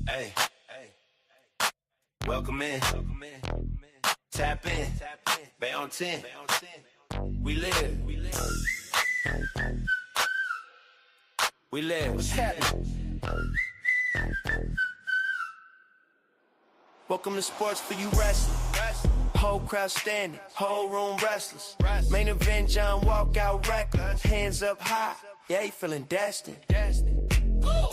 Hey, welcome in. Tap in. Bay on 10. We live. We live. What's happening? Welcome to Sports for You Wrestling. Whole crowd standing, whole room restless. Main event, John walk out reckless. Hands up high, yeah, he feeling destined.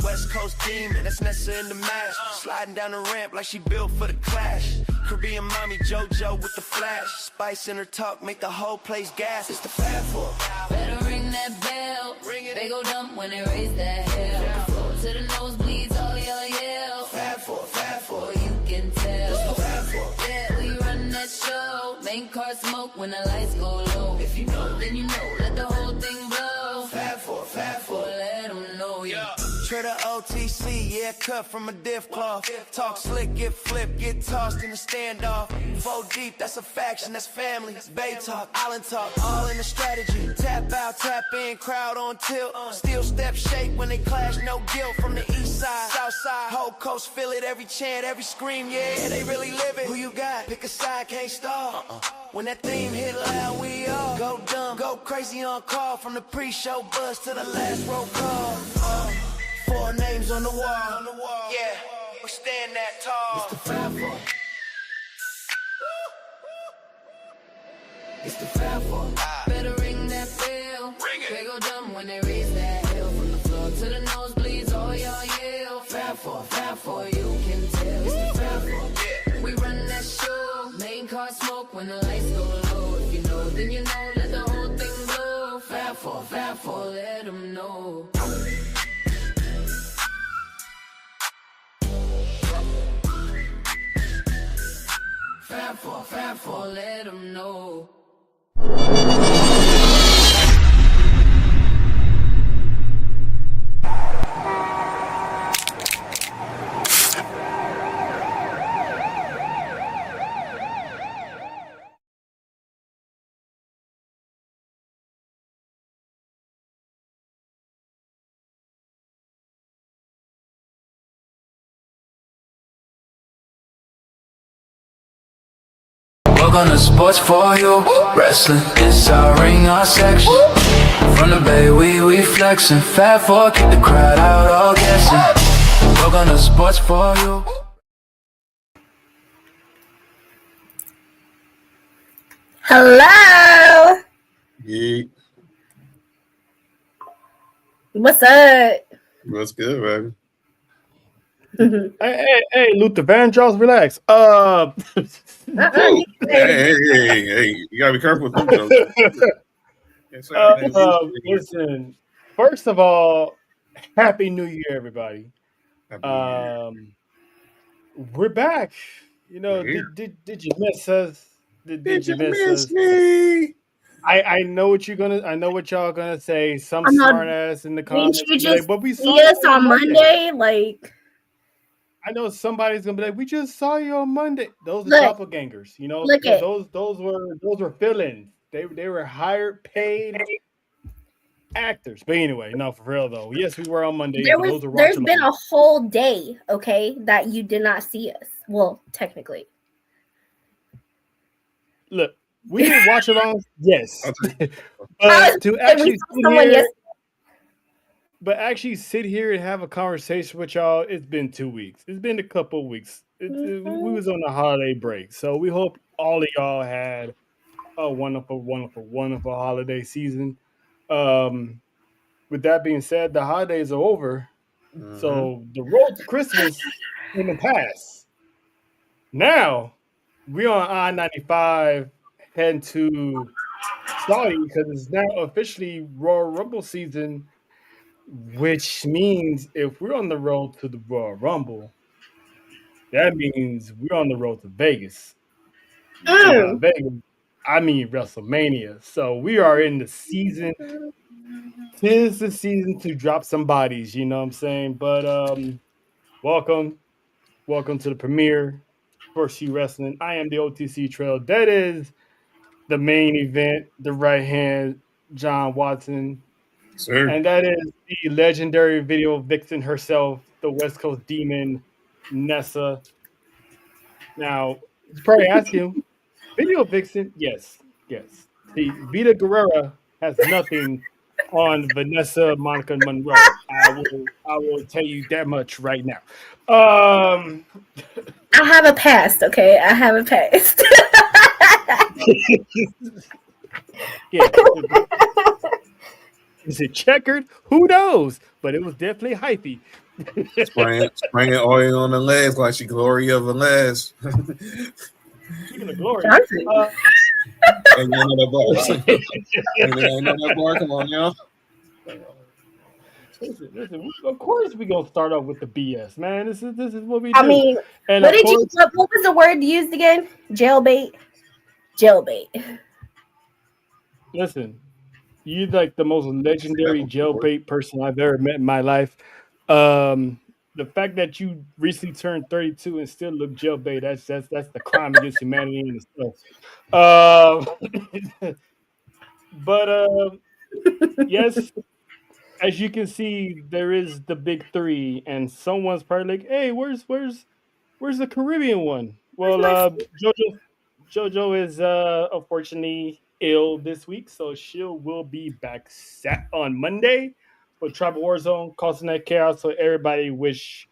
West Coast demon, that's Nessa in the mask. Sliding down the ramp like she built for the clash. Korean mommy JoJo with the flash. Spice in her talk, make the whole place gas. It's the Fab Four. Better ring that bell. They go dumb when they raise that hell. Floor to the nosebleeds, all y'all yell. Fab Four. You can tell. Fab Four. Yeah, we run that show. Main car smoke when the lights go low. If you know, Then you know, let the whole thing blow. Fab Four. Let them know, yeah. Trader OTC, yeah, cut from a diff cloth. Talk slick, get flipped, get tossed in a standoff. 4 deep, that's a faction, that's family. It's Bay talk, island talk, all in the strategy. Tap out, tap in, crowd on tilt. Steel step shake when they clash, no guilt. From the east side, south side, whole coast feel it. Every chant, every scream, yeah, they really live it. Who you got? Pick a side, can't stall. When that theme hit loud, we all go dumb, go crazy on call. From the pre-show buzz to the last roll call. 4 names on the wall. Yeah, we stand that tall. It's the Fab Four. It's the Fab Four. Better ring that bell. They go dumb when they raise that hell. From the floor to the nosebleeds, all y'all yell. Fab Four. You can tell. It's the Fab Four. We run that show. Main car smoke when the lights go low. If you know, then you know, let the whole thing blow. Fab Four. Let them know. Fab Four. Let them know. Welcome to Sports for You Wrestling. It's our ring, our section. From the Bay, we flexing. Fab Four, keep the crowd out, all guessing. Welcome to Sports for You. Hello. Yeah, What's up? what's good, baby? Hey, Luther Vandross, relax. Hey, you gotta be careful with them jokes. Can't say anything. Listen, first of all, Happy New Year, everybody. Happy New Year. We're back. You know, We're here. did you miss us? Did you miss us? me? I know what you're gonna. I know what y'all gonna say. Some I'm not- smart ass in the comments. Didn't you gonna be just like, but we saw see us you on Monday? Like, I know somebody's gonna be like, we just saw you on Monday. Those are Look. doppelgangers, you know. Look it. Those were villains. They were hired, paid actors. But anyway, no, for real though. Yes, we were on Monday. there's been a whole day, okay, that you did not see us. Well, technically. Look. We didn't watch it on. Yes, I'll take but to actually we saw sit someone here, but actually sit here and have a conversation with y'all. It's been 2 weeks. It's been a couple of weeks. We was on a holiday break, so we hope all of y'all had a wonderful holiday season. With that being said, the holidays are over, so the road to Christmas in the past. Now we're on I-95 heading to Saudi because it's now officially Royal Rumble season, which means if we're on the road to the Royal Rumble, that means we're on the road to Vegas. Vegas, I mean WrestleMania. So we are in the season. Tis the season to drop some bodies, you know what I'm saying? But welcome to the premiere S4UWrestling. I am the OTC Trail. That is the main event, the right hand, John Watson. Sir. And that is the legendary video vixen herself, the West Coast Demon, Nessa. Now, you're probably asking, video vixen? Yes, yes. See, Vita Guerrera has nothing on Vanessa Monica Monroe. I will tell you that much right now. Um, I have a past, okay? I have a past. yeah. Is it checkered? Who knows? But it was definitely hypey. Spraying oil on the legs like she Gloria Velez. Speaking of glory, Johnson. And you know that bar. You know that bar. Come on, y'all. listen. Of course, we gonna start off with the BS, man. This is what we do. I mean, and what of did you? course, What was the word used again? Jailbait. Jailbait. listen. You're like the most legendary jailbait person I've ever met in my life. The fact that you recently turned 32 and still look jailbait, that's the crime against humanity in itself. But yes, as you can see, there is the big three, and someone's probably like, "Hey, where's the Caribbean one?" Where's Well, my JoJo is unfortunately ill this week, so she will be back sat on Monday for Tribal Warzone, causing that chaos. So everybody wish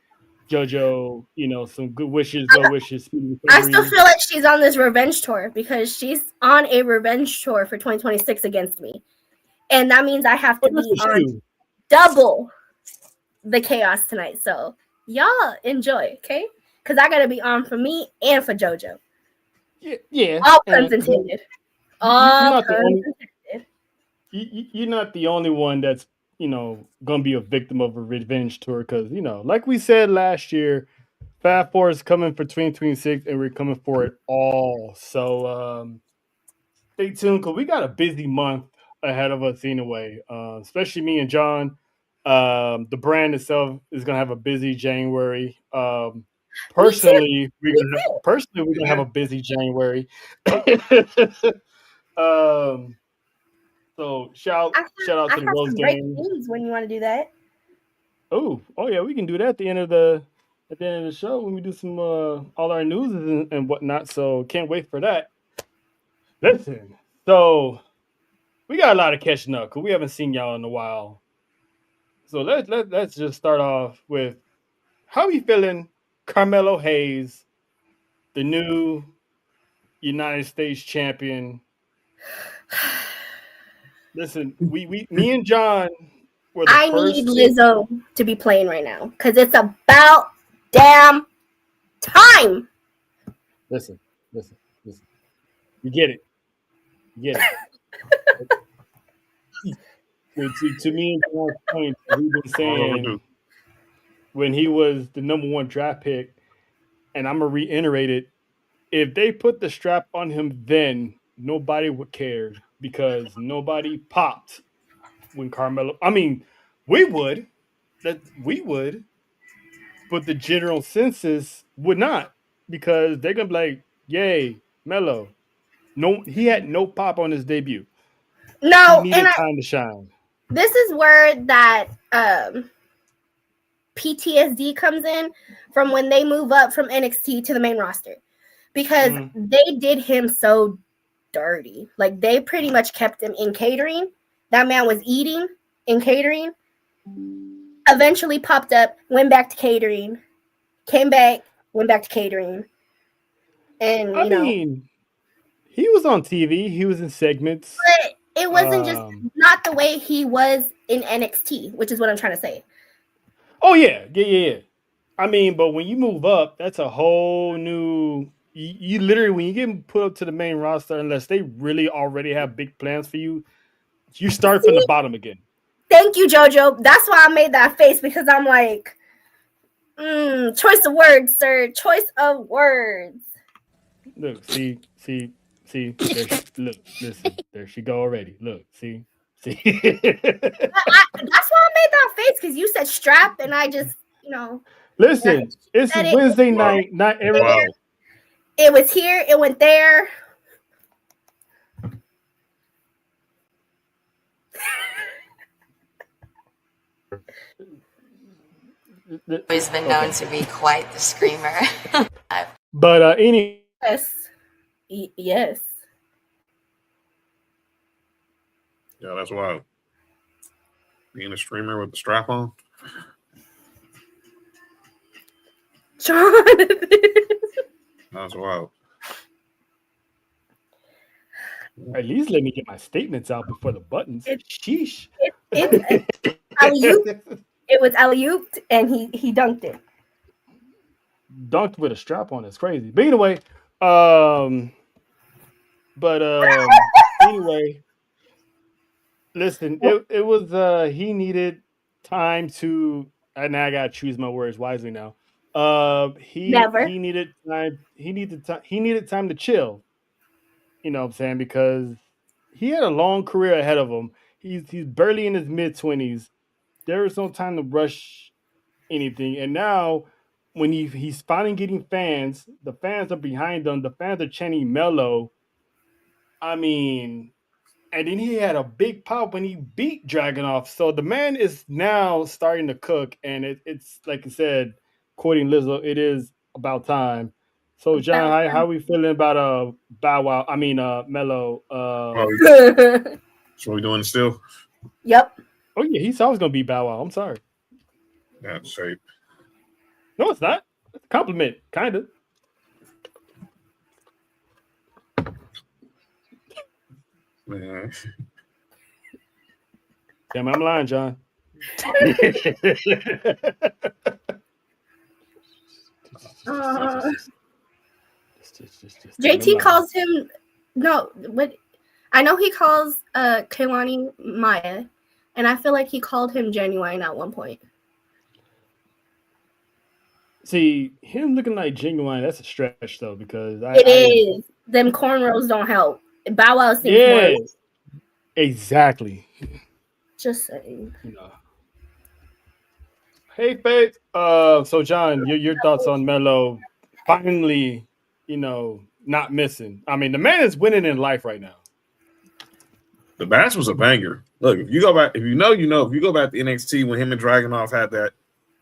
JoJo, some good wishes, well wishes, speedy I still recovery. feel like she's on this revenge tour because she's on a revenge tour for 2026 against me. And that means I have to But be listen, on shoot. double the chaos tonight. So y'all enjoy, okay? Because I gotta be on for me and for JoJo. Yeah, All puns and intended. you're All not the puns only intended. you're not the only one that's gonna be a victim of a revenge tour because like we said last year, Fab Four is coming for 2026 and we're coming for it all. So stay tuned because we got a busy month ahead of us anyway. Especially me and John. The brand itself is gonna have a busy January. Me too. Personally, Me too. we're gonna have a busy January. um, so shout out I to the have Rose some breaking game. news when you want to do that. Oh yeah, we can do that at the end of the show when we do some all our news and whatnot. So can't wait for that. Listen, so we got a lot of catching up because we haven't seen y'all in a while. So let's just start off with how you feeling, Carmelo Hayes, the new United States champion. Listen, me and John were the I need first two. Lizzo to be playing right now because it's about damn time. Listen, listen, listen. You get it. You get it. To me and John's point, we've been All overdue. saying when he was the number one draft pick, and I'm gonna reiterate it. If they put the strap on him then, nobody would care because nobody popped when Carmelo. I mean, we would, we would, but the general census would not because they're gonna be like, "Yay, Melo." No, he had no pop on his debut. He No, and needed time to shine. this is where that PTSD comes in from when they move up from NXT to the main roster because Mhm. they did him so dirty. Like they pretty much kept him in catering. That man was eating in catering. Eventually popped up, went back to catering, came back, went back to catering, and I mean, he was on TV. He was in segments. but it wasn't just Um, not the way he was in NXT, which is what I'm trying to say. oh yeah. I mean, but when you move up, that's a whole new. You literally when you get put up to the main roster, unless they really already have big plans for you, you start from the See, bottom again. thank you, JoJo. That's why I made that face because I'm like, choice of words, sir. Choice of words. Look, see. There, look, listen. There she go already. Look, see. That's why I made that face because you said strap, and I just, yeah, Listen, she it's said it. Wednesday Wow. night. Not every. Wow. It was here. It went there. Always been known to be quite the screamer. But any Yes. Yes. Yeah, that's wild. Being a streamer with the strap on. Jonathan. That's wild. at least let me get my statements out before the buttons. Sheesh. It's alley-oop. It was alley-oop, and he dunked it. Dunked with a strap on is crazy. But anyway, anyway, listen, it was he needed time to, and I gotta choose my words wisely now. Never. He needed time. He needed time to chill. You know what I'm saying? Because he had a long career ahead of him. He's barely in his mid-20s. There is no time to rush anything. And now when he's finally getting fans, the fans are behind him. The fans are chanting Mello. I mean, and then he had a big pop when he beat Dragunov. So the man is now starting to cook, and it's like I said, quoting Lizzo, it is about time. So John, how we feeling about Bow Wow? I mean Mello. So we doing still? Yep. Oh yeah, he said I was gonna be Bow Wow. I'm sorry. That's shape. No, it's not. It's a compliment, kind of. Man. Damn, I'm lying, John. JT calls him what I know he calls Kehlani Maya, and I feel like he called him Genuine at one point. See, him looking like Genuine, that's a stretch though, because it is. Them cornrows don't help. Bow Wow seems more. Exactly. Just saying. Hey, Faith. So John, your thoughts on Mello finally, not missing. I mean, the man is winning in life right now. The match was a banger. Look, if you go back, if you know, if you go back to NXT when him and Dragunov had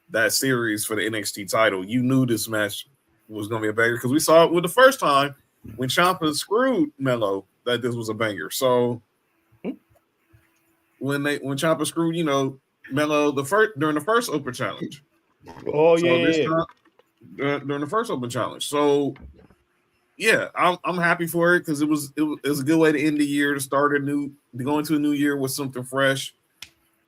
that series for the NXT title, you knew this match was going to be a banger because we saw it with the first time when Ciampa screwed Mello that this was a banger. So when Ciampa screwed, Mello during the first Open Challenge. Oh yeah. This time, during the first Open Challenge. So yeah, I'm happy for it because it was a good way to end the year, to go into a new year with something fresh.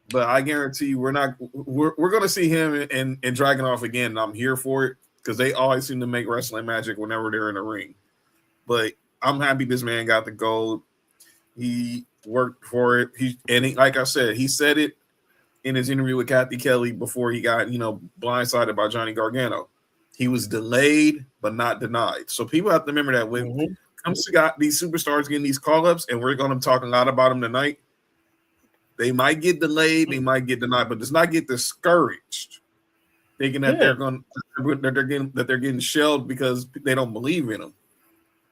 But I guarantee you, we're going to see him and Dragunov again. And I'm here for it because they always seem to make wrestling magic whenever they're in the ring. But I'm happy this man got the gold. He worked for it. Like I said, he said it in his interview with Kathy Kelly before he got blindsided by Johnny Gargano. He was delayed but not denied. So people have to remember that when it comes to these superstars getting these call-ups, and we're going to talk a lot about them tonight. They might get delayed, they might get denied, but does not get discouraged, thinking that they're getting shelled because they don't believe in them.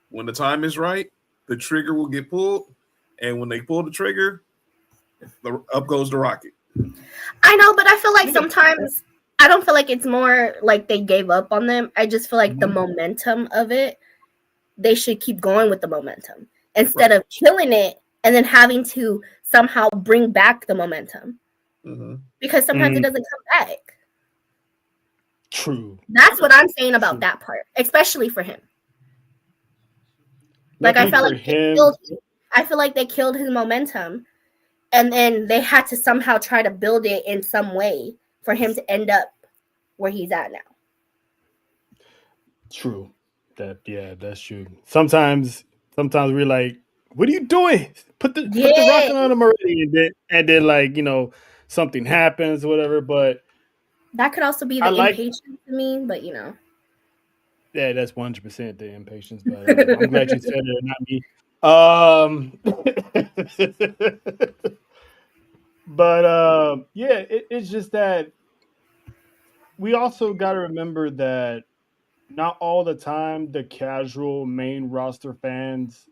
When the time is right, the trigger will get pulled, and when they pull the trigger, up goes the rocket. I know, but I feel like sometimes I don't feel like it's more like they gave up on them. I just feel like the momentum of it, they should keep going with the momentum instead of killing it and then having to somehow bring back the momentum. Because sometimes it doesn't come back. True. That's what I'm saying about that part, especially for him. Like I felt like I feel like they killed his momentum, and then they had to somehow try to build it in some way for him to end up where he's at now. True. That's true. Sometimes we're like, what are you doing? Put the rocket on him already, and then something happens, whatever. But that could also be the impatience to me. But yeah, that's 100% the impatience. But I'm glad you said it, not me. But yeah, it's just that we also got to remember that not all the time the casual main roster fans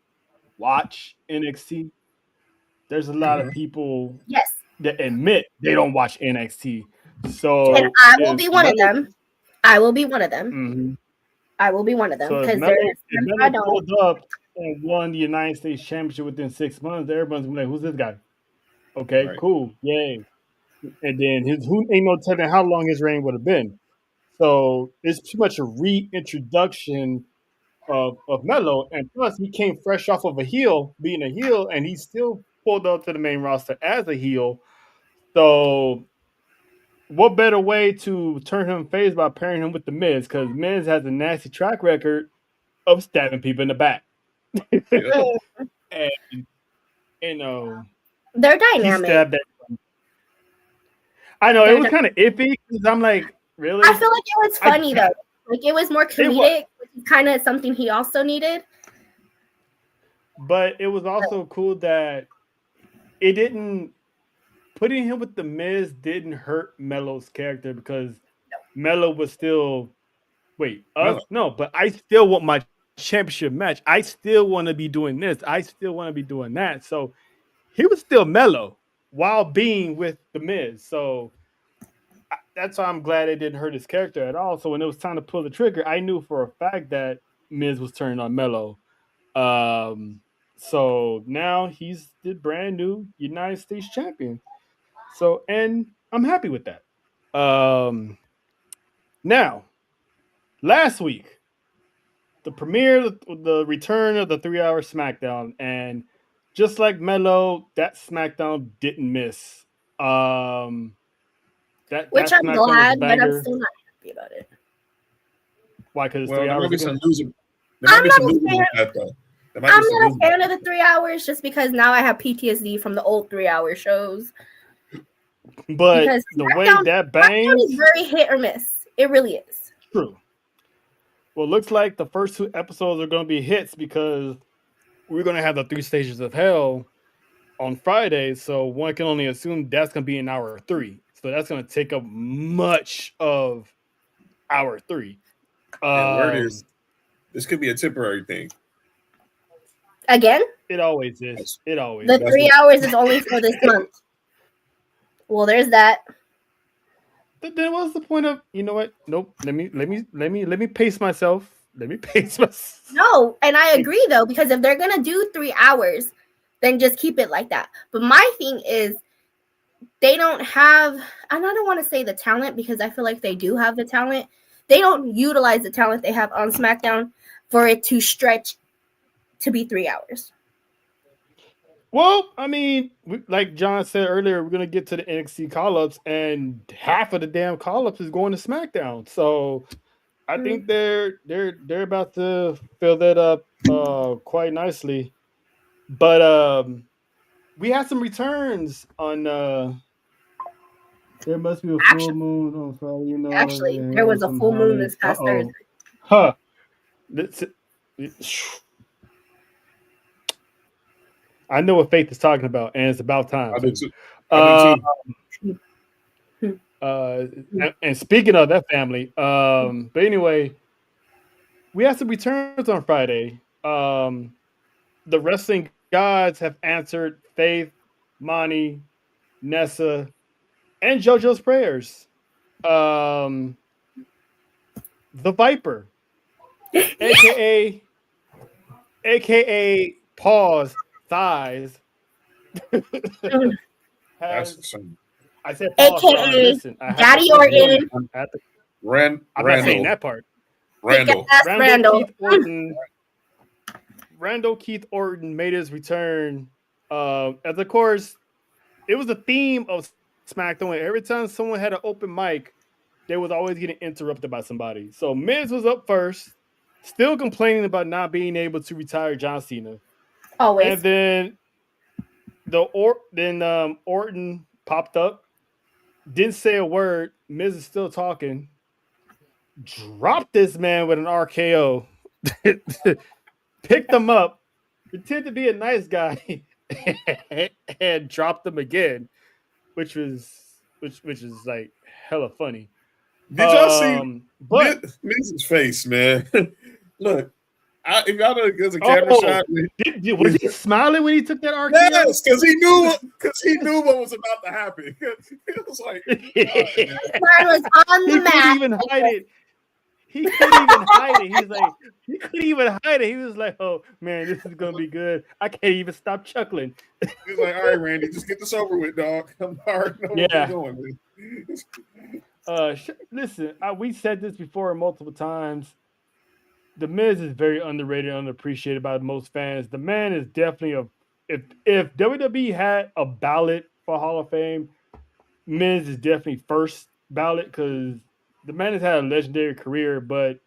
watch NXT. There's a lot of people that admit they don't watch NXT. So And I will if be one of Melo, them. I will be one of them. Mhm. I will be one of them So if because Melo, there's if times I Melo don't. pulled up and won the United States Championship within 6 months, everyone's gonna be like, "Who's this guy?" Okay, Right. cool, yay. And then who ain't no telling how long his reign would have been. So it's too much a reintroduction of Melo, and plus he came fresh off of a heel, being a heel, and he still pulled up to the main roster as a heel. So what better way to turn him face by pairing him with the Miz? Because Miz has a nasty track record of stabbing people in the back. Yep. And you know, They're he dynamic. stabbed that. I know it They're was dy- kind of iffy because I'm like, I really? feel like it was I funny though. Like it was more it was, comedic, which is kind of something he also needed. but it was also cool that it didn't putting him with the Miz didn't hurt Melo's character because Melo was still wait us Melo. no, but I still want my championship match. I still want to be doing this. I still want to be doing that. So he was still Melo while being with the Miz. So that's why I'm glad it didn't hurt his character at all. So when it was time to pull the trigger, I knew for a fact that Miz was turning on Melo. Um, so now he's the brand new United States champion. So and I'm happy with that. Now last week the premiere, the return of the 3 hour SmackDown, and just like Melo, that SmackDown didn't miss. Um, Which that I'm SmackDown was a glad, but I'm banger. still not happy about it. Why? Because it's Well, three there might hours be again. some news. There might I'm be not some a news fan. with that though. There might be I'm some not news. a fan of the 3 hours just because now I have PTSD from the old 3 hour shows. But Because the way that SmackDown is bangs, very hit or miss. It really is. true. Well, it looks like the first 2 episodes are going to be hits because we're going to have the 3 stages of hell on Friday. So one can only assume that's going to be in hour 3. So that's going to take up much of hour 3. And word Um, is, this could be a temporary thing. Again, it always is. That's, It always the is. that's 3 hours is only for this month. Well, there's that. But then what's the point of you know what? Nope. Let me pace myself. Let me pace myself. No, and I agree though, because if they're gonna do 3 hours, then just keep it like that. But my thing is they don't have, and I don't want to say the talent because I feel like they do have the talent. They don't utilize the talent they have on SmackDown for it to stretch to be 3 hours. Well, I mean, like John said earlier, we're gonna get to the NXT call-ups, and half of the damn call-ups is going to SmackDown. So I think they're about to fill that up quite nicely. But we had some returns on there must be a full Actually, moon on Friday, you know. actually, And there here are was a some full moon highlights. this past Thursday. Huh. I know what Faith is talking about, and it's about time. I do too. Uh, I do too. and speaking of that family, but anyway, we have some returns on Friday. The wrestling gods have answered Faith, Mani, Nessa, and JoJo's prayers. The Viper, aka Pause Thighs, That's has insane. I said pause. AKA Listen, I have Daddy to, Orton, I have to, I'm not saying Randall. that part. thick Randall. ass Randall. Randall Keith Orton made his return. As of course, it was the theme of SmackDown. Every time someone had an open mic, they was always getting interrupted by somebody. So Miz was up first, still complaining about not being able to retire John Cena. Always. And then Orton popped up, didn't say a word. Miz is still talking. Dropped this man with an RKO. Picked him up, pretended to be a nice guy, and dropped him again, which is like hella funny. Did y'all see But Miz's face, man? Look, If y'all know, there's a camera shot. Was he smiling when he took that RKO? Yes, because he knew what was about to happen. It was like, Mine was on the he map. couldn't even hide it. He couldn't even hide it. He couldn't even hide it. He was like, "Oh man, this is gonna be good. I can't even stop chuckling." He's like, "All right, Randy, just get this over with, dog. I'm already know where we're going, man." Listen, we said this before multiple times. The Miz is very underrated, underappreciated by most fans. The man is definitely if WWE had a ballot for Hall of Fame, Miz is definitely first ballot because the man has had a legendary career, but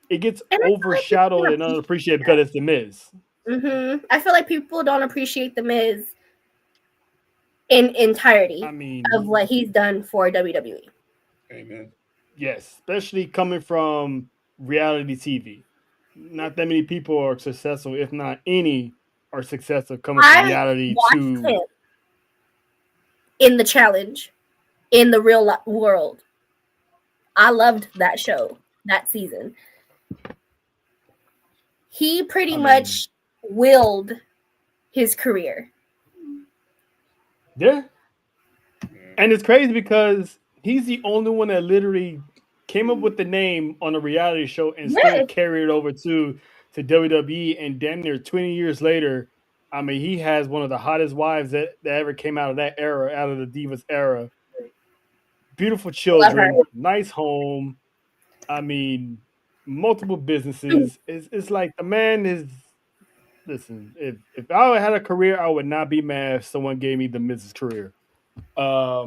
it gets overshadowed and unappreciated because it's the Miz. Mm-hmm. I feel like people don't appreciate the Miz in entirety of what he's done for WWE. Amen. Yes, especially coming from reality TV. Not that many people are successful, if not any, are successful coming from reality to him in the challenge in the real world. I loved that show, that season. He pretty much willed his career. Yeah. And it's crazy because he's the only one that literally came up with the name on a reality show and still carried it over to WWE. And damn near 20 years later, I mean, he has one of the hottest wives that ever came out of that era, out of the Divas era. Beautiful children, nice home. I mean, multiple businesses. It's like the man is. Listen, if I had a career, I would not be mad if someone gave me the Mrs. career. I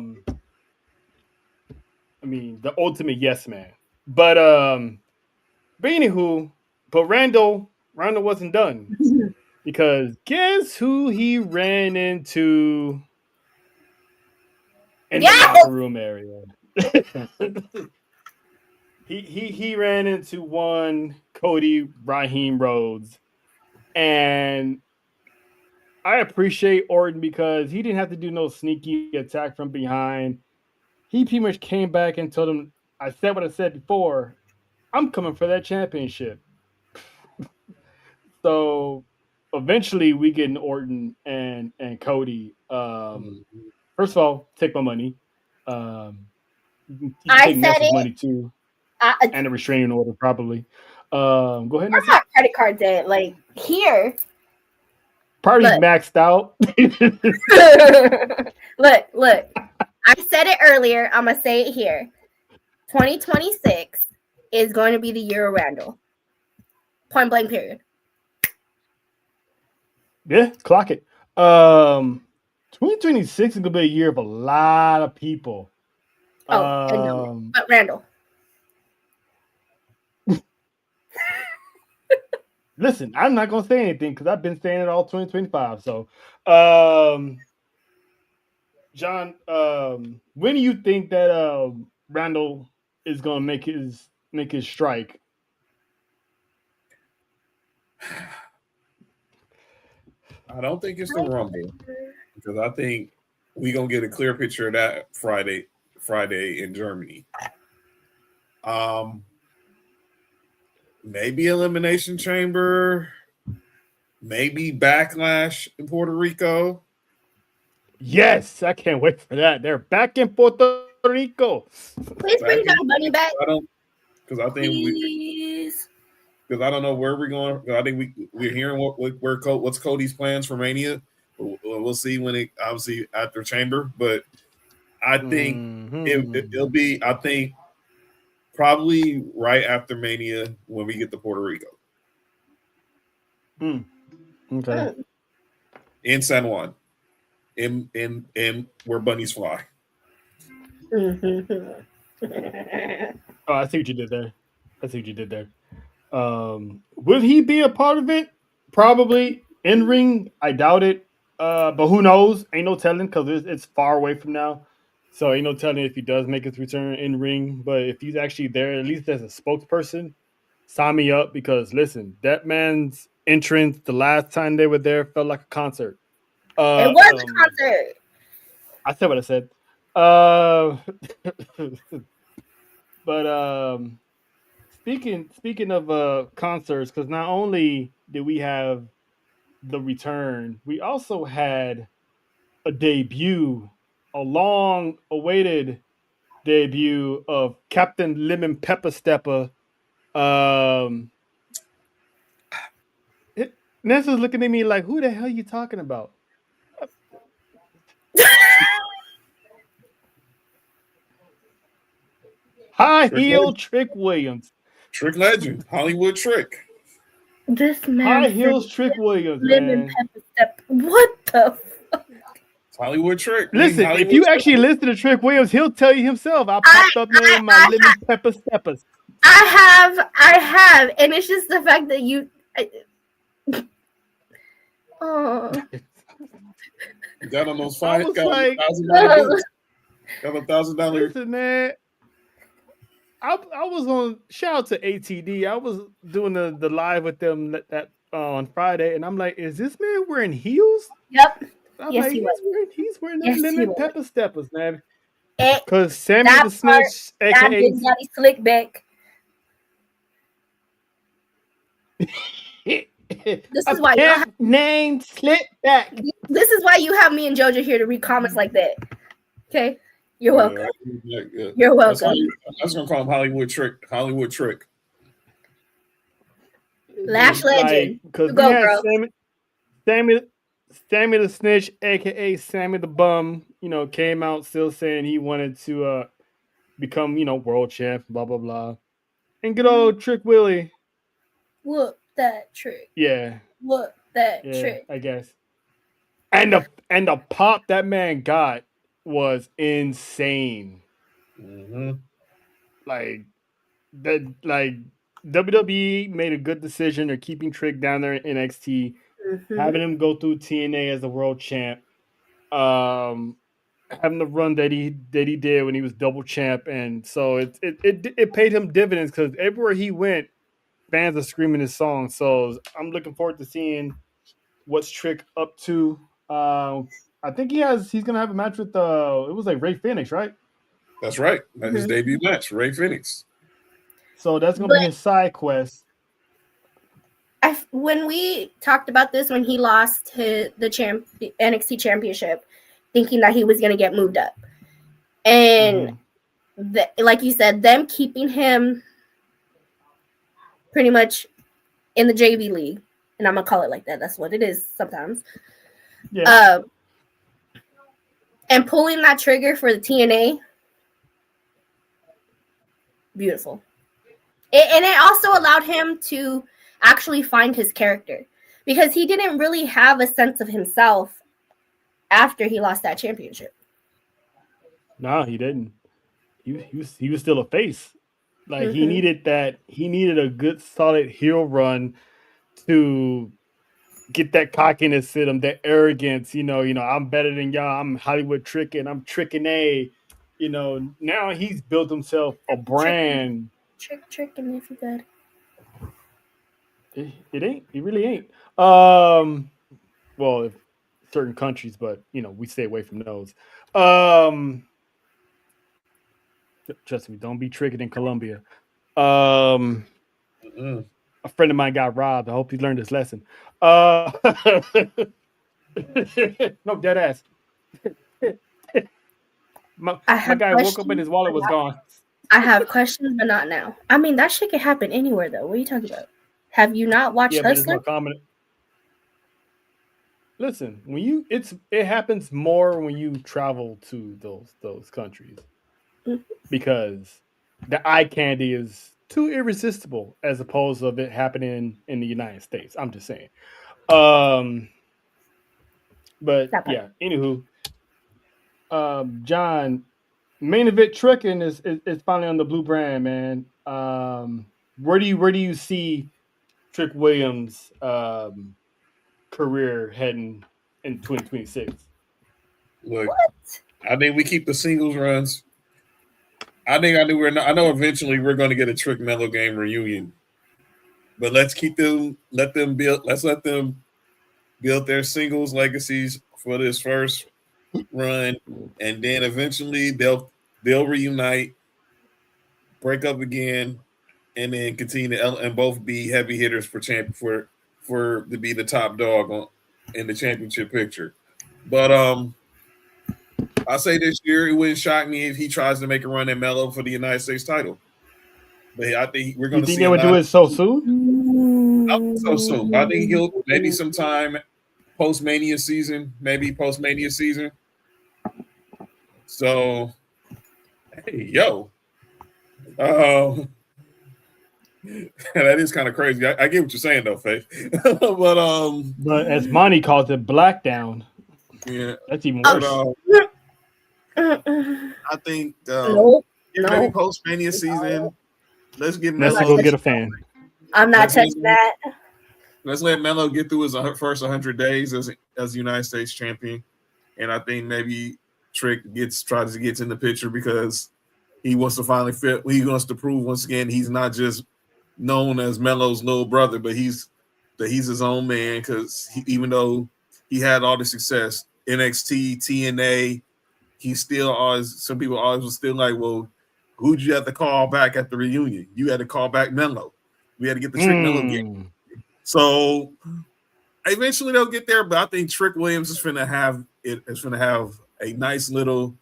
mean, the ultimate yes man. But anywho, but Randall wasn't done because guess who he ran into in the locker room area? he ran into one Cody Raheem Rhodes, and I appreciate Orton because he didn't have to do no sneaky attack from behind. He pretty much came back and told him, I said what I said before, I'm coming for that championship. So eventually we get in Orton and Cody. First of all, take my money. You take Nessa's money too. And a restraining order, probably. Go ahead. That's not credit card debt. Like here. Party's maxed out. Look. I said it earlier. I'm going to say it here. 2026 is going to be the year of Randall. Point blank period. Yeah, clock it. 2026 is going to be a year of a lot of people. I know. But Randall. Listen, I'm not going to say anything because I've been saying it all 2025. So, John, when do you think that Randall is going to make his strike? I don't think it's the Rumble because I think we're going to get a clear picture of that Friday in Germany. Maybe Elimination Chamber, maybe Backlash in Puerto Rico. Yes, I can't wait for that. They're back in Puerto Rico. Please bring that money back. Because I think because I don't know where we're going. I think we're hearing what's Cody's plans for Mania. We'll see when it obviously after Chamber, but I think it'll be. I think probably right after Mania when we get to Puerto Rico. Okay. In San Juan, in where bunnies fly. Oh, I see what you did there. Will he be a part of it? Probably. In ring, I doubt it. But who knows? Ain't no telling because it's far away from now. So ain't no telling if he does make his return in ring. But if he's actually there, at least as a spokesperson, sign me up because listen, that man's entrance the last time they were there felt like a concert. It was a concert. I said what I said. But speaking of concerts, because not only did we have the return, we also had a debut, a long awaited debut of Captain Lemon Pepper Stepper. Um, Nessa's looking at me like, "Who the hell are you talking about?" High Trick heel Legend. Trick Williams. Trick Legend. Hollywood Trick. This man High said heels Trick Williams, lemon man. pepper step. What the? It's Hollywood Trick. I mean, Listen, if Hollywood you Trick. actually listen to Trick Williams, he'll tell you himself. I I, popped up there in my I, lemon pepper steppers. I have, and it's just the fact that you. Oh. Got on those I five. was Got on like, $1,000 boots. Got $1,000. listen, man. I was on shout out to ATD. I was doing the live with them that on Friday, and I'm like, is this man wearing heels? Yep. I'm Yes, like, he was. he's wearing them Yes, he lemon was. pepper steppers, man. It, Because Sammy that the Snitch, that aka big daddy slick back. This is why a named Slip Back. this is why you have me and Jojo here to read comments like that. Okay, you're welcome. Yeah. You're welcome. That's gonna call him Hollywood Trick. Hollywood Trick. Lash legend. Because You go, we had bro. Sammy the Snitch, aka Sammy the Bum, came out still saying he wanted to become, world champ, blah blah blah. And good old Trick Willie. Whoop that trick. Yeah. Whoop that Yeah, trick. I guess. And the pop that man got was insane. Mm-hmm. Like WWE made a good decision. They're keeping Trick down there in NXT, having him go through TNA as the world champ, having the run that he did when he was double champ, and so it paid him dividends because everywhere he went, fans are screaming his song. So I'm looking forward to seeing what's Trick up to. I think he's gonna have a match with it was like Ray Phoenix, right? That's right. That's his debut match, Ray Phoenix. So that's gonna be his side quest. When we talked about this, when he lost the NXT championship, thinking that he was gonna get moved up, and like you said, them keeping him pretty much in the JV league, and I'm gonna call it like that. That's what it is sometimes. Yeah. And pulling that trigger for the TNA, beautiful. And it also allowed him to actually find his character because he didn't really have a sense of himself after he lost that championship. No, he didn't. He was still a face. Like he needed a good solid heel run to get that cockiness in him, that arrogance, I'm better than y'all. I'm Hollywood tricking. I'm tricking A. Now he's built himself a brand. Tricking if you could. It ain't. It really ain't. Well, if certain countries, but we stay away from those. Trust me, don't be triggered in Colombia. A friend of mine got robbed. I hope he learned his lesson. No, dead ass. my guy woke up and his wallet was gone. I have questions, but not now. I mean, that shit can happen anywhere, though. What are you talking about? Have you not watched Hustler? It's more common. Listen, it happens more when you travel to those countries because the eye candy is too irresistible as opposed to it happening in the United States. I'm just saying. But yeah, anywho, John, main event tricking is finally on the blue brand, man. Where do you see Trick Williams' career heading in 2026? Look, I think we keep the singles runs. I know eventually we're going to get a Trick Mellow Game reunion, but let's let them build their singles legacies for this first run, and then eventually they'll reunite, break up again, and then continue to and both be heavy hitters for to be the top dog in the championship picture. But I say this year it wouldn't shock me if he tries to make a run at Melo for the United States title. But I think we're going You to think see they a would lot do of it so soon? not so soon. I think he'll maybe sometime post Mania season, So, hey, yo, that is kind of crazy. I get what you're saying though, Faith. But as Monty calls it, black down. Yeah, That's even worse. I think Nope. maybe post Mania season. Let's get Let's Melo. go get a fan. I'm not touching that. Let's let Melo get through his first 100 days as United States champion, and I think maybe Trick tries to get in the picture because he wants to finally fit. He wants to prove once again he's not just known as Melo's little brother, but he's his own man. Because even though he had all the success, NXT, TNA, he still always. Some people always was still like, well, who'd you have to call back at the reunion? You had to call back Melo. We had to get the Trick Melo game. So eventually they'll get there, but I think Trick Williams is going to have a nice little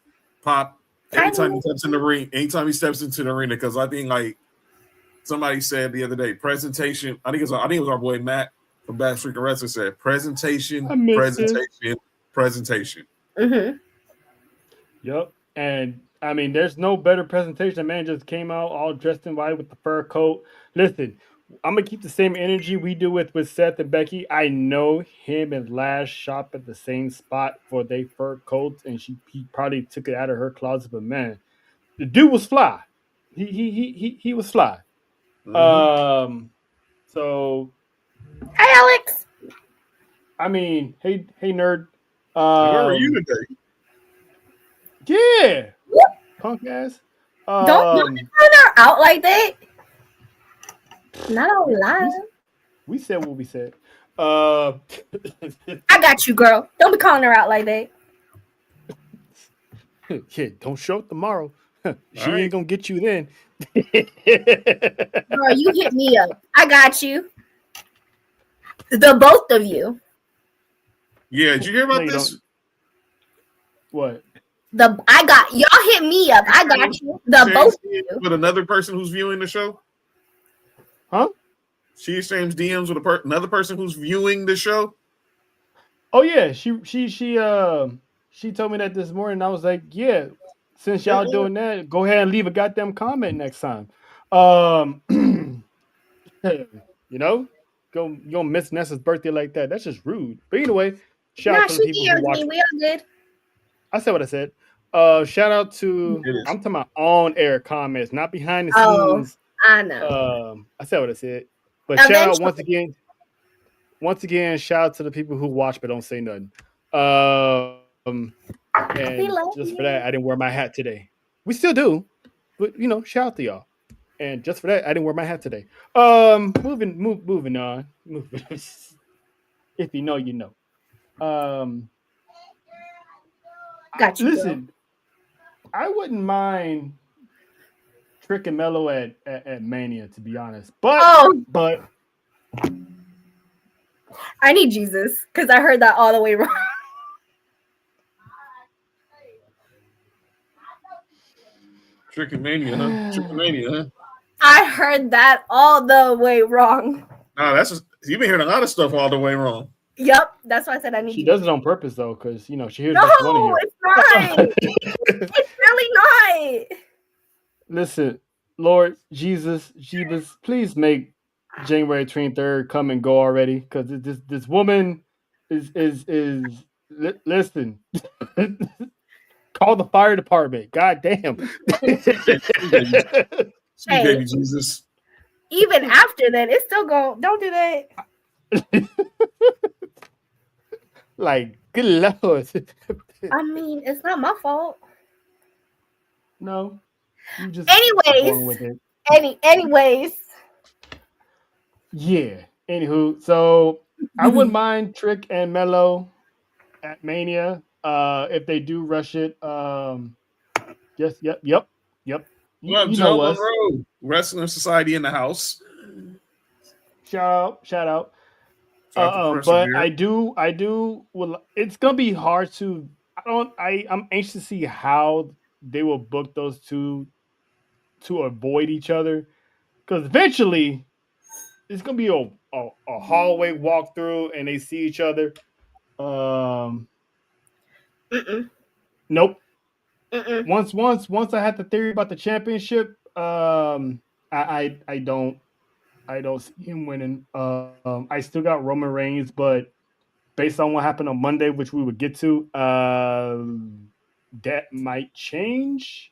pop anytime he steps in the ring. Anytime he steps into the arena, because I think like somebody said the other day, presentation. I think it was our boy Matt from Backstreet Wrestling said presentation. Mm-hmm. Yep, and I mean, there's no better presentation. The man just came out all dressed in white with the fur coat. Listen, I'm gonna keep the same energy we do with Seth and Becky. I know him and Lash shop at the same spot for their fur coats, and he probably took it out of her closet. But man, the dude was fly. He was fly. Mm-hmm. So hey Alex. I mean, hey nerd. Where were you today? Yeah, punk ass. Don't turn her out like that. Not all live. We said what we said. I got you, girl. Don't be calling her out like that. Yeah, don't show up tomorrow. She ain't gonna get you then. Girl, you hit me up. I got you. The both of you. Yeah, did you hear about this? What? Y'all hit me up. I got you. The both of you. With another person who's viewing the show? Huh? She exchanged DMs with another person who's viewing the show? Oh yeah, she told me that this morning. I was like, yeah, since y'all doing that, go ahead and leave a goddamn comment next time. You know, you don't miss Nessa's birthday like that. That's just rude. But anyway, shout out to the people who watch. We are good. I said what I said. Shout out to I'm talking about on air comments, not behind the scenes. I know. I said what I said. But shout out once again, shout out to the people who watch but don't say nothing. And just for that, I didn't wear my hat today. We still do, but shout out to y'all. And just for that, I didn't wear my hat today. Moving on. If you know, you know. Got you. Listen, I wouldn't mind Trick and Melo at Mania, to be honest. But I need Jesus because I heard that all the way wrong. Trick and Mania, huh? I heard that all the way wrong. No, you've been hearing a lot of stuff all the way wrong. Yep, that's why I said I need. She does it on purpose though, because she hears. No, it's not. It's really not. Listen, Lord Jesus, please make January 23rd come and go already, because this woman is listen. Call the fire department. God damn. Baby Jesus. Even after that, it's still going. Don't do that. Like, good Lord. I mean, it's not my fault. No. You just anyways. Yeah. Anywho, so I wouldn't mind Trick and Melo at Mania if they do rush it. Yep. What up, you know Joe us. Monroe? Wrestling Society in the house. Shout out. Shout out to But Persevere. I do. Well, it's gonna be hard to. I'm anxious to see how they will book those two to avoid each other, because eventually it's gonna be a hallway walkthrough and they see each other. Um, Mm-mm. nope. Mm-mm. Once I had the theory about the championship, I don't see him winning. I still got Roman Reigns, but based on what happened on Monday, which we would get to, that might change.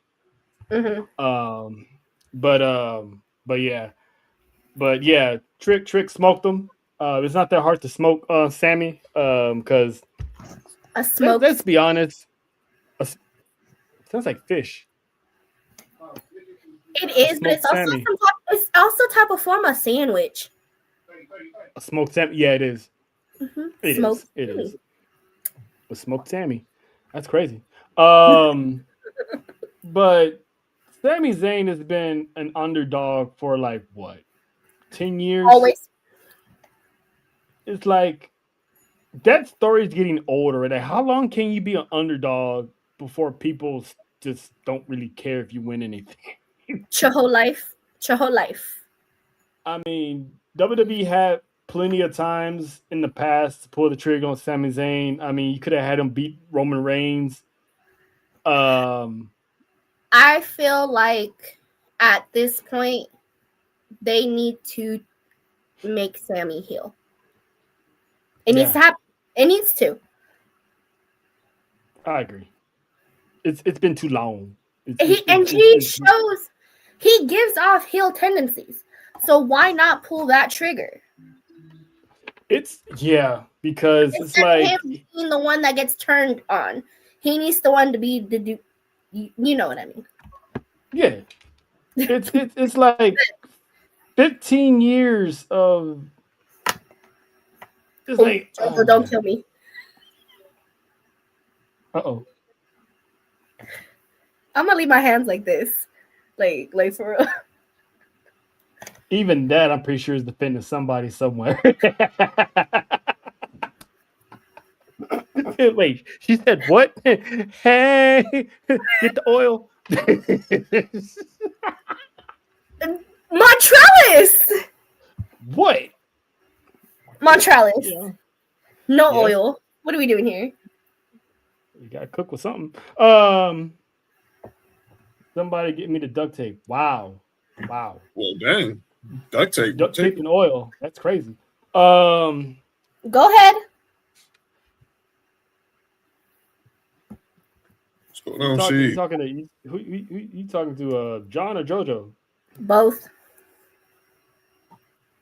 Mm-hmm. Um, but yeah, Trick smoked them. It's not that hard to smoke Sammy. Because A smoked. let's be honest, sounds like fish. It is, but Smoked Sammy. it's also type of form of sandwich. A smoked Sammy. Yeah, it is. Mm-hmm. It Smoked. is. It is. A smoked Sammy. That's crazy. But Sami Zayn has been an underdog for like what, 10 years? Always. It's like that story is getting older. Like, how long can you be an underdog before people just don't really care if you win anything? Your whole life. Your whole life. I mean, WWE had plenty of times in the past to pull the trigger on Sami Zayn. I mean, you could have had him beat Roman Reigns. I feel like at this point they need to make Sammy heel. It needs to happen. It needs to. I agree. It's been too long. He gives off heel tendencies. So why not pull that trigger? Because it's like him being the one that gets turned on. He needs the one to be the dude. You know what I mean? Yeah. It's like 15 years of just like don't kill me. Uh-oh. I'm gonna leave my hands like this. Like for real. Even that I'm pretty sure is defending somebody somewhere. Wait, she said what? Hey, get the oil. Montrellis! What? Montrellis. Yeah. No oil. What are we doing here? You gotta cook with something. Somebody get me the duct tape. Wow. Well, dang. Duct tape. Duct tape and oil. That's crazy. Go ahead. What's going on, you talking to John or JoJo? Both.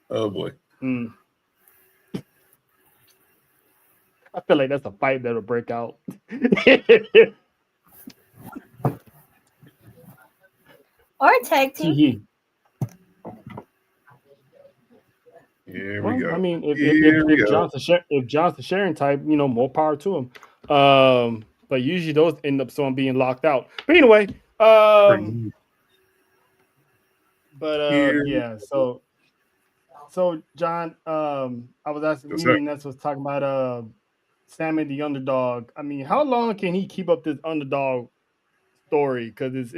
Oh boy. I feel like that's a fight that'll break out. Or a tag team. Here we go. I mean, if John's the sharing type, more power to him. But usually those end up someone being locked out. But anyway, So John, I was asking me and Ness was talking about Sammy the underdog. I mean, how long can he keep up this underdog story? Because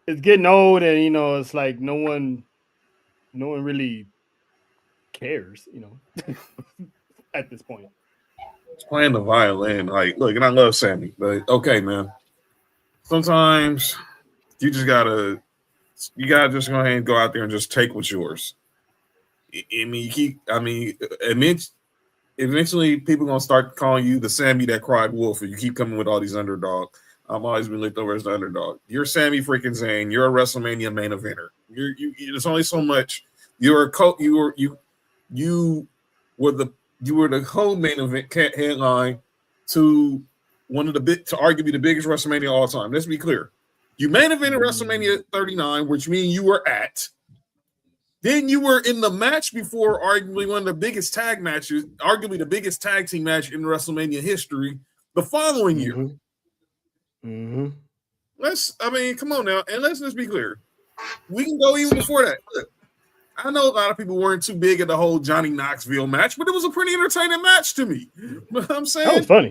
it's getting old, and it's like no one really cares, at this point. It's playing the violin. Like, look, and I love Sammy, but okay, man. Sometimes you gotta just go ahead and go out there and just take what's yours. Eventually people gonna start calling you the Sammy that cried wolf, and you keep coming with all these underdog. I've always been looked over as the underdog. You're Sammy freaking Zayn. You're a WrestleMania main eventer. There's only so much. You were the whole main event headline to arguably the biggest WrestleMania of all time. Let's be clear. You main evented WrestleMania 39, which means you were at. Then you were in the match before arguably one of the biggest tag matches, arguably the biggest tag team match in WrestleMania history the following year. Come on now, and let's just be clear. We can go even before that. Look, I know a lot of people weren't too big at the whole Johnny Knoxville match, but it was a pretty entertaining match to me. But I'm saying That was funny.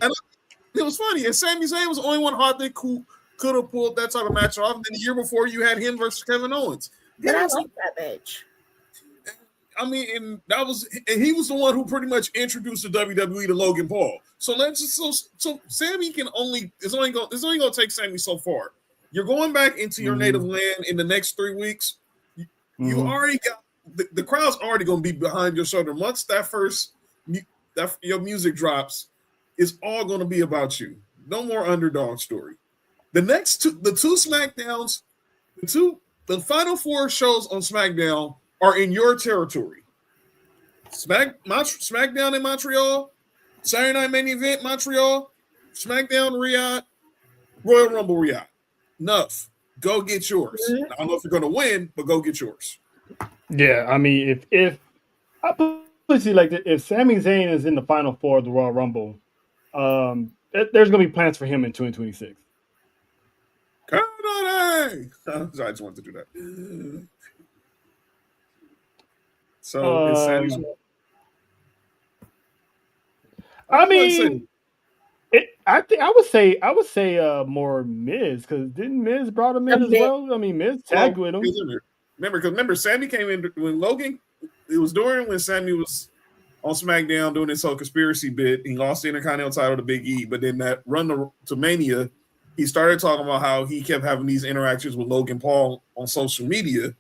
It was funny, and Sami Zayn was the only one hard that could have pulled that type of match off. And then the year before, you had him versus Kevin Owens. But I like that match. I mean, and he was the one who pretty much introduced the WWE to Logan Paul. So so Sammy it's only gonna take Sammy so far. You're going back into your native land in the next 3 weeks. You already got the crowd's already gonna be behind your shoulder. Once that your music drops, it's all gonna be about you. No more underdog story. The two SmackDowns, the final 4 shows on SmackDown are in your territory. SmackDown in Montreal, Saturday Night Main Event Montreal, SmackDown Riyadh, Royal Rumble Riyadh. Enough. Go get yours. I don't know if you're going to win, but go get yours. Yeah, I mean, if I put it like this, if Sami Zayn is in the final 4 of the Royal Rumble, there's going to be plans for him in 2026. I just wanted to do that. So it's Sammy's. I mean, I would say more Miz, because didn't Miz brought him in as well? I mean, Miz tagged with him. Remember, Sammy came in when Logan. It was during when Sammy was on SmackDown doing this whole conspiracy bit. He lost the Intercontinental title to Big E, but then that run to Mania, he started talking about how he kept having these interactions with Logan Paul on social media,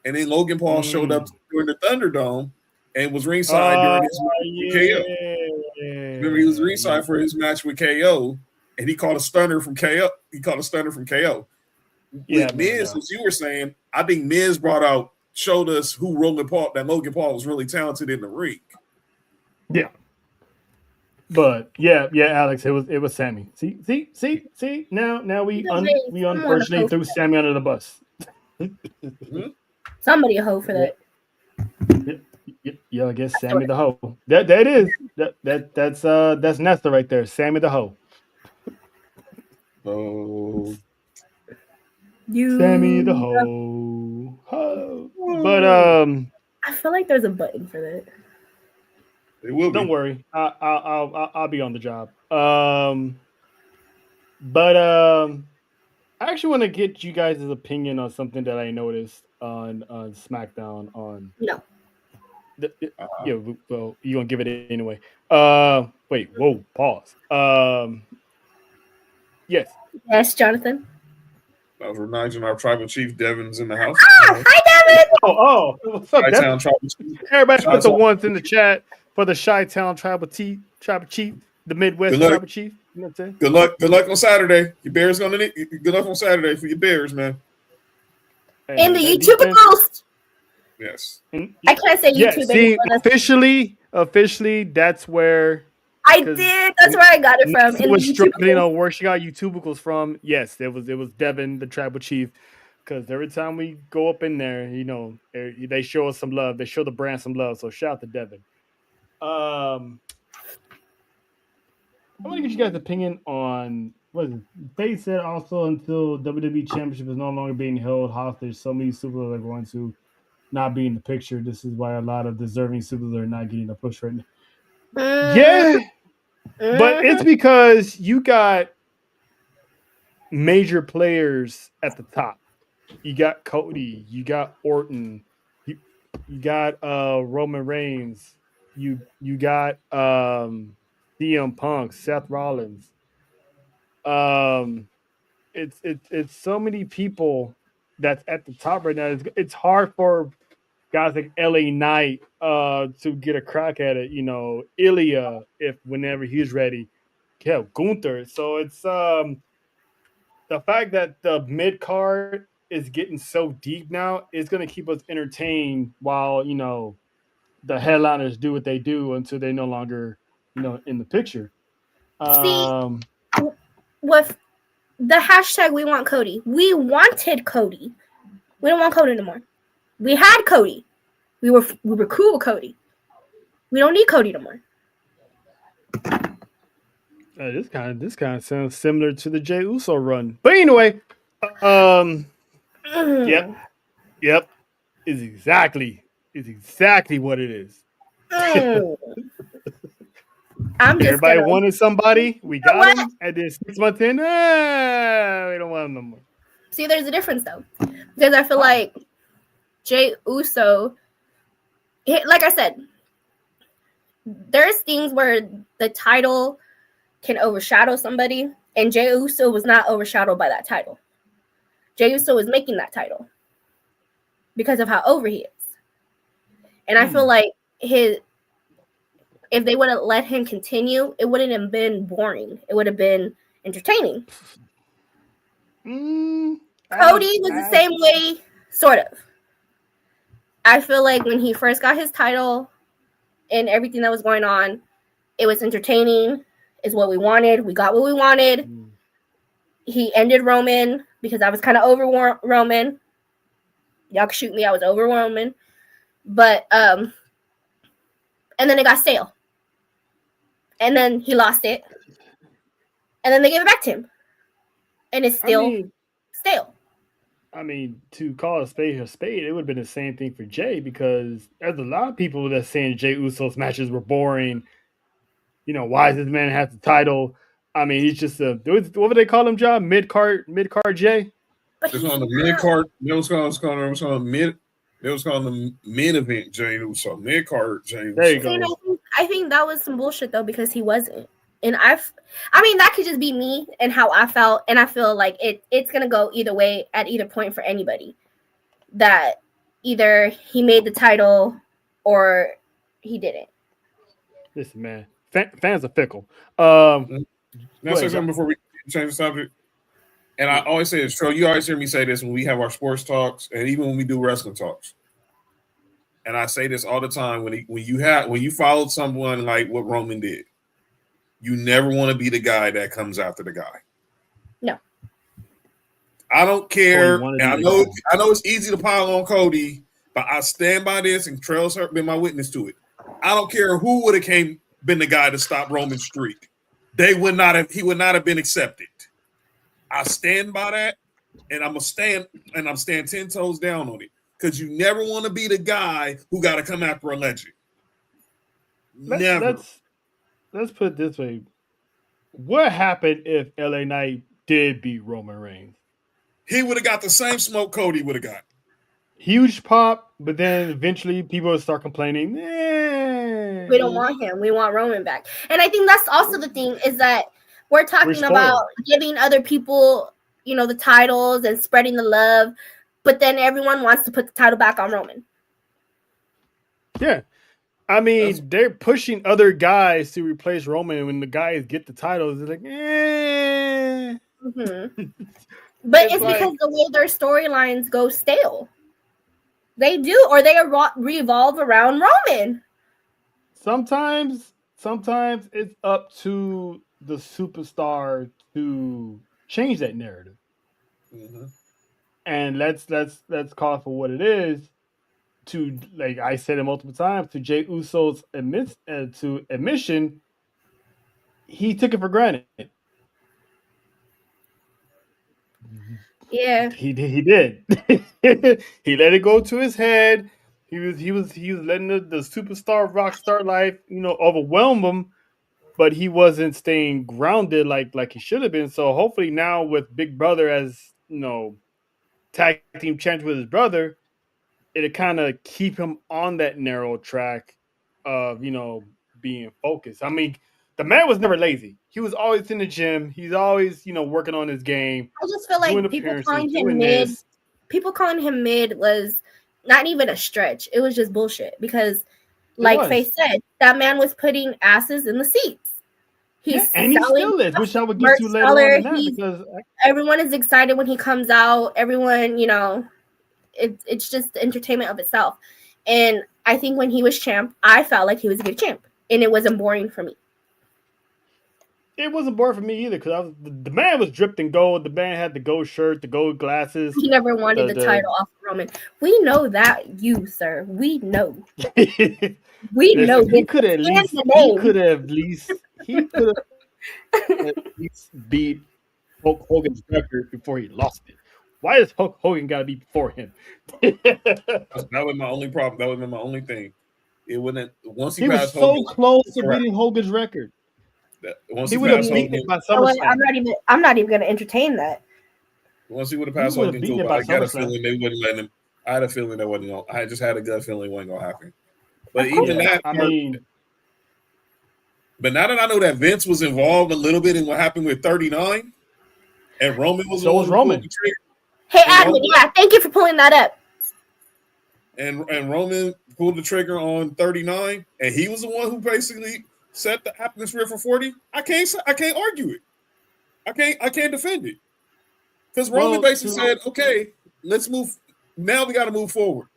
and then Logan Paul showed up during the Thunderdome and was ringside during his match with KO. Remember, he was ringside for his match with KO, and he caught a stunner from KO. With Miz, as you were saying, I think Miz showed us who Logan Paul was really talented in the ring. Yeah. But yeah, Alex, it was Sammy. See. Now we unfortunately threw Sammy under the bus. Somebody a hoe for that. Yeah, I guess Sammy the hoe. That is that's Nesta right there. Sammy the hoe. Oh, Sammy the hoe. But I feel like there's a button for that. It will be. Don't worry, I'll be on the job. But I actually want to get you guys' opinion on something that I noticed on SmackDown. Well, you gonna give it anyway. Wait, whoa, pause. Yes, Jonathan. I was reminding our tribal chief Devin's in the house. Hi, Devin. Oh, what's up, Devin? Tribal chief. Everybody put the ones in the chat for the Chi-Town tribal chief, the Midwest tribal chief. You know what I'm saying? Good luck on Saturday. Your Bears gonna need good luck on Saturday for your Bears, man. In the YouTube post. Yes. I can't say YouTube anymore. Officially, that's where I did. That's where I got it from. It was struggling where she got YouTubicals from. Yes, it was Devin, the tribal chief. Because every time we go up in there, they show us some love. They show the brand some love. So shout out to Devin. I want to get you guys' opinion on what is it? They said also until WWE Championship is no longer being held hostage, so many superstars are going to not be in the picture. This is why a lot of deserving superstars are not getting a push right now. Yeah, but it's because you got major players at the top. You got Cody, you got Orton, you got Roman Reigns, you got CM Punk, Seth Rollins. It's so many people that's at the top right now. It's hard for guys like LA Knight to get a crack at it. Ilya, whenever he's ready. Yeah, Gunther. So it's the fact that the mid card is getting so deep now is going to keep us entertained while the headliners do what they do until they're no longer in the picture. See, with the hashtag we want Cody. We wanted Cody. We don't want Cody anymore. We had Cody. We were cool with Cody. We don't need Cody no more. This kind of sounds similar to the Jey Uso run. But anyway, Yep. Yep. Is exactly what it is. Mm. I'm just Everybody gonna. wanted somebody. We You know got what? them. And then 6 months in, we don't want them no more. See, there's a difference though, because I feel like Jey Uso, like I said, there's things where the title can overshadow somebody, and Jey Uso was not overshadowed by that title. Jey Uso was making that title because of how over he is. And I feel like if they would have let him continue, it wouldn't have been boring. It would have been entertaining. Cody was the same way, sort of. I feel like when he first got his title and everything that was going on, it was entertaining. Is what we wanted. We got what we wanted. He ended Roman because I was kind of over Roman. Y'all can shoot me. I was over Roman. But, and then it got stale. And then he lost it. And then they gave it back to him. And it's still stale. I mean, to call a spade, it would have been the same thing for Jay, because there's a lot of people that's saying Jey Uso's matches were boring. You know, why does this man have the title? I mean, he's just what would they call him, John? Mid-card Jay? It's on the mid-card. It was called the main event Jey Uso. Mid-card Jey Uso. There you go. I think that was some bullshit, though, because he wasn't. And I mean, that could just be me and how I felt. And I feel like it's going to go either way at either point for anybody. That either he made the title or he didn't. Listen, man. Fans are fickle. Can I say something before we change the subject? And I always say this, Tro, you always hear me say this when we have our sports talks and even when we do wrestling talks. And I say this all the time, when you followed someone like what Roman did, you never want to be the guy that comes after the guy. No. I don't care. And I know it's easy to pile on Cody, but I stand by this, and Trail's been my witness to it. I don't care who would have been the guy to stop Roman's streak. He would not have been accepted. I stand by that, and I'm staying 10 toes down on it. Because you never want to be the guy who got to come after a legend. Never. Let's put it this way. What happened if LA Knight did beat Roman Reigns? He would have got the same smoke Cody would have got. Huge pop, but then eventually people would start complaining. We don't want him. We want Roman back. And I think that's also the thing, is that we're talking about giving other people, the titles and spreading the love, but then everyone wants to put the title back on Roman. Yeah. I mean, they're pushing other guys to replace Roman. When the guys get the titles, they're like, Mm-hmm. But it's because the way their storylines go stale. They do, or they revolve around Roman. Sometimes it's up to the superstar to change that narrative. Mm-hmm. And let's call it for what it is. To, like I said it multiple times, to Jey Uso's admission, he took it for granted. Yeah, he did. He let it go to his head. He was letting the superstar rock star life, overwhelm him, but he wasn't staying grounded like he should have been. So hopefully now, with Big Brother as tag team champion with his brother, it'll kind of keep him on that narrow track of, being focused. I mean, the man was never lazy. He was always in the gym. He's always, working on his game. I just feel like people calling him mid was not even a stretch. It was just bullshit because, like Faye said, that man was putting asses in the seats. He still is, which I would get to later on in that, because everyone is excited when he comes out. Everyone, it's just the entertainment of itself. And I think when he was champ, I felt like he was a good champ, and it wasn't boring for me. It wasn't boring for me either, because the man was dripped in gold. The man had the gold shirt, the gold glasses. He never wanted the title off of Roman. We know that, sir. We know. We know. He could have at least beat Hulk Hogan's record before he lost it. Why does Hulk Hogan got to be before him? That was my only problem. That was my only thing. It wouldn't once he He was passed so Hogan. close to beating Hogan's record. Once He he would have passed beaten Hogan, it by I'm SummerSlam. not even going to entertain that. once he would have He passed would have Hogan, beaten cool. it by I got a SummerSlam. feeling they wouldn't let him. I had a feeling that wasn't going. I just had a gut feeling it wasn't going to happen. But even that, I mean, but now that I know that Vince was involved a little bit in what happened with 39, and Roman was so the one was who Roman. pulled the trigger. Hey, And admin, yeah, thank you for pulling that up. And Roman pulled the trigger on 39, and he was the one who basically set the atmosphere for 40. I can't argue it. I can't defend it. Because Roman basically said, okay, let's move. Now we got to move forward.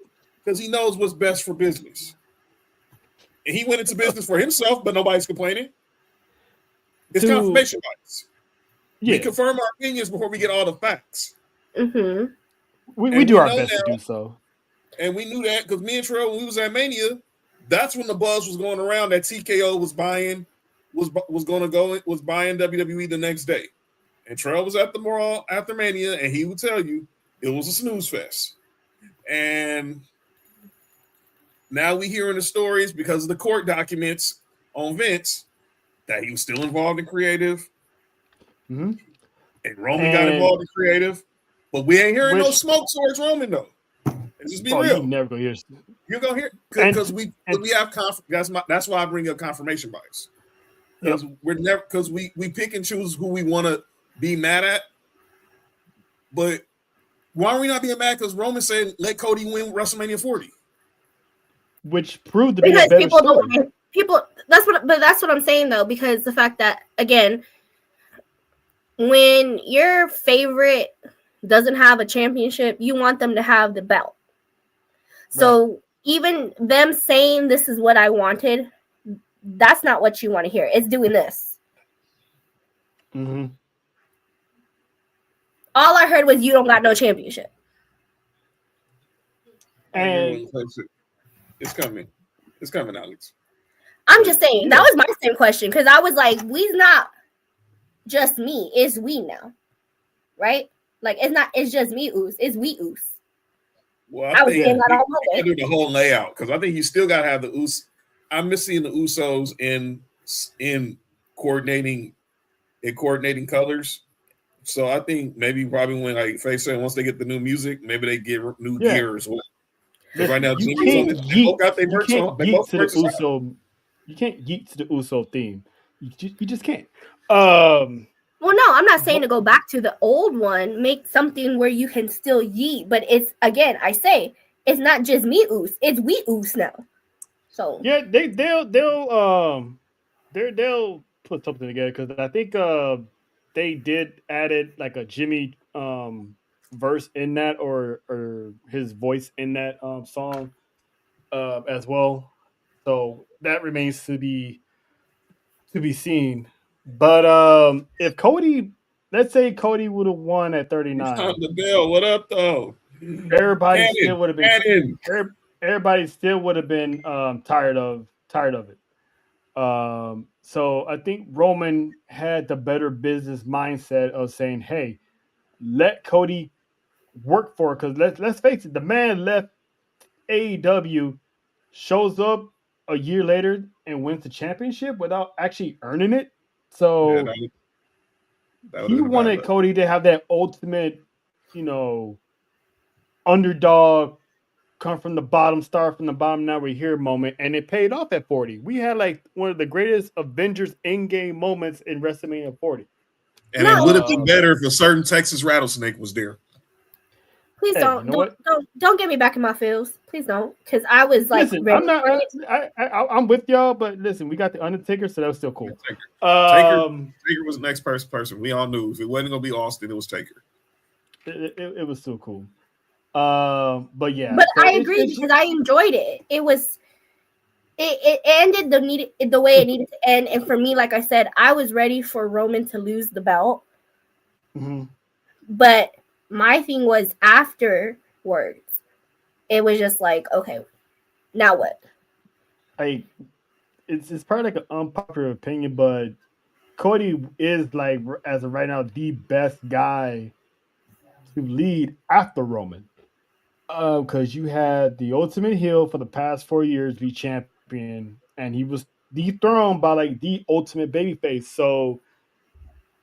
Because he knows what's best for business. And he went into business for himself, but nobody's complaining. It's confirmation bias. Yeah. We confirm our opinions before we get all the facts. Mm-hmm. We do our best to do so. And we knew that because me and Trell, when we was at Mania, that's when the buzz was going around that TKO was buying WWE the next day. And Trell was at the mall after Mania, and he would tell you it was a snooze fest. And now we hearing the stories because of the court documents on Vince that he was still involved in creative. Mm-hmm. And Roman got involved in creative. But we ain't hearing no smoke towards Roman, though. And just be real. You never gonna hear. You're gonna hear because we have that's why I bring up confirmation bias. Because we're never we pick and choose who we want to be mad at. But why are we not being mad? Because Roman said let Cody win WrestleMania 40, which proved to be a better story. That's what I'm saying though, because the fact that again, when your favorite doesn't have a championship, you want them to have the belt. So even them saying this is what I wanted, that's not what you want to hear. It's doing this. Mm-hmm. All I heard was you don't got no championship. And it's coming. It's coming, Alex. I'm just saying that was my same question because I was like, we's not just me, it's we now. Right? Like it's just me, Oos. It's we Oos. Well, I was saying that all Monday. Do the whole layout because I think you still got to have the Us. I'm missing the Usos in coordinating colors. So I think maybe probably when like Faye said once they get the new music, maybe they get new gear as well. Because right now Jimmy's on this. They both got their merch on. They both merch on. You can't yeet to the Uso theme. You just can't. Well, no, I'm not saying to go back to the old one. Make something where you can still yeet, but it's again, I say it's not just me Oos, it's we Oos now. So yeah, they'll put something together because I think they did added like a Jimmy verse in that or his voice in that song as well. So that remains to be seen. But if Cody, let's say Cody would have won at 39. The bell, what up though? Everybody still would have been tired of it. So I think Roman had the better business mindset of saying, "Hey, let Cody work for it." Because let's face it, the man left AEW, shows up a year later and wins the championship without actually earning it. So he wanted Cody to have that ultimate, underdog, come from the bottom, start from the bottom, now we're here moment, and it paid off at 40. We had like one of the greatest Avengers in-game moments in WrestleMania 40. And it would have been better if a certain Texas rattlesnake was there. Please don't get me back in my feels. Please don't, because I was like, listen, I'm with y'all, but listen, we got the Undertaker, so that was still cool. Taker was the next person. We all knew if it wasn't gonna be Austin, it was Taker. It was still cool. But yeah, but so I agree because I enjoyed it. It ended the way it needed to end, and for me, like I said, I was ready for Roman to lose the belt. Mm-hmm. But my thing was afterwards, it was just like, okay, now what? It's probably like an unpopular opinion, but Cody is like as of right now the best guy to lead after Roman. Because you had the Ultimate Heel for the past 4 years be champion, and he was dethroned by like the Ultimate Babyface. So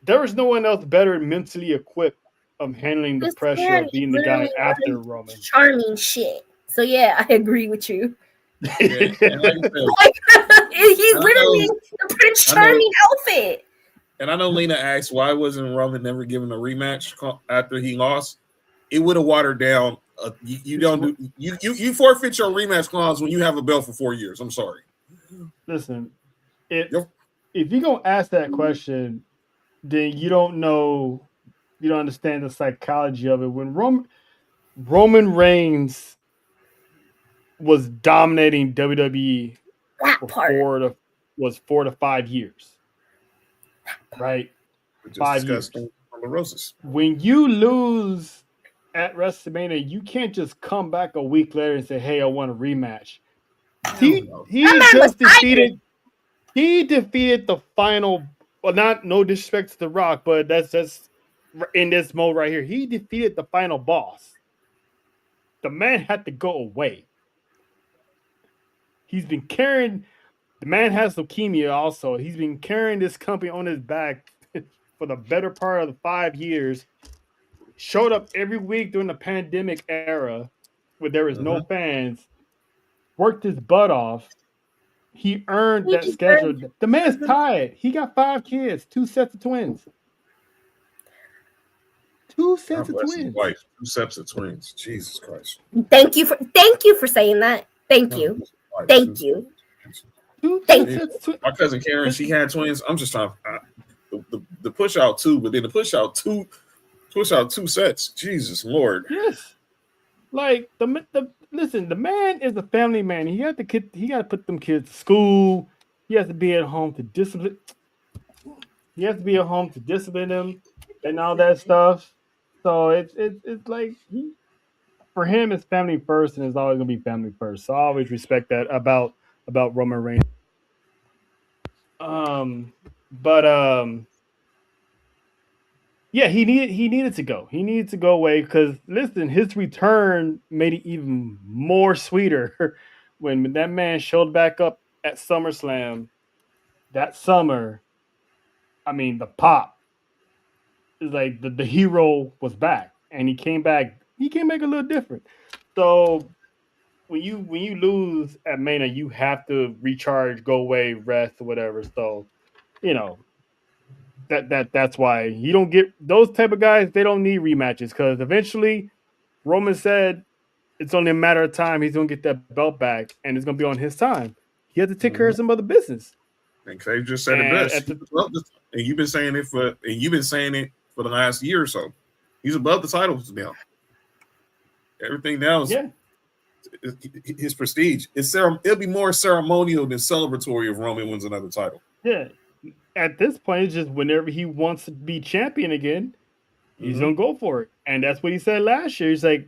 there was no one else better mentally equipped of handling the This pressure man of being the guy literally after runs Roman. charming shit. So yeah, I agree with you. Yeah, and like I said, Like he's and I know, literally a Prince I know, Charming outfit. and I know. Lena asked why wasn't Roman never given a rematch after he lost. It would have watered down. You don't do you forfeit your rematch clause when you have a belt for 4 years. I'm sorry. Listen, it Yep. if you're gonna ask that question, then you don't know, you don't understand the psychology of it. When Roman Reigns was dominating WWE That for part. 4 to 5 years, right? We just 5 years. discussed on the roses. When you lose at WrestleMania, you can't just come back a week later and say, "Hey, I want a rematch." Hell no. He That man was just tired. defeated the final. Well, not no disrespect to The Rock, but that's in this mode right here. He defeated the final boss. The man had to go away. He's been carrying. The man has leukemia. Also, he's been carrying this company on his back for the better part of the 5 years. Showed up every week during the pandemic era, where there was no Mm-hmm. fans. Worked his butt off. He earned He that deserved schedule. it. The man's tired. He got 5 kids, 2 sets of twins. Two sets God of bless his twins. wife. 2 sets of twins. Jesus Christ. Thank you for saying that. Thank God you. bless his wife. Thank you. Two Thank Jeez. sets of twins. My cousin Karen, she had twins. I'm just trying the push out two, but then the push out 2 sets. Jesus Lord. Yes. Like the listen, the man is a family man. He got to put them kids to school. He has to be at home to discipline. He has to be at home to discipline them and all that stuff. So it's like for him it's family first, and it's always gonna be family first. So I always respect that about Roman Reigns. Um, but yeah, he needed to go. He needed to go away because listen, his return made it even more sweeter when that man showed back up at SummerSlam that summer. I mean, the pop is like the hero was back, and he came back. He came back a little different. So when you lose at Mania, you have to recharge, go away, rest, or whatever. So you know that's why you don't get those type of guys. They don't need rematches because eventually Roman said it's only a matter of time. He's gonna get that belt back, and it's gonna be on his time. He had to take care Mm-hmm. of some other business. And Craig just said it And best. at He's the above the, and you've been saying it for the last year or so. He's above the titles now. Everything now yeah, is his prestige. It'll be more ceremonial than celebratory if Roman wins another title. yeah. At this point, it's just whenever he wants to be champion again, he's Mm-hmm. gonna go for it. And that's what he said last year. He's like,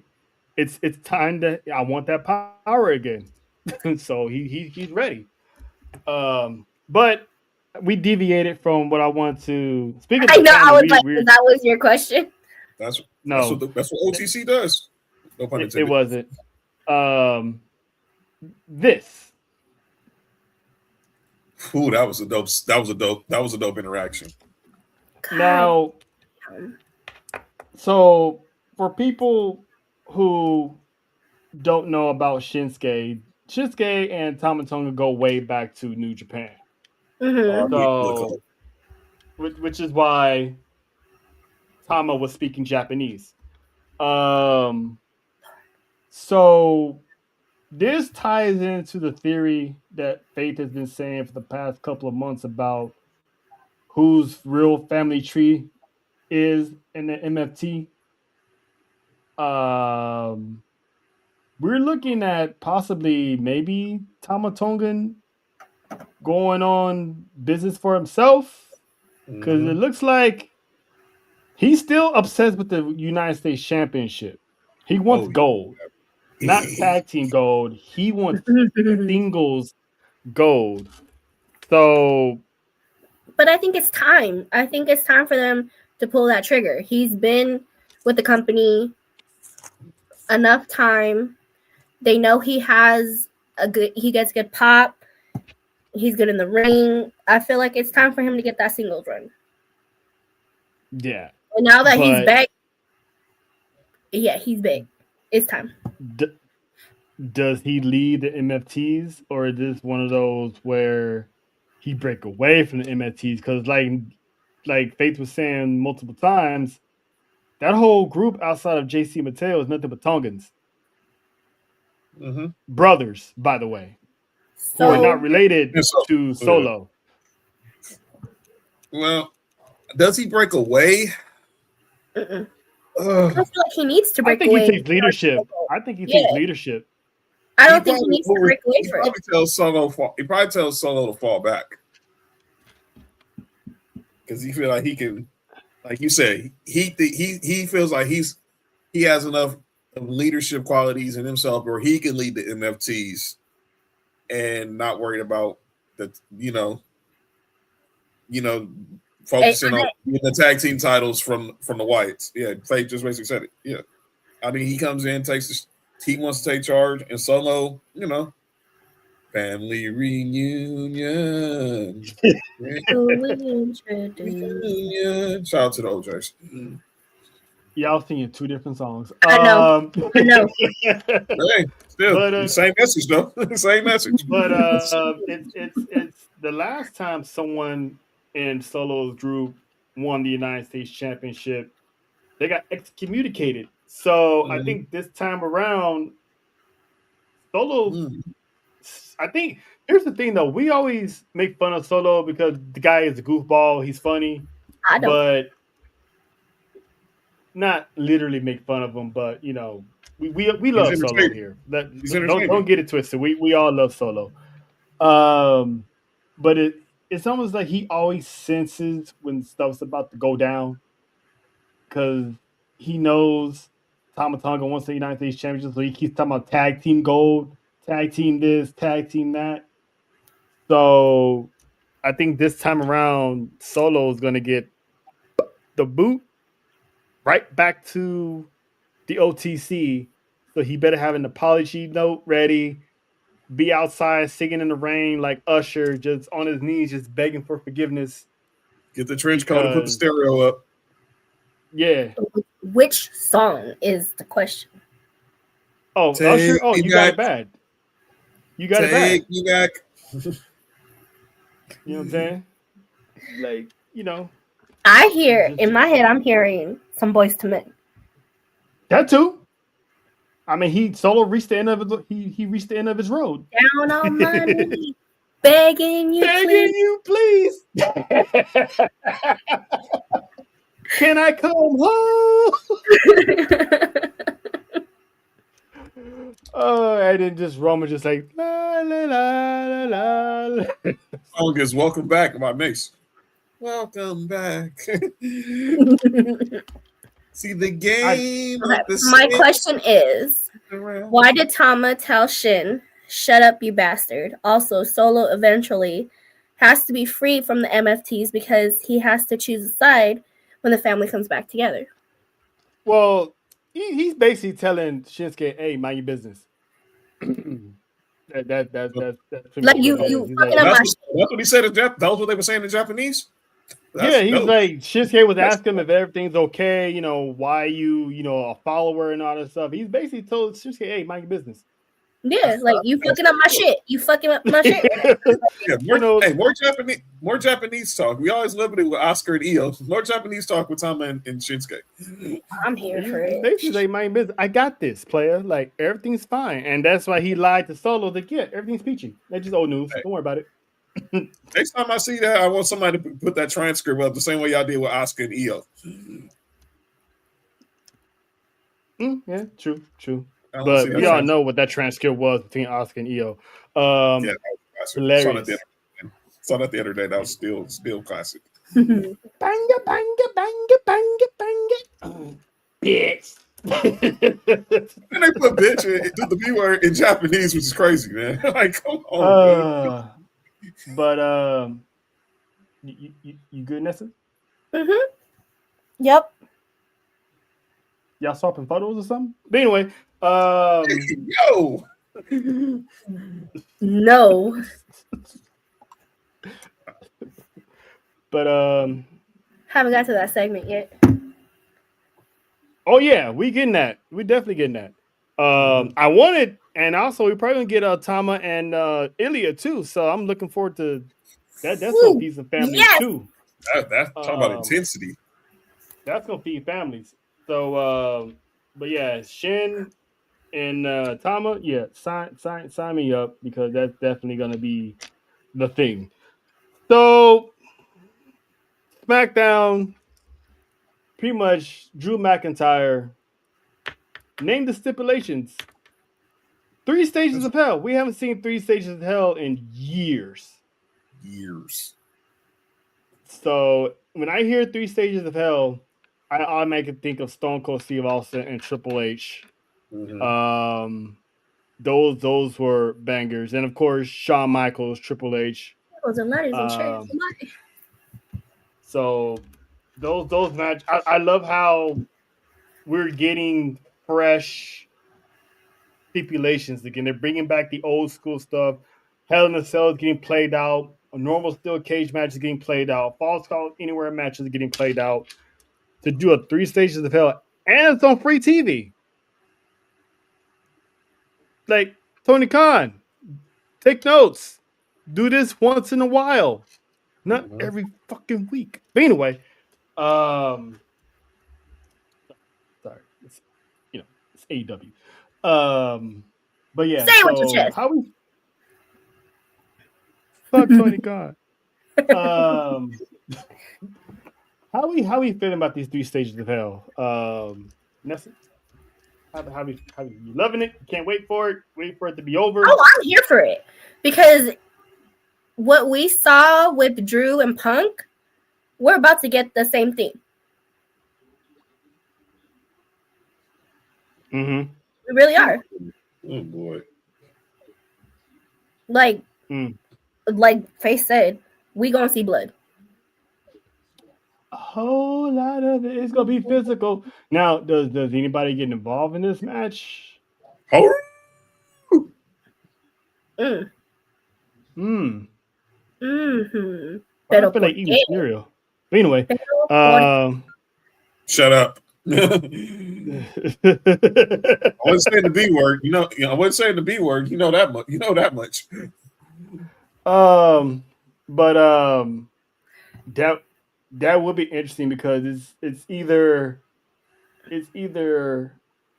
it's time to I want that power again. So he's ready. But we deviated from what I want to speak of I the know. I family. was We like, we that was your question. no, That's what OTC does. No pun it intended. wasn't. Um, this Ooh, that was a dope interaction. God. now. So for people who don't know about Shinsuke and Tama Tonga go way back to New Japan. Mm-hmm. So which is why Tama was speaking Japanese. Um, so this ties into the theory that Faith has been saying for the past couple of months about whose real family tree is in the MFT. Um, we're looking at possibly maybe Tama Tongan going on business for himself because Mm-hmm. it looks like he's still obsessed with the United States Championship. He wants Oh gold, not yeah. tag team gold. He wants singles gold. So But I think it's time. I think it's time for them to pull that trigger. He's been with the company enough time. They know he gets good pop. He's good in the ring. I feel like it's time for him to get that singles run. Yeah. And now that he's back, he's big. It's time. Does he lead the MFTs, or is this one of those where he break away from the MFTs? Because like Faith was saying multiple times, that whole group outside of JC Mateo is nothing but Tongans. Mm-hmm. Brothers, by the way, who So are not related to Solo. Well, does he break away? I feel like he needs to break I think away. he takes leadership. I think he takes leadership. I don't think he needs to break away from it. He probably tells Solo to fall back because he feel like he can, like you said, he feels like he has enough of leadership qualities in himself where he can lead the MFTs and not worried about the focusing on the tag team titles from the Whites. Yeah, Faye just basically said it. Yeah, I mean he comes in, he wants to take charge, and Solo, family reunion. Shout out to the OJs. Y'all singing two different songs. I know. Hey, still same message though. Same message. But it's the last time someone in Solo's group won the United States Championship, they got excommunicated. So I think this time around, Solo. I think here's the thing though. We always make fun of Solo because the guy is a goofball. He's funny. I don't. But not literally make fun of him, but we love Solo here. Don't get it twisted. We all love Solo. But it's almost like he always senses when stuff's about to go down because he knows Tama Tonga wants the United States Championship, so he keeps talking about tag team gold, tag team this, tag team that. So I think this time around, Solo is going to get the boot right back to the OTC. So he better have an apology note ready, be outside singing in the rain like Usher, just on his knees, just begging for forgiveness. Get the trench coat and put the stereo up. Yeah. Which song is the question? Oh, Usher? Oh, you got it bad. You got it bad. Take me back. You know what I'm saying? Like, I hear in my head, I'm hearing some Boys to Men. That too. I mean, Solo reached the end of it. He reached the end of his road. Down on my knees, begging you, please. Can I come home? And then just Roman just like la la la la la. Song is "Welcome Back" by Mace. Welcome back. See the game. My question is, why did Tama tell Shin, "Shut up, you bastard"? Also, Solo eventually has to be freed from the MFTs because he has to choose a side when the family comes back together. Well, he's basically telling Shinsuke, "Hey, mind your business." that's like you fucking up my shit. That's what he said. That was what they were saying in Japanese. He's like Shinsuke was asking him if everything's okay. Why you a follower and all that stuff. He's basically told Shinsuke, "Hey, mind your business." Yeah, like you fucking up my shit. You fucking up my shit. More Japanese talk. We always limited with Oscar and Io. More Japanese talk with Tama and Shinsuke. I'm here for it. Basically, like, mind your business. I got this, player. Like everything's fine, and that's why he lied to Solo. Like, yeah, everything's peachy. That's just old news. Don't worry about it. Next time I see that, I want somebody to put that transcript up the same way y'all did with Oscar and Io. Yeah, true. But we all know what that transcript was between Oscar and Io. Hilarious. Saw that the other day. That was still classic. Banga, banga, banga, banga, banga. Bitch. And they put bitch and the B word in Japanese, which is crazy, man. Like, come on, man. But you good, Nessa? Mm-hmm. Yep. Y'all swapping photos or something? But anyway, Yo, No. but Haven't got to that segment yet. oh yeah, we getting that. We definitely getting that. I wanted, and also we probably gonna get Tama and Ilya too. So I'm looking forward to that. That's gonna Woo! feed some families Yes. too. that's talk about intensity. That's gonna feed families. So, but yeah, Shin and Tama, yeah, sign me up because that's definitely gonna be the thing. So SmackDown, pretty much Drew McIntyre named the stipulations. 3 stages of hell. We haven't seen 3 stages of hell in years. Years. So when I hear 3 stages of hell, I automatically think of Stone Cold Steve Austin and Triple H. Those were bangers, and of course Shawn Michaels, Triple H. So those match. I love how we're getting fresh stipulations again. They're bringing back the old school stuff. Hell in a Cell is getting played out. A normal steel cage match is getting played out. Falls Count Anywhere matches are getting played out. To do a 3 stages of hell, and it's on free TV. Like Tony Khan, take notes. Do this once in a while, not every fucking week. But anyway, sorry, it's it's AEW. But yeah, Say it with your chest. how we fuck Tony Khan. How we feeling about these 3 stages of hell? Nessa, how we you loving it? Can't wait for it. Wait for it to be over. Oh, I'm here for it because what we saw with Drew and Punk, we're about to get the same thing. Mm-hmm. We really are. Oh boy. Like Faith said, we gonna see blood. A whole lot of it is gonna be physical. Now, does anybody get involved in this match? Oh. Mm-hmm. I feel like eating cereal. But anyway, shut up. I wasn't saying the B word. I wasn't saying the B word. You know that much. But that would be interesting because it's either.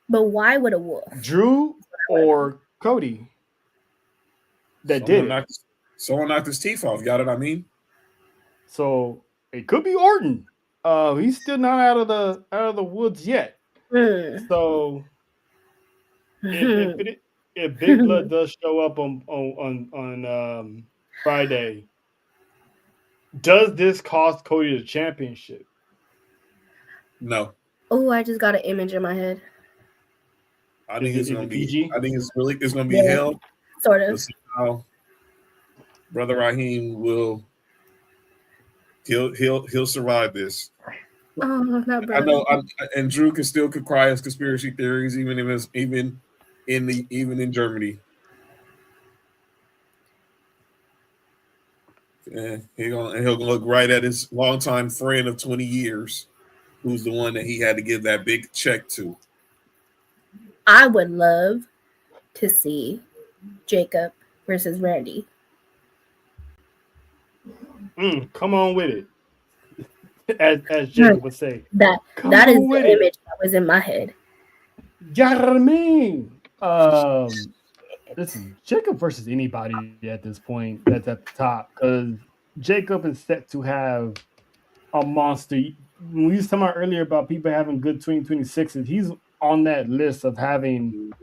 But why would a wolf? Drew or Cody that did it. Someone knocked his teeth off. Got it? I mean, so it could be Orton. He's still not out of the woods yet. So if Big Blood does show up on Friday, does this cost Cody the championship? No. Oh, I just got an image in my head. I think it's gonna be PG? I think it's gonna be hell. Sort of. How Brother Raheem will he'll survive this. Oh, not brother. I know, and Drew could cry his conspiracy theories even in Germany. And he'll look right at his longtime friend of 20 years, who's the one that he had to give that big check to. I would love to see Jacob versus Randy. Come on with it. As Jacob would say. That is the image that was in my head. Yarmin. Listen, Jacob versus anybody at this point that's at the top, because Jacob is set to have a monster. When we was talking about earlier about people having good 2026s, he's on that list of having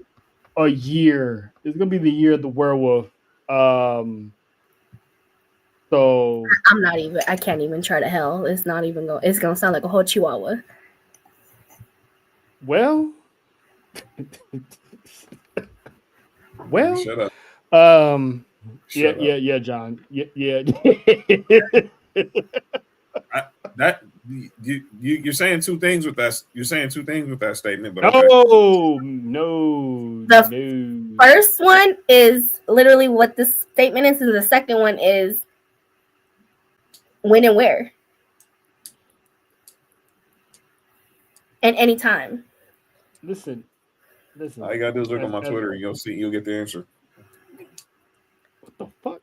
a year. It's gonna be the year of the werewolf. So I can't even try to hell. It's not even going. It's gonna sound like a whole chihuahua. Well, Shut up. Yeah, John. Yeah. You're saying two things with that. You're saying two things with that statement, but No. First one is literally what the statement is, and the second one is when and where. And anytime. Listen. All you gotta do is look on my Twitter, and you'll get the answer. What the fuck?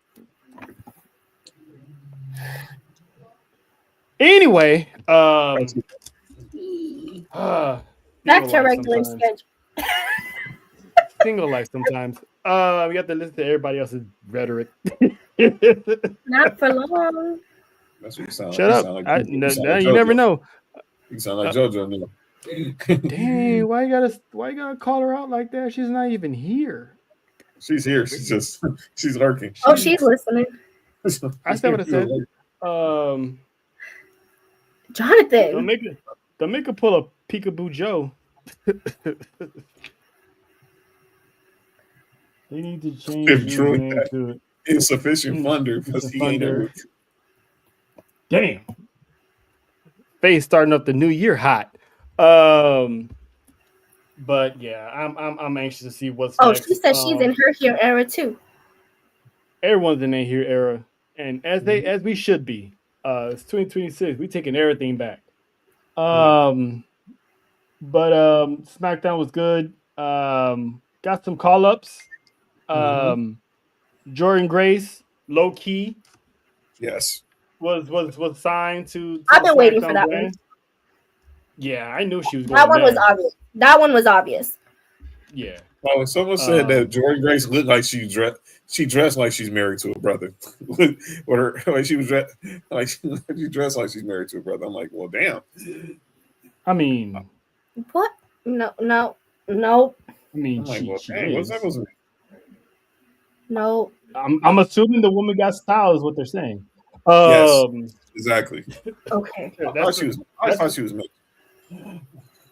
Anyway, Back to regular schedule. Single life sometimes. We have to listen to everybody else's rhetoric. Not for long. That's what you sound Shut like. up. You You never know. You sound like JoJo now. Dang, why you gotta call her out like that? She's not even here. She's here. She's lurking. Oh, she's listening. I said what I said. Jonathan. Don't make her pull a peekaboo Joe. They need to change his name to insufficient funder because he ain't ever. Damn. Face starting up the new year hot. But yeah, I'm anxious to see what's next. She said she's in her here era too. Everyone's in their here era, and as we should be. It's 2026. We taking everything back. But SmackDown was good. Got some call ups. Jordan Grace, low key. Yes. Was signed to I've been waiting for that one. Yeah, I knew she was going. That one was obvious. That one was obvious. Yeah. Well, when someone said that Jordan Grace looked like she dressed like she's married to a brother. Like she was dressed like she dressed like she's married to a brother. I'm like, well, damn. I mean, what? No. I mean, I'm like, well, dang, what's that supposed to be? No. I'm assuming the woman got style is what they're saying. Yes, exactly. Okay. I thought she was mixed.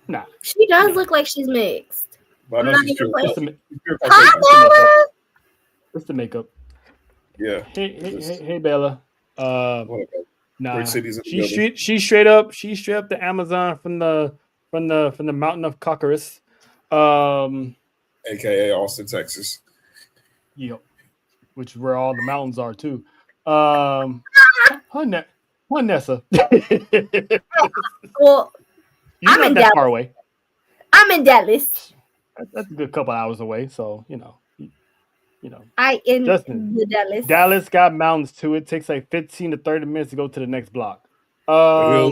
Nah. She does look like she's mixed. But I'm not even playing. What's the makeup? Yeah. Hey, Bella. Nah. She straight up the Amazon from the mountain of Cockers. AKA Austin, Texas. Yep. Which is where all the mountains are too. Nessa. Well, you're not that far away. I'm in Dallas. That's a good couple hours away, so you know. I in Dallas. Dallas got mountains too. It takes like 15 to 30 minutes to go to the next block. I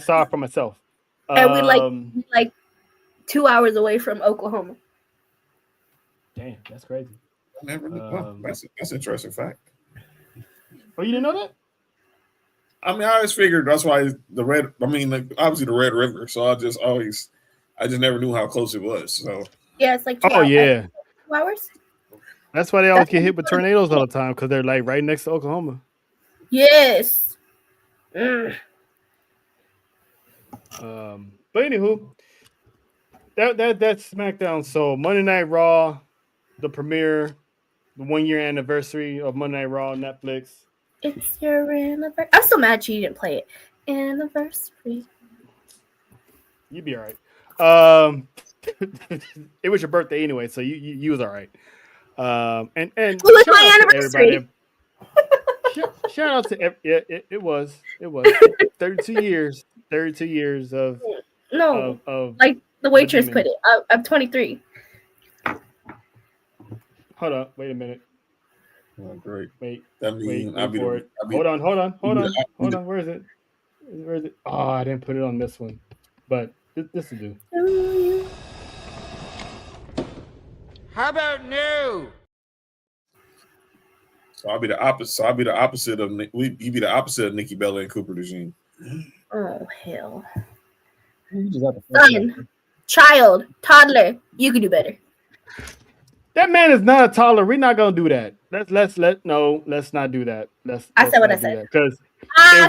saw it for myself. And we like 2 hours away from Oklahoma. Damn, that's crazy. I never knew. That's an interesting fact. Oh, you didn't know that? I mean, I always figured that's why obviously the Red River. So I just never knew how close it was. So yeah, it's like 2 hours. Yeah, 2 hours. That's why they always get hit with tornadoes all the time because they're like right next to Oklahoma. Yes. But anywho, that's SmackDown. So Monday Night Raw, the premiere, the 1 year anniversary of Monday Night Raw on Netflix. It's your anniversary. I'm so mad you didn't play it. Anniversary. You'd be all right. It was your birthday anyway, so you was all right. And it was my anniversary. Shout out to it was 32 years of like the waitress put it. I'm 23. Hold on, wait a minute. Oh, great. Wait. Hold on. Where is it? Oh, I didn't put it on this one, but this will do. How about no? So I'll be the opposite of you be the opposite of Nikki Bella and Cooper DeJean. Oh hell! Son, child, toddler, you can do better. That man is not a toddler. We're not gonna do that. Let's not do that. I said what I said. Because I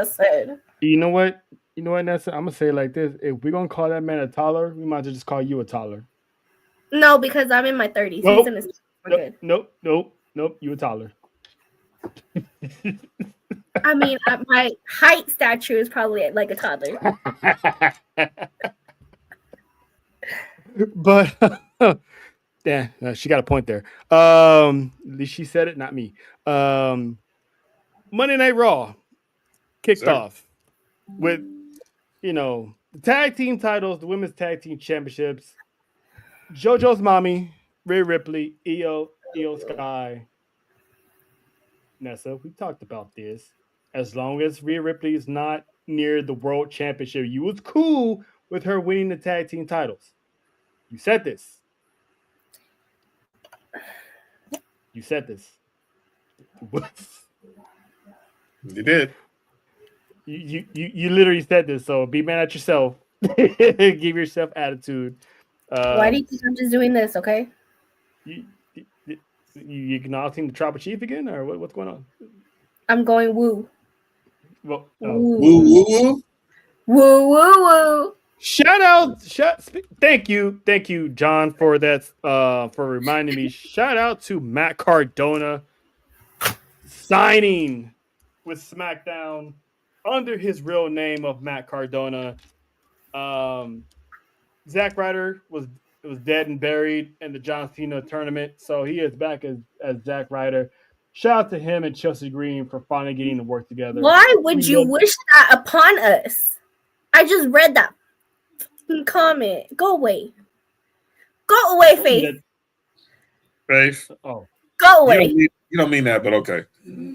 said. You know what, Nessa? I'm gonna say it like this: if we're gonna call that man a toddler, we might as well just call you a toddler. No, because I'm in my 30s. Nope. He's in his. Nope. You a toddler. I mean, my height stature is probably like a toddler. But yeah, she got a point there. At least she said it, not me. Monday Night Raw kicked off with the tag team titles, the women's tag team championships. JoJo's mommy, Rhea Ripley, Io Sky, Nessa. We talked about this. As long as Rhea Ripley is not near the world championship, you was cool with her winning the tag team titles. You said this. You said this. You did. You literally said this. So be mad at yourself. Give yourself attitude. Why do you think I'm just doing this? Okay. You acknowledging the tribal chief again, or what's going on? I'm going woo. Well, woo woo woo. Woo woo woo. Shout out! Thank you, John, for that. For reminding me. Shout out to Matt Cardona signing with SmackDown under his real name of Matt Cardona. Zack Ryder was dead and buried in the John Cena tournament, so he is back as Zack Ryder. Shout out to him and Chelsea Green for finally getting to work together. Why would you wish that upon us? I just read that comment. Go away. Go away, Faith. Faith. Oh. Go away. You don't mean that, but okay.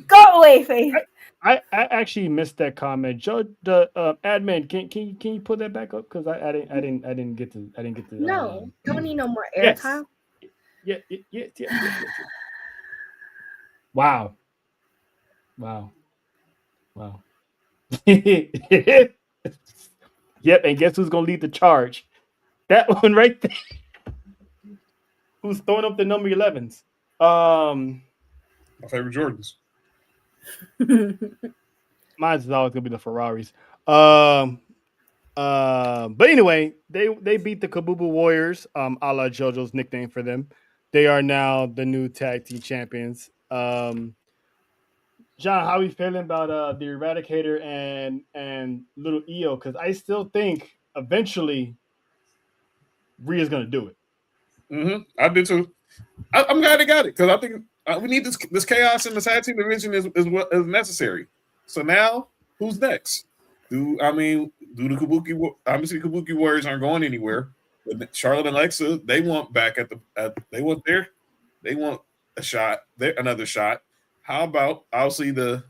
Go away, Faith. I actually missed that comment. Joe, the admin, can you put that back up? Because I didn't get to. No, don't need no more airtime. Yes. Wow. Yep, and guess who's gonna lead the charge? That one right there. Who's throwing up the number 11s? My favorite Jordans. Mine's always gonna be the Ferraris. But anyway, they beat the Kabubu Warriors, a la JoJo's nickname for them. They are now the new tag team champions. John, how are you feeling about the Eradicator and Little Io? Because I still think eventually Rhea's gonna do it. Mm-hmm. I do too. I'm glad they got it because I think we need this chaos in the tag team division is what is necessary. So now, who's next? Do the Kabuki? Obviously, Kabuki Warriors aren't going anywhere. But Charlotte and Alexa, they want back they want a shot. Another shot. How about obviously the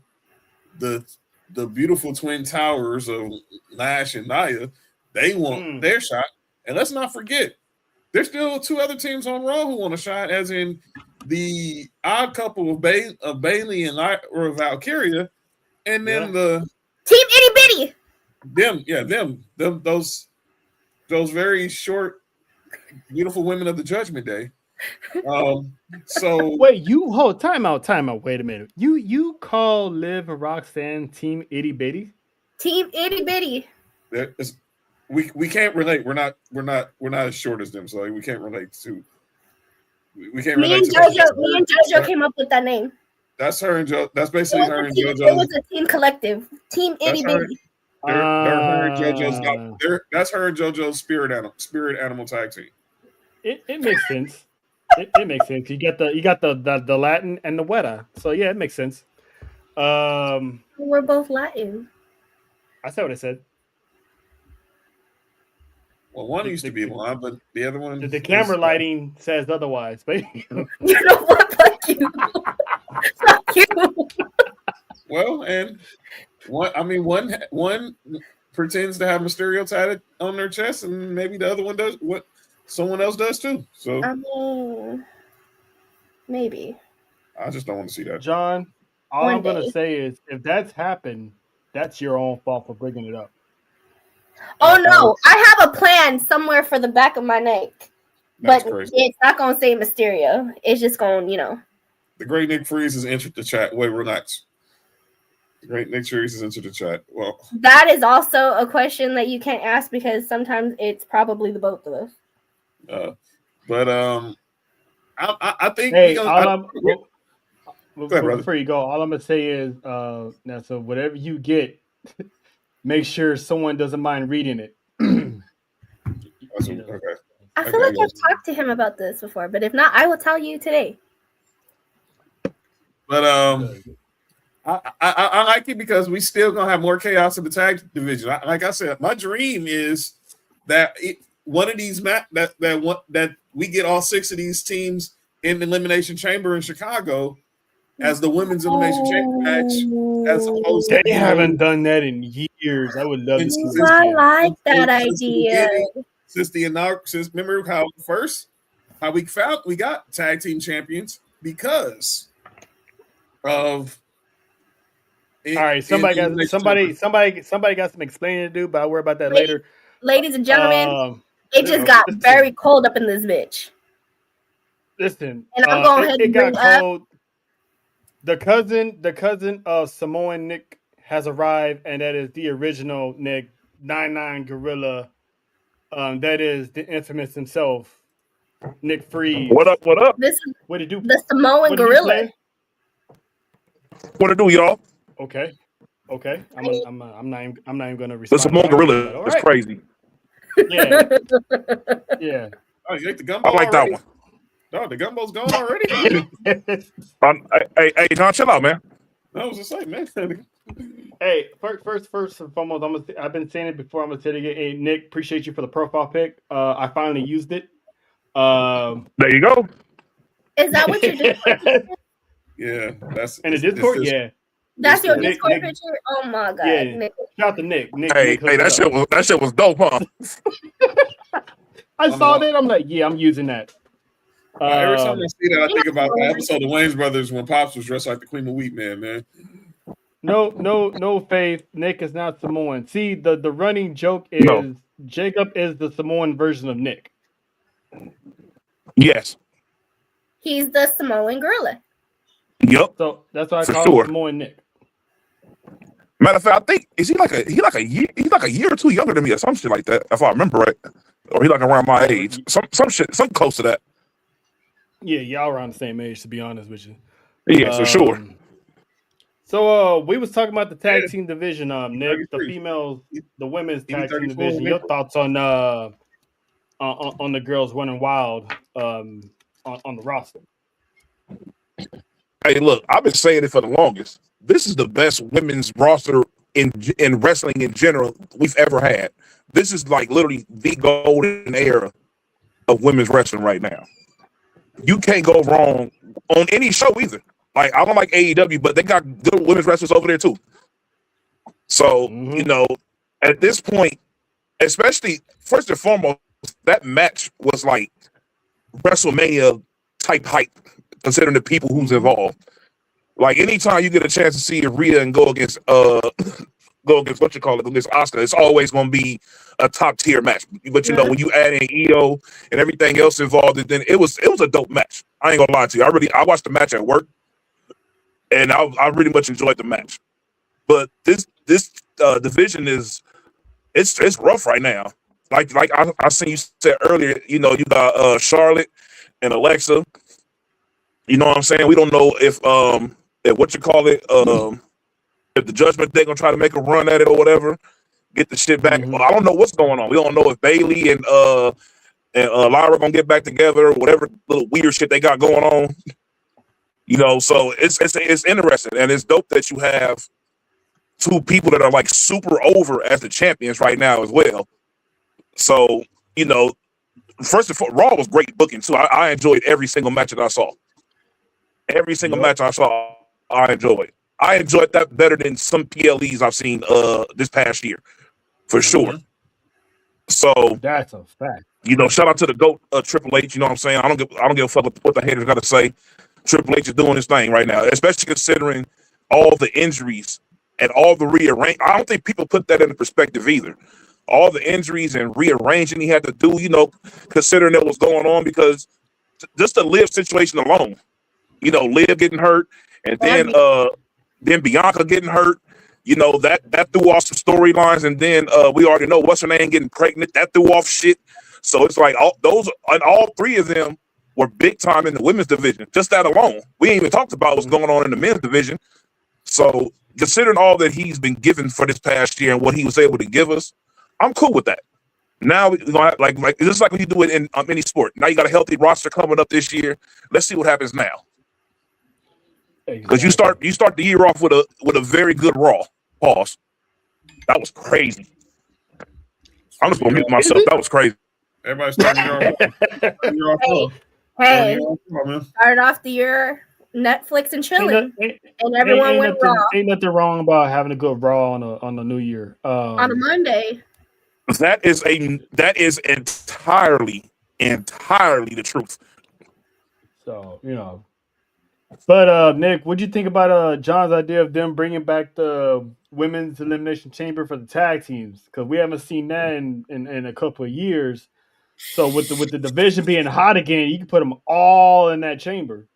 beautiful twin towers of Nash and Nia? They want their shot, and let's not forget, there's still two other teams on Raw who want a shot, as in the odd couple of Bailey and or Valkyria, and then the Team Itty Bitty. Them those very short, beautiful women of the Judgment Day. So wait, time out. Wait a minute. You call Liv and Roxanne Team Itty Bitty? Team Itty Bitty. We can't relate. We're not as short as them, so we can't relate to. We can't relate. Me and JoJo came up with that name. That's her and JoJo. That's basically her and JoJo. It was a team collective. Team Itty Bitty. They're her and JoJo's. That's her and JoJo's spirit animal tag team. It makes sense. It makes sense. You got the Latin and the Weta, so yeah, it makes sense. We're both Latin. I said what I said. Well, one used to be one, but the other one. The camera lighting says otherwise. But you know what? Fuck you. Fuck you. Well, and one pretends to have Mysterio tatted on their chest, and maybe the other one does what someone else does too. So maybe. I just don't want to see that. John, all I'm gonna say is if that's happened, that's your own fault for bringing it up. Oh no, I have a plan somewhere for the back of my neck. But it's not gonna say Mysterio. It's just gonna, The great Nick Freeze has entered the chat. Wait, relax. The great Nick Freeze has entered the chat. Well, that is also a question that you can't ask because sometimes it's probably the both of us. I think Before you go, all I'm gonna say is now. So whatever you get, make sure someone doesn't mind reading it. Okay. I feel like I've talked to him about this before, but if not, I will tell you today. But I like it because we still gonna have more chaos in the tag division. Like I said, my dream is that one of these that we get all 6 of these teams in the Elimination Chamber in Chicago as the women's Elimination Chamber match, as opposed to haven't done that in years. I would love to see. I like that idea. Since remember how we got tag team champions because of. All right, somebody got some explaining to do, but I'll worry about that later. Ladies and gentlemen, it just got very cold up in this bitch. Listen, and I'm going ahead and bring up the cousin of Samoan Nick has arrived, and that is the original Nick 99 Gorilla. That is the infamous himself, Nick Freeze. What up? What did you do? The Samoan Gorilla. What to do, y'all? Okay. I'm not even gonna respond. The Samoan Gorilla is crazy. Yeah. Yeah. Oh, you like the gumbo? I like already? That one. No, the gumbo's gone already. Hey, John, chill out, man. That was the same, man. Hey, first and foremost, I've been saying it before. I'm gonna say it again. Hey, Nick, appreciate you for the profile pic. I finally used it. There you go. Is that what you're doing? Yeah, that's in the Discord. Yeah, that's your Discord picture. Oh my god! Yeah, Nick. shout out to Nick. Hey, that shit was dope, huh? I saw that. I'm like, yeah, I'm using that. Every time I see that, I think about the episode of Wayne's Brothers when Pops was dressed like the Queen of Wheat Man. No, Faith. Nick is not Samoan. See, the running joke is Jacob is the Samoan version of Nick. Yes. He's the Samoan Gorilla. Yep. So that's why I call him Samoan Nick. Matter of fact, I think he's like a year or two younger than me or some shit like that, if I remember right. Or he like around my age. Some shit, something close to that. Yeah, y'all around the same age, to be honest with you. Yeah, for sure. So we was talking about the tag team division, Nick, the females, the women's tag team division. Your thoughts on the girls running wild on the roster? Hey, look, I've been saying it for the longest. This is the best women's roster in wrestling in general we've ever had. This is like literally the golden era of women's wrestling right now. You can't go wrong on any show either. Like, I don't like AEW, but they got good women's wrestlers over there too. So, you know, at this point, especially first and foremost, that match was like WrestleMania type hype, considering the people who's involved. Like, anytime you get a chance to see Rhea and go against against Asuka, it's always going to be a top tier match. But you know, when you add in EO and everything else involved, then it was a dope match. I ain't gonna lie to you. I watched the match at work, and I really much enjoyed the match. But this division it's rough right now. Like I seen you said earlier, you know, you got Charlotte and Alexa. You know what I'm saying? We don't know if if the Judgment Day gonna try to make a run at it or whatever, get the shit back. Well, I don't know what's going on. We don't know if Bailey and Lyra gonna get back together or whatever little weird shit they got going on. You know, so it's interesting, and it's dope that you have two people that are like super over as the champions right now as well. So, you know, first of all, Raw was great booking too. I enjoyed every single match that I saw. Every single match I saw, I enjoyed. I enjoyed that better than some PLEs I've seen this past year, for sure. So that's a fact. You know, shout out to the GOAT Triple H. You know what I'm saying? I don't give a fuck what the haters got to say. Triple H is doing his thing right now, especially considering all the injuries and all the rearrange. I don't think people put that into perspective either. All the injuries and rearranging he had to do, you know, considering what was going on, because just the Liv situation alone, you know, Liv getting hurt, and then Bianca getting hurt, you know, that threw off some storylines, and then we already know what's her name getting pregnant, that threw off shit. So it's like all three of them were big time in the women's division. Just that alone. We ain't even talked about what's going on in the men's division. So considering all that he's been given for this past year and what he was able to give us, I'm cool with that. Now, like just like when you do it in any sport. Now you got a healthy roster coming up this year. Let's see what happens now. Because you start the year off with a very good Raw. Pause. That was crazy. I'm just gonna mute myself. That was crazy. Everybody's starting your off. Hey, started off the year Netflix and chilling, and everyone went Raw. Ain't nothing wrong about having a good Raw on the New Year. On a Monday. That is entirely the truth. So, you know. But Nick, what'd you think about John's idea of them bringing back the women's elimination chamber for the tag teams? Because we haven't seen that in a couple of years. So with the division being hot again, you can put them all in that chamber.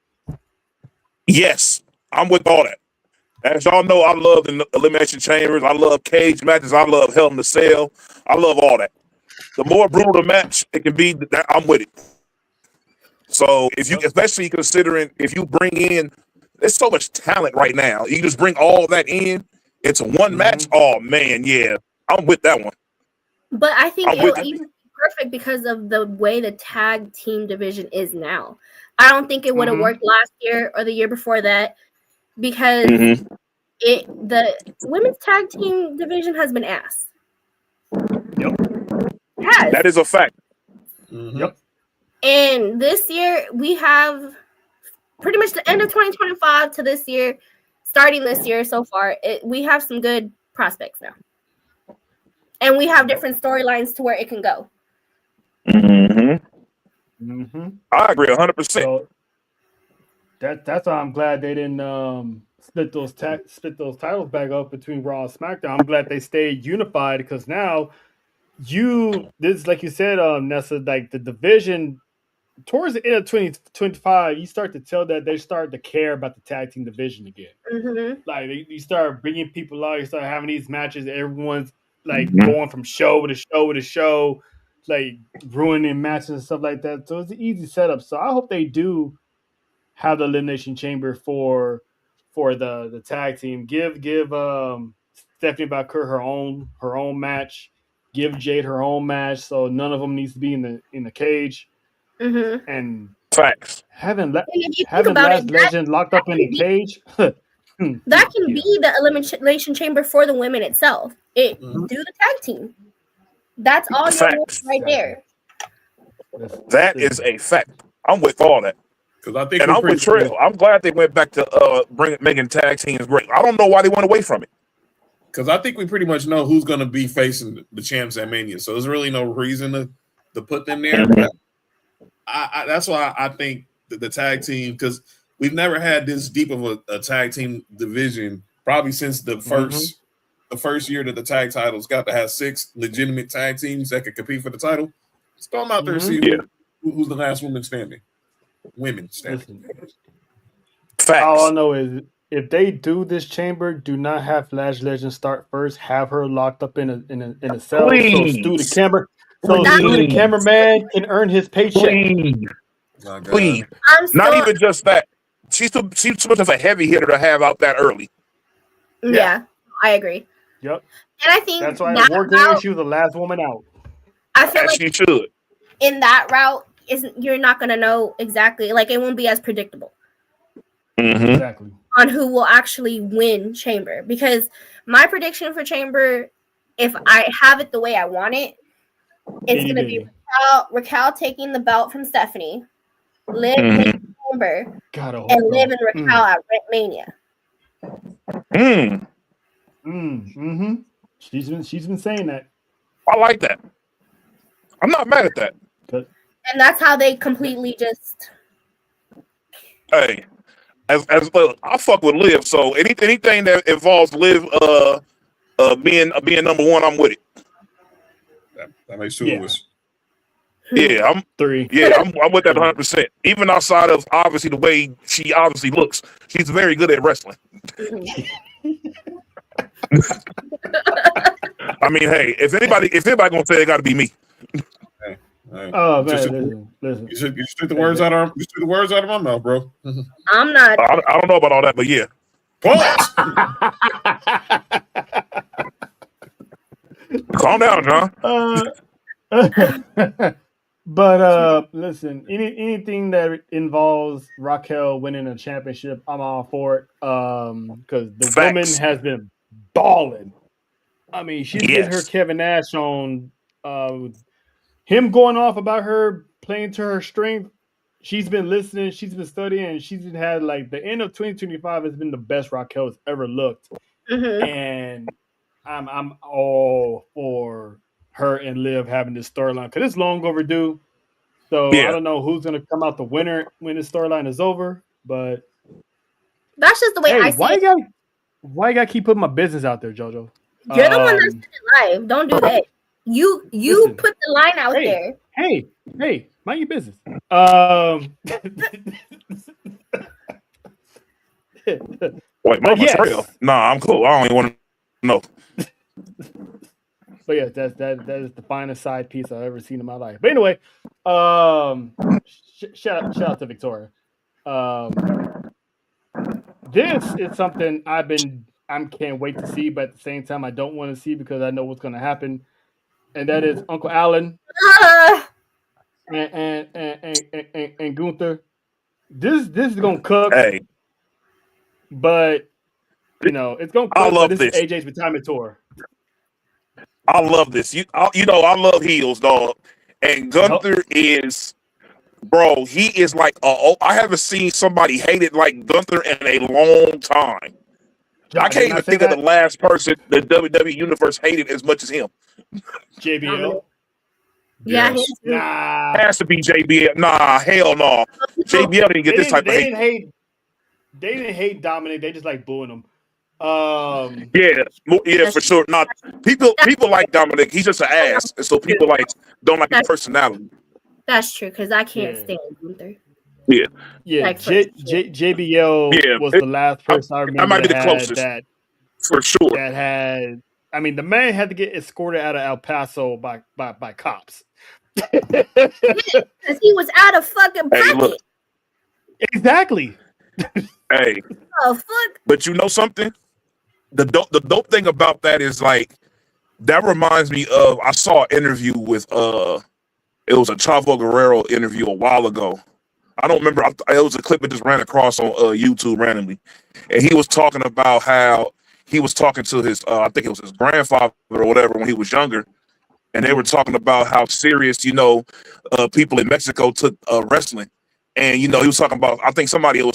Yes, I'm with all that. As y'all know, I love the elimination chambers. I love cage matches. I love Hell in a Cell. I love all that. The more brutal the match it can be, I'm with it. So especially considering if you bring in, there's so much talent right now. You just bring all that in into one match. Oh man, yeah, I'm with that one. But I think it'll even be perfect because of the way the tag team division is now. I don't think it would have worked last year or the year before that because the women's tag team division has been ass. Yep, that is a fact. Yep. And this year, we have pretty much the end of 2025 to this year, starting this year so far, we have some good prospects now. And we have different storylines to where it can go. I agree 100%. So that's why I'm glad they didn't split those titles back up between Raw and SmackDown. I'm glad they stayed unified because now this like you said, Nessa, like the division towards the end of 2025, you start to tell that they start to care about the tag team division again. Like you start bringing people out, you start having these matches. Everyone's like going from show to show to show, like ruining matches and stuff like that. So it's an easy setup. So I hope they do have the elimination chamber for the tag team. Give Stephanie Valkyrie her own match. Give Jade her own match. So none of them needs to be in the cage. And facts. Having Last Legend locked up in the cage. That can be the elimination chamber for the women itself. Do the tag team. That's all you're doing right there. That is a fact. I'm with all that. I think I'm with Trail. I'm glad they went back to making tag teams great. I don't know why they went away from it. Because I think we pretty much know who's going to be facing the champs at Mania. So there's really no reason to put them there. But that's why I think the tag team, because we've never had this deep of a tag team division probably since the first year that the tag titles got to have 6 legitimate tag teams that could compete for the title. Let's throw them out there and see who's the last woman standing. Women standing. Facts. All I know is if they do this chamber, do not have Lash Legend start first. Have her locked up in a cell. Please. So Stu the cameraman can earn his paycheck. Please. Not even just that. She's too much of a heavy hitter to have out that early. Yeah, I agree. Yep. And I think that's why she was the last woman out. I feel like she should. In that route, you're not going to know exactly. Like, it won't be as predictable. Exactly. On who will actually win Chamber. Because my prediction for Chamber, if I have it the way I want it, it's going to be Raquel taking the belt from Stephanie, Liv taking Chamber, and Liv and Raquel at Mania. She's been saying that. I like that. I'm not mad at that. And that's how they completely just. Hey, as well, I fuck with Liv. So anything that involves Liv, being number one, I'm with it. That makes 2 of us. Yeah, I'm 3. Yeah, I'm with that 100%. Even outside of obviously the way she obviously looks, she's very good at wrestling. I mean, hey, if anybody gonna say it, got to be me. All Hey, Oh just man, listen. you took the words out of my mouth, bro. I'm not. I don't know about all that, but yeah. Pause. Calm down, John. But listen, anything that involves Raquel winning a championship, I'm all for it. Because the woman Facts. has been balling. I mean, she's getting her Yes. Kevin Nash on. Him going off about her playing to her strength. She's been listening. She's been studying. And she's had like the end of 2025 has been the best Raquel has ever looked. Mhm. And I'm all for her and Liv having this storyline because it's long overdue. So I Yeah. don't know who's gonna come out the winner when this storyline is over. But That's just the way I hey, see why it. you gotta keep putting my business out there, JoJo? You're the one that said it live. Don't do that. You Listen. put the line out there. Hey, mind your business. Wait, mama, yes. trail. Nah, I'm cool. I don't even want to know. But yeah, that is the finest side piece I've ever seen in my life. But anyway, shout out to Victoria. This is something I can't wait to see, but at the same time I don't want to see because I know what's going to happen, and that is Uncle Alan and Gunther. This is gonna cook. Hey, but you know it's gonna cook. I love but this. is AJ's retirement tour. I love this. You know, I love heels, dog. And Gunther is, bro. He is like, I haven't seen somebody hate it like Gunther in a long time. I can't even think of the last person the WWE universe hated as much as him. JBL. Yeah, Yes. Nah, Has to be JBL. Nah, hell no. JBL didn't get this type of hate. They didn't hate Dominic. They just like booing him. Yeah, for sure. Not people like Dominic. He's just an ass, and so people don't like his personality. That's true because I can't stand Gunther. Yeah. Like JBL was the last person I remember that might be the closest. That for sure. That had, I mean, the man had to get escorted out of El Paso by cops. Because he was out of fucking pocket. Hey, look. Exactly. Hey. Oh fuck. But you know something? The dope thing about that is like that reminds me of I saw an interview with it was a Chavo Guerrero interview a while ago. I don't remember. It was a clip that just ran across on YouTube randomly, and he was talking about how he was talking to his I think it was his grandfather or whatever when he was younger, and they were talking about how serious people in Mexico took wrestling. And he was talking about, I think somebody got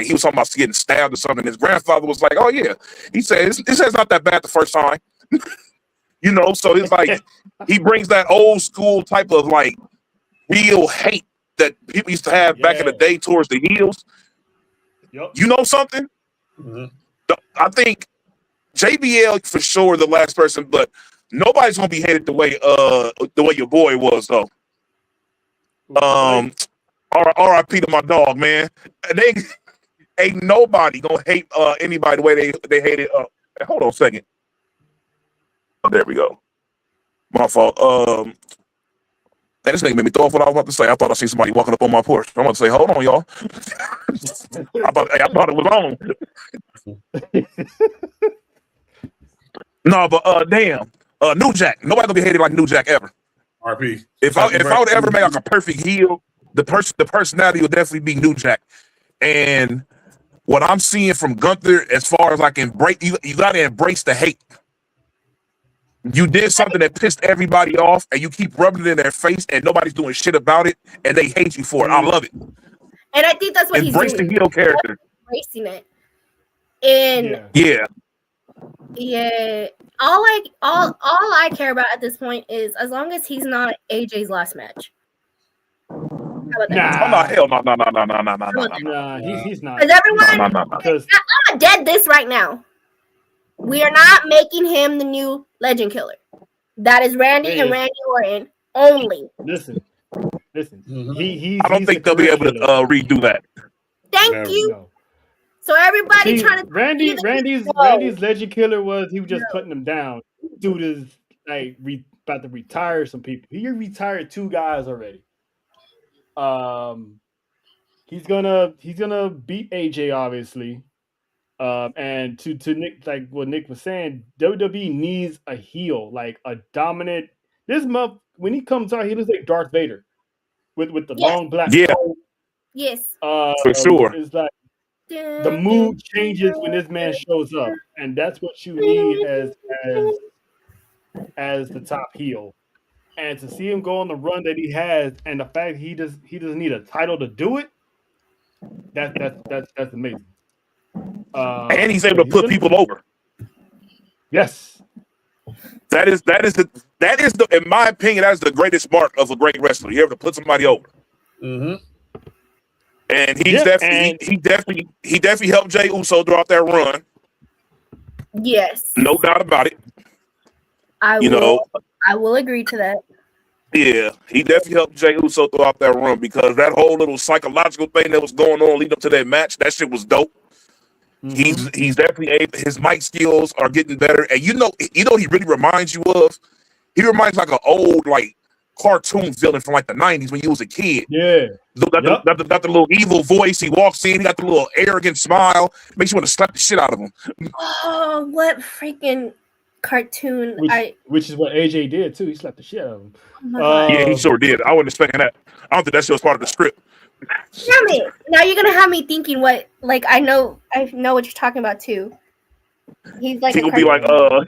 he was talking about getting stabbed or something. His grandfather was like, "Oh yeah," he said, "This is not that bad the first time." So it's like he brings that old school type of like real hate that people used to have back in the day towards the heels. Yep. You know something? Mm-hmm. I think JBL for sure the last person, but nobody's gonna be hated the way your boy was though. R.I.P. to my dog, man. They ain't nobody gonna hate anybody the way they hated. Hold on a second. Oh, there we go. My fault. This nigga made me throw off what I was about to say. I thought I seen somebody walking up on my porch. I'm about to say, hold on, y'all. I thought it was on. No, but damn. New Jack. Nobody gonna be hated like New Jack ever. RP. If I would ever make like a perfect heel, the personality will definitely be New Jack. And what I'm seeing from Gunther, as far as like embrace, you gotta embrace the hate. You did something that pissed everybody off, and you keep rubbing it in their face, and nobody's doing shit about it, and they hate you for it. I love it. And I think that's what embrace he's doing. The heel character. Embracing it. And yeah. All I care about at this point is as long as he's not AJ's last match. How about that? Oh, no, hell no. Nah, he's not. Because everyone, I'm dead this right now. We are not making him the new Legend Killer. That is Randy and Randy Orton only. Listen. Mm-hmm. I don't think they'll be able to redo that. Thank you. No. So everybody trying to Randy's Legend Killer was he was just putting them down. Dude is about to retire some people. He retired 2 guys already. He's gonna beat AJ obviously. And to Nick, like what Nick was saying, WWE needs a heel, like a dominant. This month when he comes out, he looks like Darth Vader with the long black coat. Yes. For sure. It's like the mood changes when this man shows up, and that's what you need as the top heel. And to see him go on the run that he has, and the fact he doesn't need a title to do it, that's amazing. And he's able to put people over. Yes. That is the in my opinion, that is the greatest mark of a great wrestler. You're able to put somebody over. Mm-hmm. And he definitely helped Jey Uso throughout that run. Yes. No doubt about it. I will agree to that. Yeah, he definitely helped Jey Uso throughout that run because that whole little psychological thing that was going on leading up to that match, that shit was dope. Mm-hmm. He's definitely his mic skills are getting better, and you know he really reminds you of. He reminds like an old like cartoon villain from like the 90s when you was a kid. Yeah, got the little evil voice. He walks in, he got the little arrogant smile, makes you want to slap the shit out of him. Oh, what freaking cartoon! Which is what AJ did too. He slapped the shit out of him. Yeah, he sure did. I wasn't expecting that. I don't think that shit was part of the script. Damn it! Now you're gonna have me thinking what? Like I know what you're talking about too. He's like he gonna be like the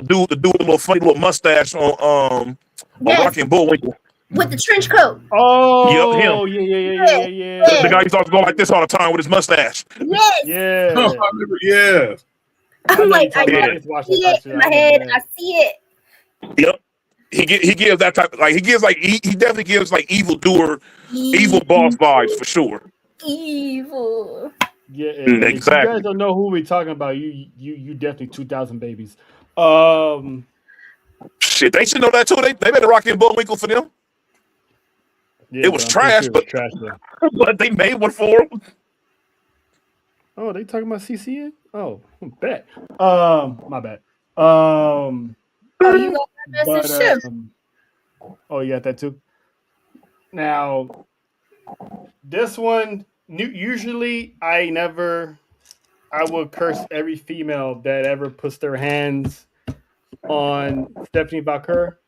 dude with the little funny little mustache on Rocky and Bullwinkle with the trench coat. Oh, yep, him. Yeah. The guy used to always go like this all the time with his mustache. Yes. Yeah. Oh, I remember. Yeah. I'm like, I see it in my head. I see it. Yep. He gives that type of, like he definitely gives like evil boss vibes for sure. Evil. Yeah, exactly. If you guys don't know who we're talking about, you definitely 2000 babies. Shit, they should know that too. They made a Rocky and Bullwinkle for them. Yeah, it was trash, but they made one for them. Oh, they talking about CCN? Oh, bet. My bad. You got that oh, you got that too. Now, this one usually I would curse every female that ever puts their hands on Stephanie Baker.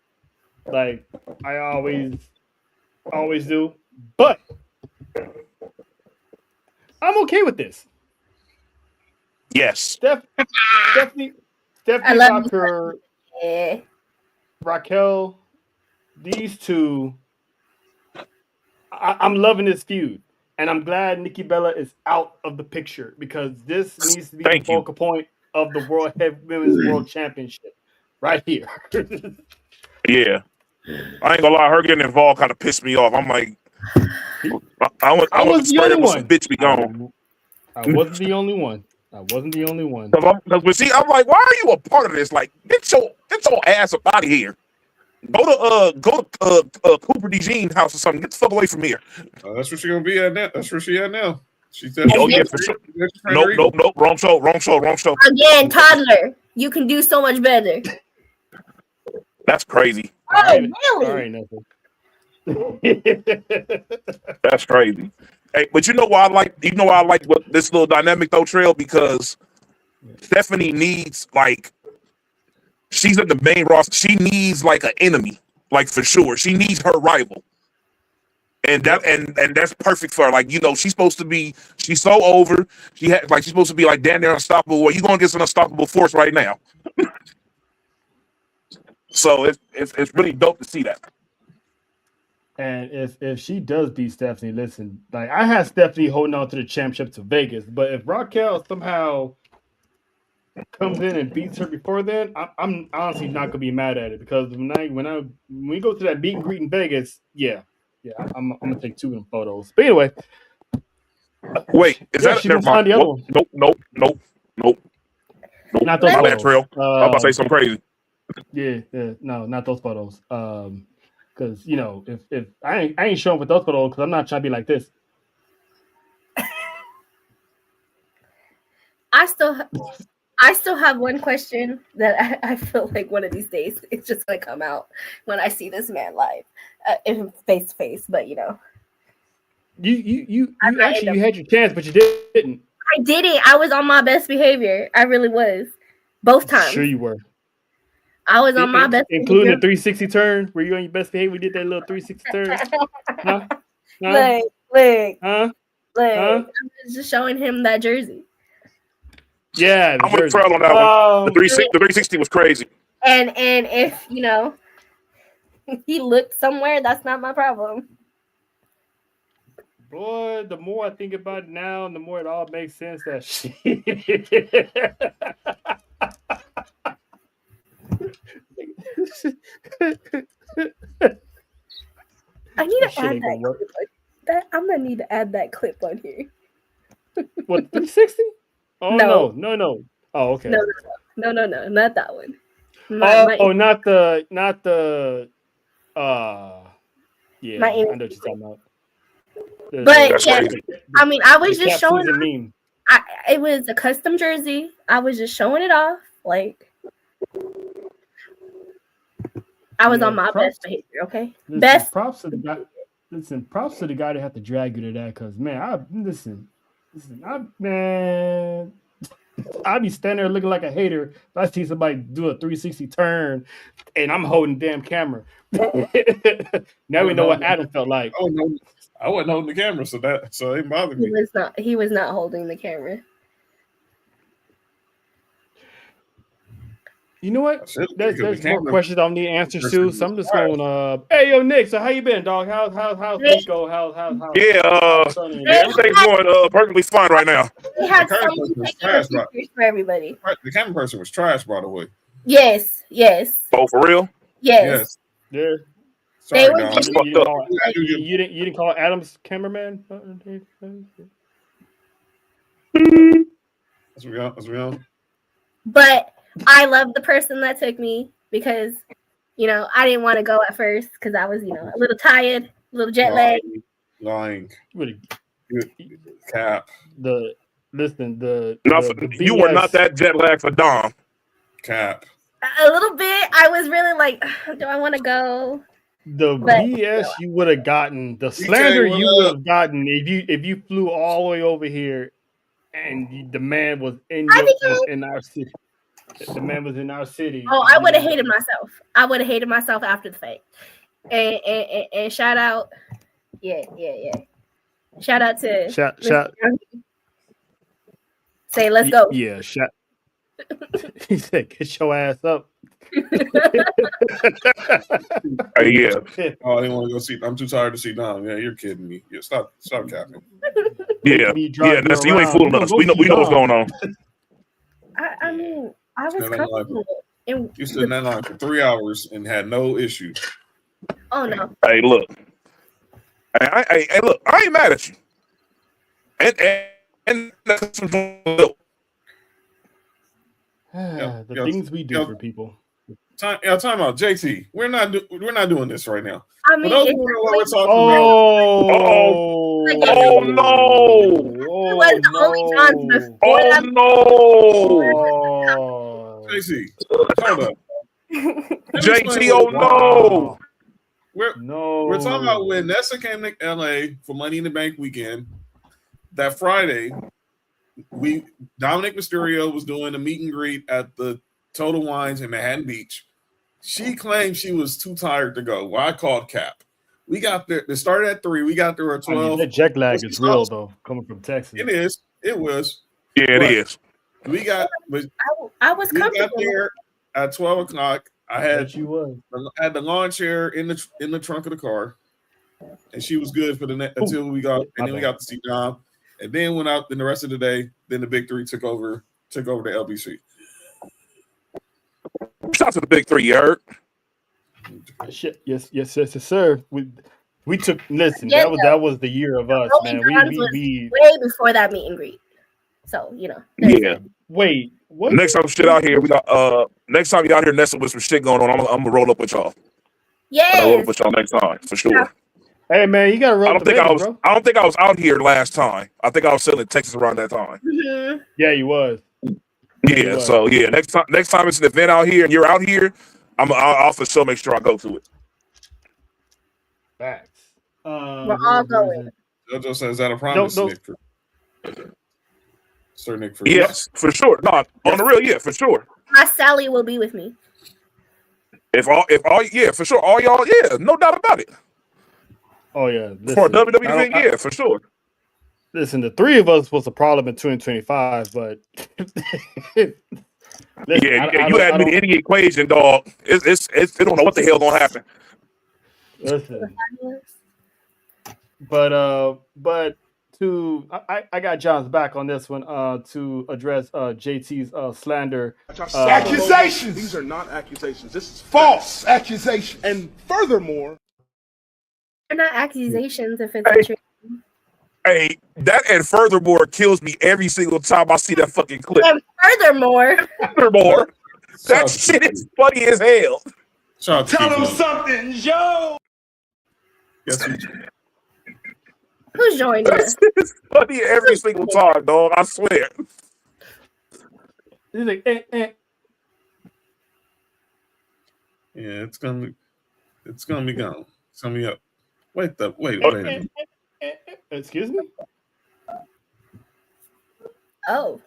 Like I always do. But I'm okay with this. Yes. Stephanie Baker, Raquel, these two, I'm loving this feud. And I'm glad Nikki Bella is out of the picture because this needs to be the focal point of the Women's World Championship right here. Yeah. I ain't gonna lie, her getting involved kind of pissed me off. I'm like, I want to spread it with some bitch be gone. I wasn't the only one. Because I'm like, why are you a part of this? Like, get your ass up out of here. Go to Cooper DeJean house or something. Get the fuck away from here. That's where she gonna be at now. That's where she at now. She said, "Oh yeah, for sure." Nope. Wrong show. Again, toddler. You can do so much better. That's crazy. Oh, really? That's crazy. Hey, but you know why I like what this little dynamic though, Trail, because Stephanie needs she's at the main roster. She needs like an enemy, like for sure. She needs her rival. And that's perfect for her. Like, she's supposed to be, she's so over. She's supposed to be like damn near unstoppable. Well, you're going against an unstoppable force right now. So it's really dope to see that. And if she does beat Stephanie, listen, like I had Stephanie holding on to the championship to Vegas, but if Raquel somehow comes in and beats her before then, I'm honestly not gonna be mad at it because when we go to that meet and greet in Vegas, I'm gonna take 2 of them photos. But anyway, wait, is that never mind? The other one? Nope. Not those photos. Trail. I'm about to say something crazy. Yeah, no, not those photos. Because if I ain't showing with those photos because I'm not trying to be like this. I still have one question that I feel like one of these days it's just gonna come out when I see this man live, face to face. But you know, You I'm not actually in you had your chance, but you didn't. I didn't. I was on my best behavior. I really was. Both times. Sure you were. I was on my best Including the behavior. 360 turn. Were you on your best behavior? We did that little 360 turn. Huh? Huh? Look. Huh? I was just showing him that jersey. Yeah, I'm gonna trail on that one. The 360 was crazy. And if you know he looked somewhere, that's not my problem. Boy, the more I think about it now, the more it all makes sense. That shit. I need That to shit add ain't gonna work. I'm gonna need to add that clip on here. What 360? Oh No. no. Oh, okay. No, not that one. Not the yeah, My I know what you're talking about. But yeah, I mean, I was the just showing. meme. It was a custom jersey. I was just showing it off, like I was on my best behavior. Okay, best. Props to the guy. Listen, props to the guy that had to drag you to that, because man, I'd be standing there looking like a hater if I see somebody do a 360 turn and I'm holding the damn camera. Now we know what Adam felt like. Oh no, I wasn't holding the camera, so it didn't bother me. He was not holding the camera. You know what? There's more questions I need answers to, so I'm just going. Hey, yo, Nick. So how you been, dog? How's Nico? How's everything's going perfectly fine right now. We had someone taking pictures for everybody. The camera person was trash, by the way. Yes. Oh, for real? Yes. Yeah. Sorry, you didn't call Adam's cameraman? That's real. But I love the person that took me because, you know, I didn't want to go at first because I was, you know, a little tired, a little jet lagged. Lying. Cap. You were not that jet lagged for Dom. Cap. A little bit. I was really like, do I want to go? BS you would have gotten, the slander you would have gotten if you flew all the way over here and the man was in our city. The man was in our city. Oh, I would have hated myself. I would have hated myself after the fact. And shout out. Yeah. Shout out to shout. Say let's go. Yeah, shout. He said, "Get your ass up." Yeah. Oh, I didn't want to go see. I'm too tired to see Dom. Yeah, you're kidding me. Yeah, stop capping. Yeah. That's you ain't fooling us. We know what's going on. I mean, I was comfortable. You stood in that line for 3 hours and had no issue. Oh no. Hey, look. Hey, look. I ain't mad at you. And that's the things we do for people. Time out, JT. We're not doing this right now. I mean, what we're talking about. Oh no! It was the only times before that. JT, hold up. JT, oh no! We're talking about when Nessa came to LA for Money in the Bank weekend. That Friday, Dominic Mysterio was doing a meet and greet at the Total Wines in Manhattan Beach. She claimed she was too tired to go. Well, I called Cap. We got there. They started at 3. We got there at 12. I mean, that jet lag is real though, coming from Texas. It is. It was. Yeah, it is. I was comfortable. We got there at 12 o'clock. I had the lawn chair in the trunk of the car, and she was good for until we got to see Dom, and then went out. Then the rest of the day, then the Big Three took over the LBC. Shout out to the Big Three, you heard? Yes, sir. We took. Listen, that was the year of us, man. We way before that meet and greet. So you know. Yeah. Wait. What? Next time shit out here, we got. Next time y'all here nestle with some shit going on, I'm gonna roll up with y'all. Yes. I'll roll up with y'all next time for sure. Yeah. Hey man, you gotta roll. I don't think I was out here last time. I think I was still in Texas around that time. Mm-hmm. Yeah, you was. Yeah, so yeah, next time it's an event out here and you're out here, I'll for sure make sure I go to it. Facts. We're all going. JoJo says that a promise, Don't. Nick. Sir Nick. Yes, for sure. No, on the real, yeah, for sure. My Sally will be with me. If all, yeah, for sure. All y'all, yeah, no doubt about it. Oh yeah, For a WWE thing, yeah, for sure. Listen, the three of us was a problem in 2025, but listen, you add me to any equation, dog. It don't know what the hell gonna happen. Listen, but I got John's back on this one to address JT's slander accusations. These are not accusations. This is false accusations. And furthermore, they're not accusations if it's true. Hey, that and furthermore kills me every single time I see that fucking clip. And furthermore, that shit is funny as hell. Tell him something, yo. Who's joining us? It's funny every single time, dog. I swear. He's like, Yeah, it's gonna be gone. It's gonna be up. Wait a minute. Excuse me? Oh.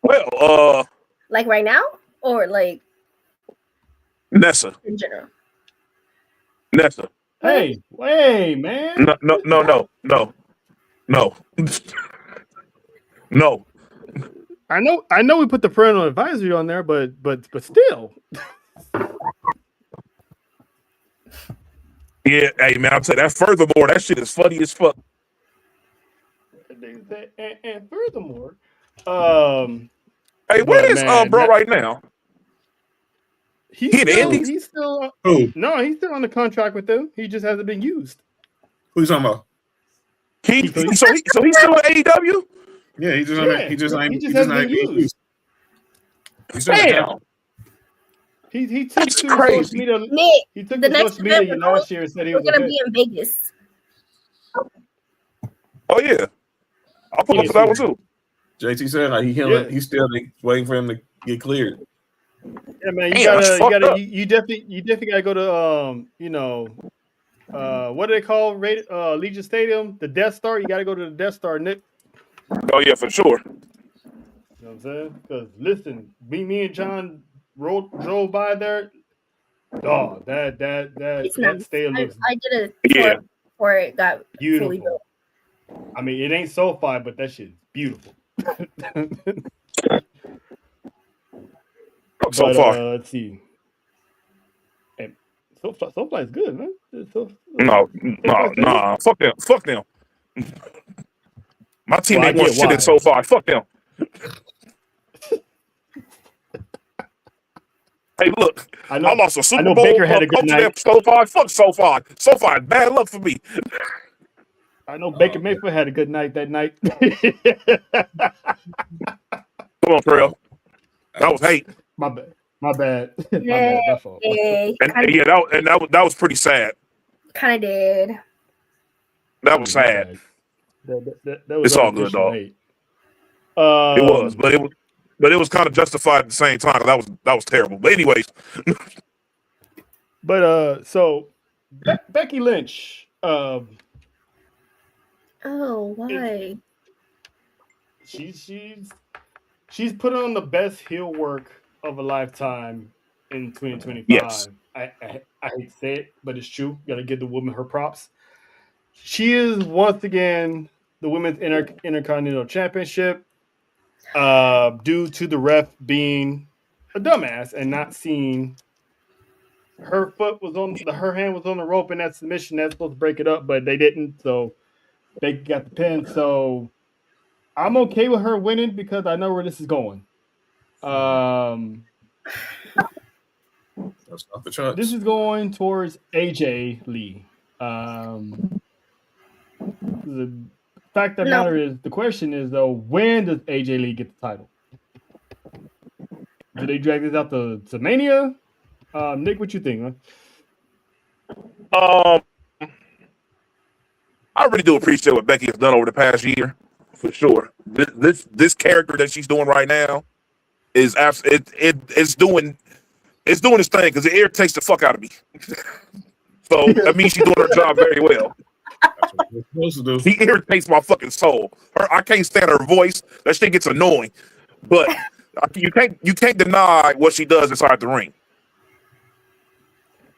Well, like right now? Or like Nessa. in general? Nessa. Hey, man. No. No. I know we put the parental advisory on there, but still. Yeah, hey man, I'll tell you that furthermore, that shit is funny as fuck. And furthermore, hey, where is bro right now? He's still he's still on the contract with them. He just hasn't been used. Who you talking about? So he's still in AEW? Yeah, he just ain't used. Damn. He took That's to crazy. social media. Nick, He took the to next social media event last year and said he was gonna be in Vegas. Oh yeah, I'll pull up for that one too. JT said like he's still waiting for him to get cleared. Yeah, man, you definitely gotta go to what do they call Legion Stadium? The Death Star. You gotta go to the Death Star, Nick. Oh yeah, for sure. You know what I'm saying? Because listen, me and John drove by there. Oh, that stadium looks. I did a tour before it got beautiful. fully built. I mean, it ain't SoFi, but that shit's beautiful. So far, let's see. Hey, SoFi is good, man. No, fuck them. My team ain't won shit in SoFi. Fuck them. Hey, look, I lost a Super Bowl. Baker had a good night. SoFi, fuck SoFi. SoFi, bad luck for me. I know Baker Mayfield had a good night that night. Come on, Trail. That was hate. My bad. My bad. My fault. That was pretty sad. Kind of did. That was sad. That was it's all good, dog. It was, but it was kind of justified at the same time. That was terrible. But anyways. But so Becky Lynch. Oh, why? She's put on the best heel work of a lifetime in 2025. Yes. I hate to say it, but it's true. You gotta give the woman her props. She is once again the women's intercontinental championship. Due to the ref being a dumbass and not seeing her her hand was on the rope in that submission. That's supposed to break it up, but they didn't. So they got the pin. So I'm okay with her winning because I know where this is going. That's not the choice. This is going towards AJ Lee. The fact of the matter is, the question is though, when does AJ Lee get the title? Do they drag this out to Mania? Nick, what you think, man? I really do appreciate what Becky has done over the past year. for sure. This character that she's doing right now is it's doing its thing because it irritates the fuck out of me. So that means she's doing her job very well. That's what we're supposed to do. She irritates my fucking soul. I can't stand her voice. That shit gets annoying. But you can't deny what she does inside the ring.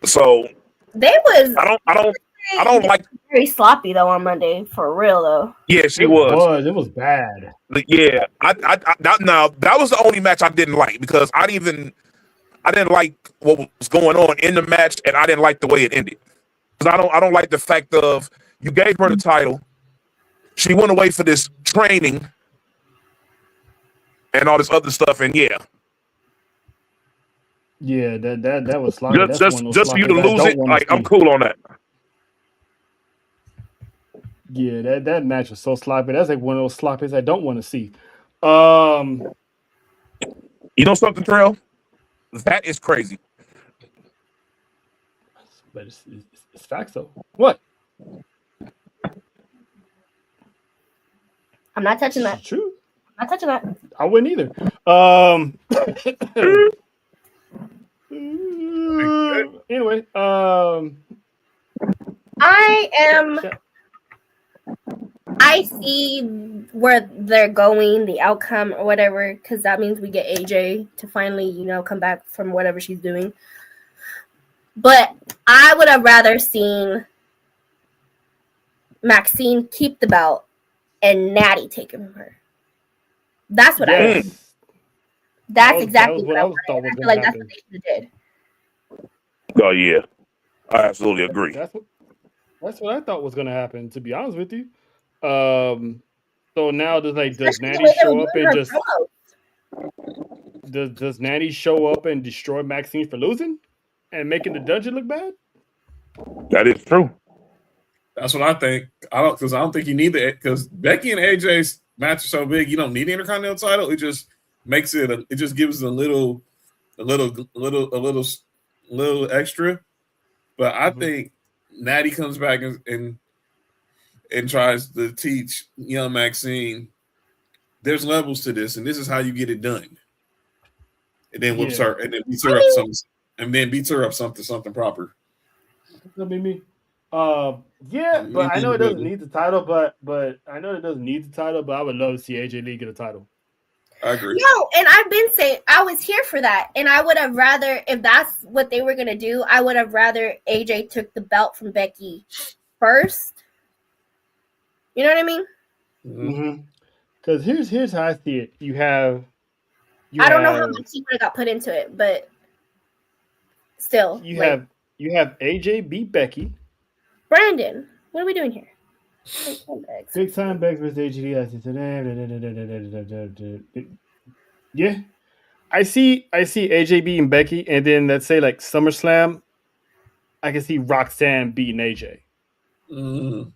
So I don't like very sloppy though on Monday for real though. Yeah, she was. It was bad. Yeah, that was the only match I didn't like because I didn't like what was going on in the match, and I didn't like the way it ended. Because I don't like the fact of you gave her the title, she went away for this training and all this other stuff, and yeah, that was sloppy. Just for you to lose it, like I'm cool on that. Yeah, that match was so sloppy. That's like one of those sloppies I don't want to see. You know something, Trail? That is crazy. But it's facts though. What? I'm not touching that. It's true. I'm not touching that. I wouldn't either. Anyway, I see where they're going, the outcome or whatever, because that means we get AJ to finally, come back from whatever she's doing. But I would have rather seen Maxine keep the belt and Natty take it from her. That's what I would. That's exactly what I wanted. I feel like that's what they should have did. Oh yeah, I absolutely agree. That's what I thought was going to happen. To be honest with you. So now does Natty show up and does Natty show up and destroy Maxine for losing and making the dungeon look bad? That is true. That's what I think. I don't think you need that because Becky and AJ's match is so big. You don't need the Intercontinental title. It just makes it. It just gives a little extra. But I think Natty comes back and tries to teach young Maxine there's levels to this, and this is how you get it done. And then beats her up something proper. That'll be me. But I know it doesn't need the title, but I would love to see AJ Lee get a title. I agree. No, and I've been saying I was here for that, and I would have rather, if that's what they were gonna do, I would have rather AJ took the belt from Becky first. You know what I mean? Mm-hmm. Because here's how I see it. I don't know how much he would have got put into it, but still. You have AJ beat Becky. Brandon, what are we doing here? Big time Bex versus AJ. Yeah. I see AJ beating Becky, and then let's say like SummerSlam, I can see Roxanne beating AJ. Mm-hmm.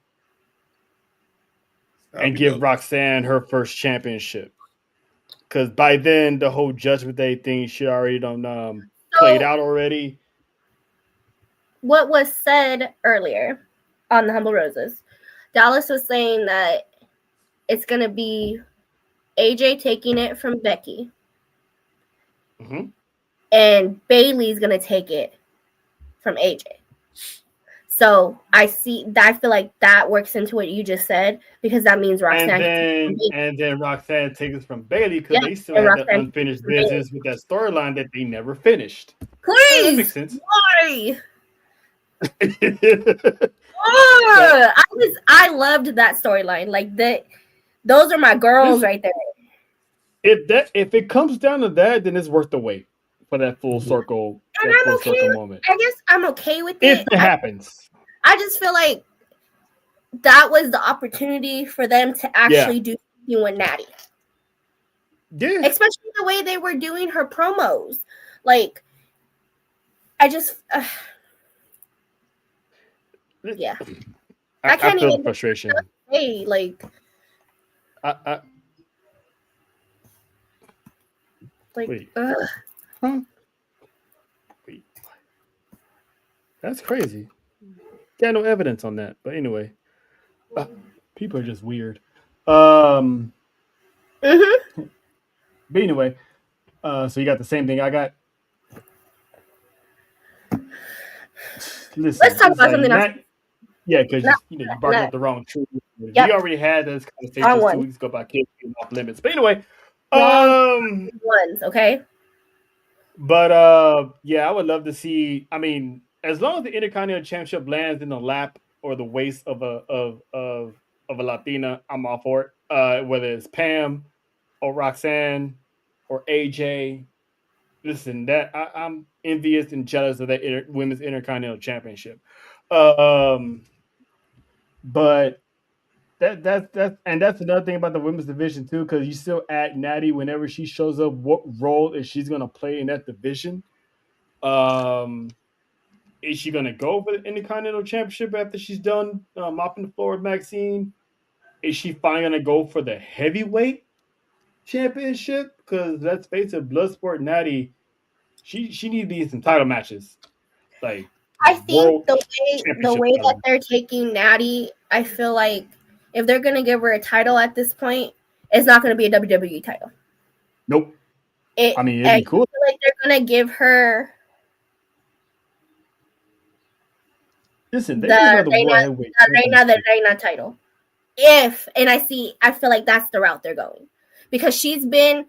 And give Roxanne her first championship. Because by then, the whole Judgment Day thing should already played out already. What was said earlier on the Humble Roses, Dallas was saying that it's going to be AJ taking it from Becky. Mm-hmm. And Bayley's going to take it from AJ. So I feel like that works into what you just said because that means Roxanne. And then Roxanne takes it from Bayley because they still have that unfinished business with that storyline that they never finished. Please, that makes sense. Why? I loved that storyline. Like those are my girls right there. If it comes down to that, then it's worth the wait for that full circle. And I'm okay moment. I guess I'm okay with it. If it happens. I just feel like that was the opportunity for them to actually do something with Natty. Yeah. Especially the way they were doing her promos. Like, I just... yeah. I can't feel the frustration. Hey, like... Wait. Wait. That's crazy. Got no evidence on that. But anyway, people are just weird. Um, Mm-hmm. but anyway, so you got the same thing I got. Let's Listen, talk it's about like something else. not yeah, because Not, you barking not. up the wrong tree. We Yep. already had this Wrong conversation 2 one. weeks ago about kids being off limits. But anyway, Wrong um, ones. Okay. but yeah, I would love to see. I mean, as long as the Intercontinental Championship lands in the lap or the waist of a Latina, I'm all for it. Whether it's Pam or Roxanne or AJ. Listen, I'm envious and jealous of that women's Intercontinental Championship. Um, but that's another thing about the women's division too, because you still add Natty whenever she shows up. What role is she's gonna play in that division? Um, is she gonna go for the Intercontinental Championship after she's done mopping the floor with Maxine? Is she finally gonna go for the heavyweight championship? Because let's face it, Bloodsport Natty, she needs to be in some title matches, like I think world the championship way that title. they're taking Natty, I feel like if they're gonna give her a title at this point, it's not gonna be a WWE title. Nope. It. I mean, it'd I be cool. feel like they're gonna give her Listen, they give the her the world heavyweight the championship. Reina title. I feel like that's the route they're going because she's been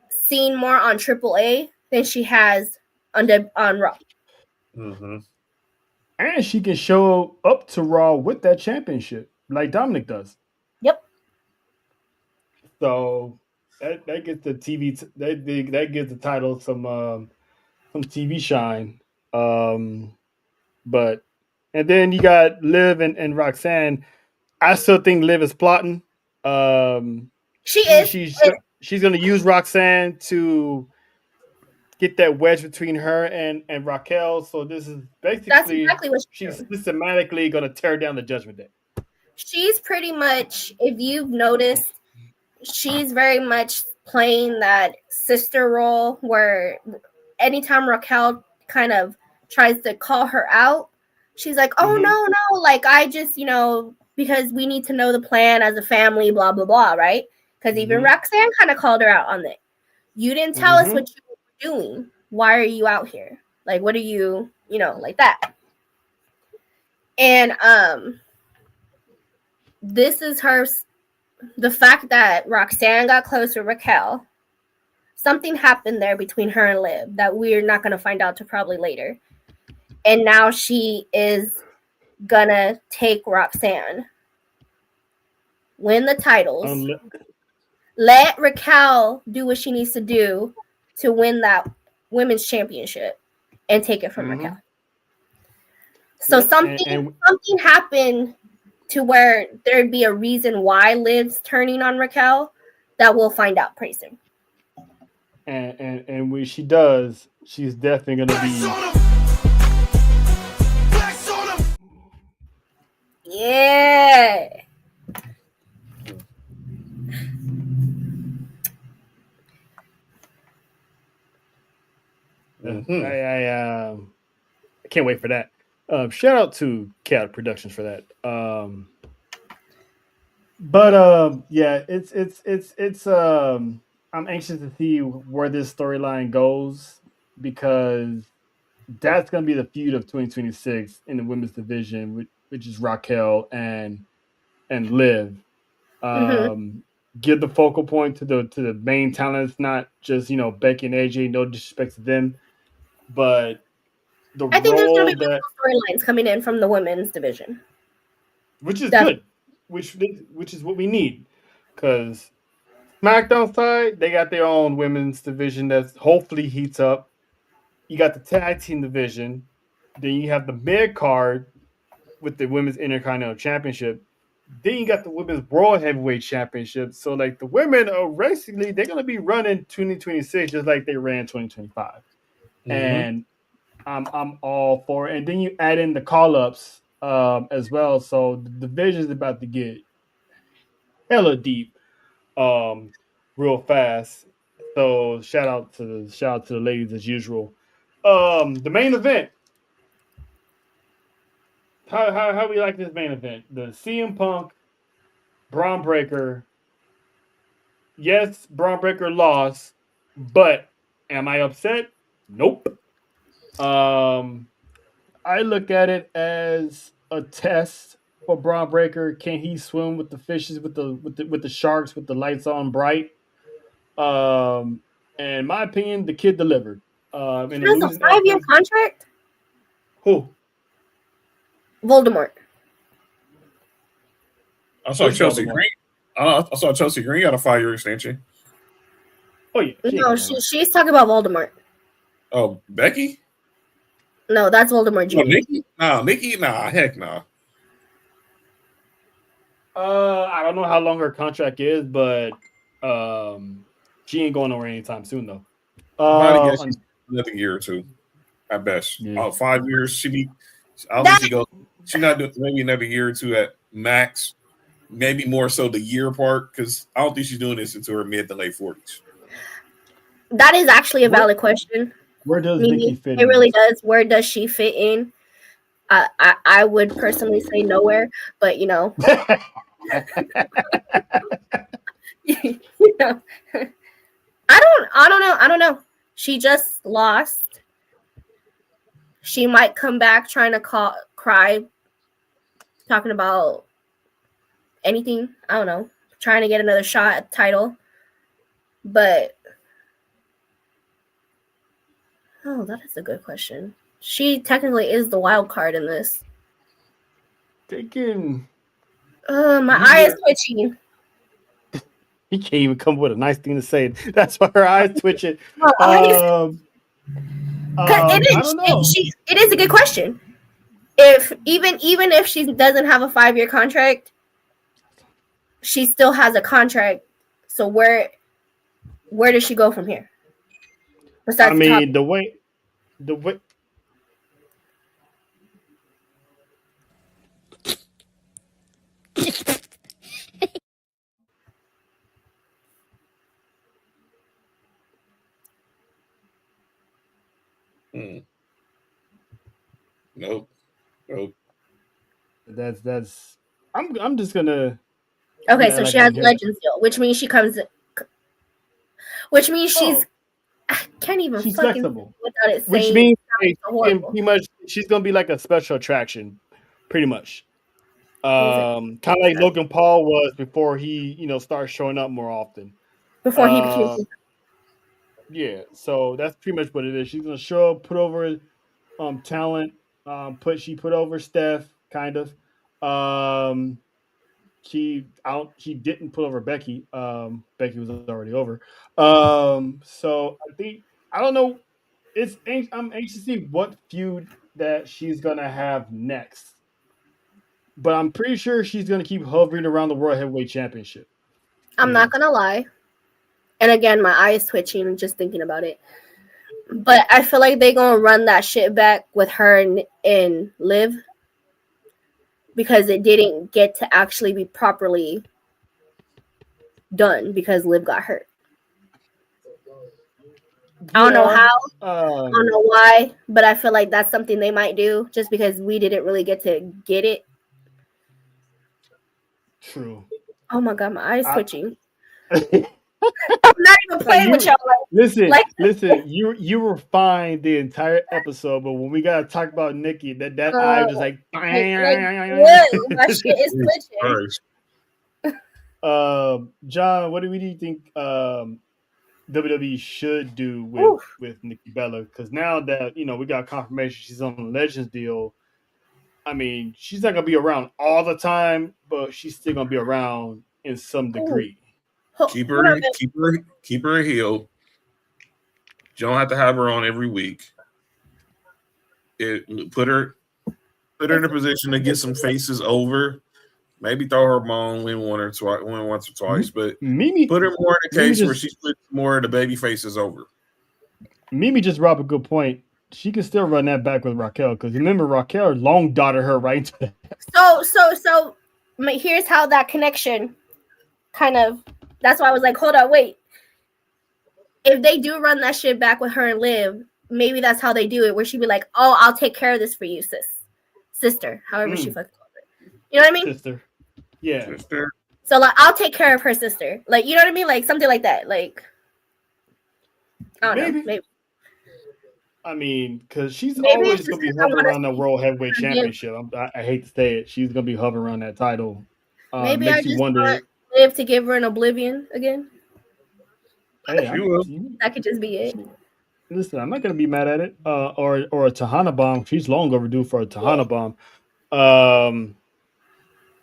seen more on AAA than she has on Raw. Mm-hmm. And she can show up to Raw with that championship, like Dominic does. Yep. So that gets the TV that gives the title some TV shine. But and then you got Liv and Roxanne. I still think Liv is plotting. She She is. she's she's gonna use Roxanne to get that wedge between her and Raquel. So this is That's basically exactly what she's she's doing. systematically gonna tear down the Judgment Day. She's pretty much, if you've noticed, she's very much playing that sister role where anytime Raquel kind of tries to call her out, she's like, oh, Mm-hmm. no, like I just, because we need to know the plan as a family, blah, blah, blah, right? Because even Mm-hmm. Roxanne kind of called her out on it. You didn't tell us Mm-hmm. what you were doing. Why are you out here? Like, what are you, like that? And this is the fact that Roxanne got close to Raquel. Something happened there between her and Liv that we're not going to find out till probably later. And now she is going to take Roxanne, win the titles, let Raquel do what she needs to do to win that women's championship and take it from Mm-hmm. Raquel. So Yep. something happened to where there'd be a reason why Liv's turning on Raquel that we'll find out pretty soon. And when she does, she's definitely gonna be. Yeah. Mm-hmm. I can't wait for that. Shout out to Chaotic Productions for that. But yeah, it's I'm anxious to see where this storyline goes because that's gonna be the feud of 2026 in the women's division, which is Raquel and Liv. Mm-hmm. Give the focal point to the main talents, not just Becky and AJ. No disrespect to them, but the I think there's going to role be that multiple storylines coming in from the women's division. which is Definitely. good, which is what we need, because SmackDown side they got their own women's division that hopefully heats up. You got the tag team division, then you have the mid card with the women's Intercontinental Championship. Then you got the women's World Heavyweight Championship. So like the women are basically they're gonna be running 2026 just like they ran 2025. Mm-hmm. And I'm all for it. And then you add in the call ups as well. So the division is about to get hella deep real fast. So shout out to the ladies as usual. The main event. How we like this main event? The CM Punk Braun Breaker. Yes, Braun Breaker lost, but am I upset? Nope. I look at it as a test for Braun Breaker. Can he swim with the fishes, with the sharks, with the lights on bright? Um, and in my opinion, the kid delivered. In She a has a losing 5-year effort, contract. who? Voldemort. I saw Which Chelsea Voldemort? Green. I saw Chelsea Green got a 5-year extension. Oh yeah, she ain't No, going nowhere. she's talking about Voldemort. Oh, Becky? No, that's Voldemort No, Jr. Nikki? Nah, Nikki? Nah, heck nah. I don't know how long her contract is, but she ain't going nowhere anytime soon though. If I had to guess, Un- she's another year or two at best. yeah. 5 years. I don't think That she goes. She's not doing maybe another year or two at max. Maybe more so the year part because I don't think she's doing this into her mid to late 40s. that is actually a valid question. Where does Nikki Mimi. fit It in really this? does. Where does she fit in? I would personally say nowhere, but you know, you know, I don't know. She just lost. She might come back trying to cry, talking about anything. I don't know, trying to get another shot at the title. But that is a good question. She technically is the wild card in this. Taking My eye is twitching. he can't even come up with a nice thing to say. That's why her eyes twitching. My eyes. I don't know. It is a good question. If even if she doesn't have a 5-year contract, she still has a contract. So where does she go from here? I Besides the top. mean, the way Nope. that's I'm just gonna Okay, so act she like I has didn't hear that. legend still, which means which means Oh, I can't even she's fucking flexible, without it which saying means it sounds so horrible. pretty much she's gonna be like a special attraction, pretty much. He's like, Kind of like Logan Paul was before he started showing up more often. before he became Yeah, so that's pretty much what it is. She's gonna show up, put over talent, she put over Steph, kind of. She didn't put over Becky. Becky was already over. So I don't know. I'm anxious to see what feud that she's gonna have next. But I'm pretty sure she's gonna keep hovering around the World Heavyweight Championship. I'm not gonna lie. And again, my eye is twitching just thinking about it. But I feel like they're gonna run that shit back with her and Liv because it didn't get to actually be properly done because Liv got hurt. I don't know how, I don't know why, but I feel like that's something they might do just because we didn't really get to get it. True. Oh my god, my eye is twitching. I'm not even playing with y'all. Listen, you were fine the entire episode, but when we gotta talk about Nikki, that eye was like, my shit is twitching. John, what do you think WWE should do with Nikki Bella? Because now that we got confirmation she's on the Legends deal, I mean, she's not gonna be around all the time, but she's still gonna be around in some degree. Keep her a heel. You don't have to have her on every week. Put her in a position to get some faces over. Maybe throw her bone, win once or twice, but Mimi, put her more in a case where she's put more of the baby faces over. Mimi just brought up a good point. She can still run that back with Raquel because remember Raquel long dotted her right into that. So here's how that connection kind of. That's why I was like, hold on, wait. If they do run that shit back with her and Liv, maybe that's how they do it. Where she'd be like, "Oh, I'll take care of this for you, sister." However she fucking calls it. You know what I mean? Sister. Yeah. Sister. So like, I'll take care of her sister. Like, you know what I mean? Like something like that. Like, I don't know. Maybe. I mean, because she's Maybe it's always just going to be 'cause I hovering want around the to World Heavyweight her give. Championship. I hate to say it. She's going to be hovering around that title. Maybe I Makes you just want wonder. Liv to give her an oblivion again. Hey, She will. That could just be it. Listen, I'm not going to be mad at it. Or a Tahana bomb. She's long overdue for a Tahana bomb.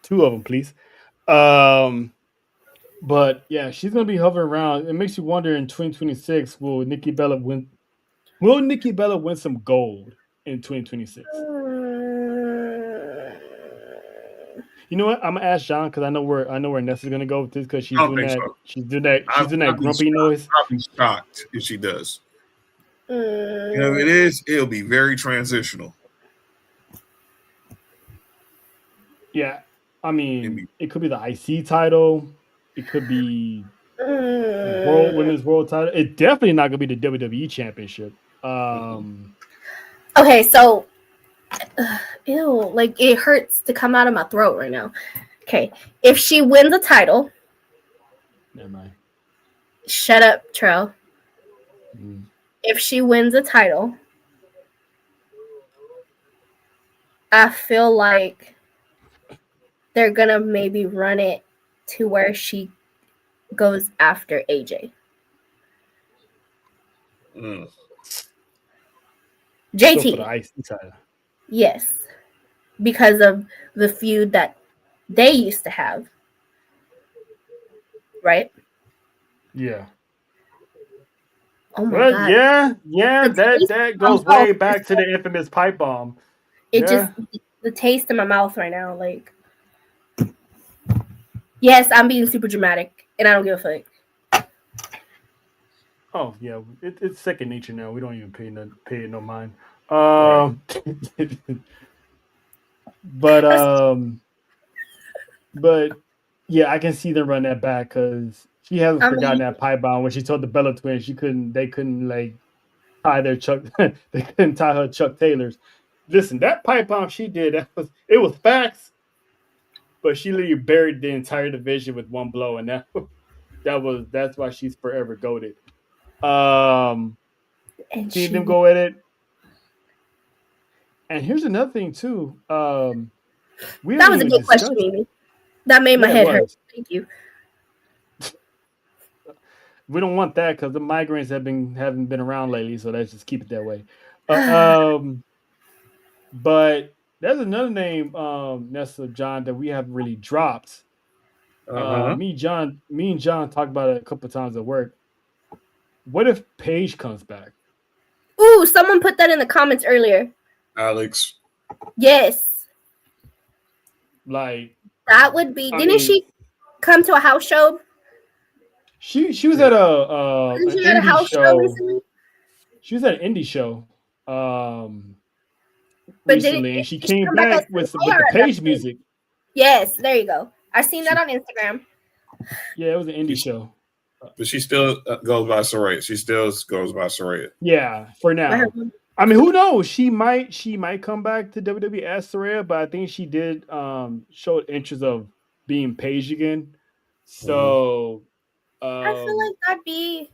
2 of them, please. But yeah, she's going to be hovering around. It makes you wonder in 2026, will Nikki Bella win? Will Nikki Bella win some gold in 2026? You know what? I'm gonna ask John because I know where Nessa's gonna go with this because I don't think so. she's doing that grumpy noise. I'll be shocked if she does. You know, if it is, it'll be very transitional. Yeah, I mean, it could be the IC title. It could be women's world title. It's definitely not gonna be the WWE championship. Okay, so ew, like it hurts to come out of my throat right now. Okay, if she wins a title, never mind. Shut up, Trell. If she wins a title, I feel like they're gonna maybe run it to where she goes after AJ. JT. So for the IC title. Yes, because of the feud that they used to have, right? Yeah. Oh my god. Yeah. That goes way back to the infamous pipe bomb. It just the taste in my mouth right now, like. Yes, I'm being super dramatic, and I don't give a fuck. Oh yeah, it's second nature now. We don't even pay it no mind. But yeah, I can see them run that back because she hasn't forgotten that pipe bomb when she told the Bella twins they couldn't like tie their Chuck they couldn't tie her Chuck Taylors. Listen, that pipe bomb she did it was facts, but she literally buried the entire division with one blow, and that's why she's forever goated. Seeing them go at it. And here's another thing too. That was a good question, Amy. That made my head hurt. Thank you. We don't want that because the migraines haven't been around lately, so let's just keep it that way. But there's another name, Nessa John, that we haven't really dropped. Me and John talked about it a couple of times at work. What if Paige comes back? Ooh, someone put that in the comments earlier. Alex. Yes. Like that would be. Didn't she come to a house show? She was at an indie show. Recently? She was at an indie show recently, and she came back with the Paige music. Yes, there you go. I seen that on Instagram. Yeah, it was an indie show. But she still goes by Saraya. She still goes by Saraya. Yeah, for now. I mean, who knows? She might come back to WWE as Saraya, but I think she did show interest of being Paige again. So I feel like that'd be.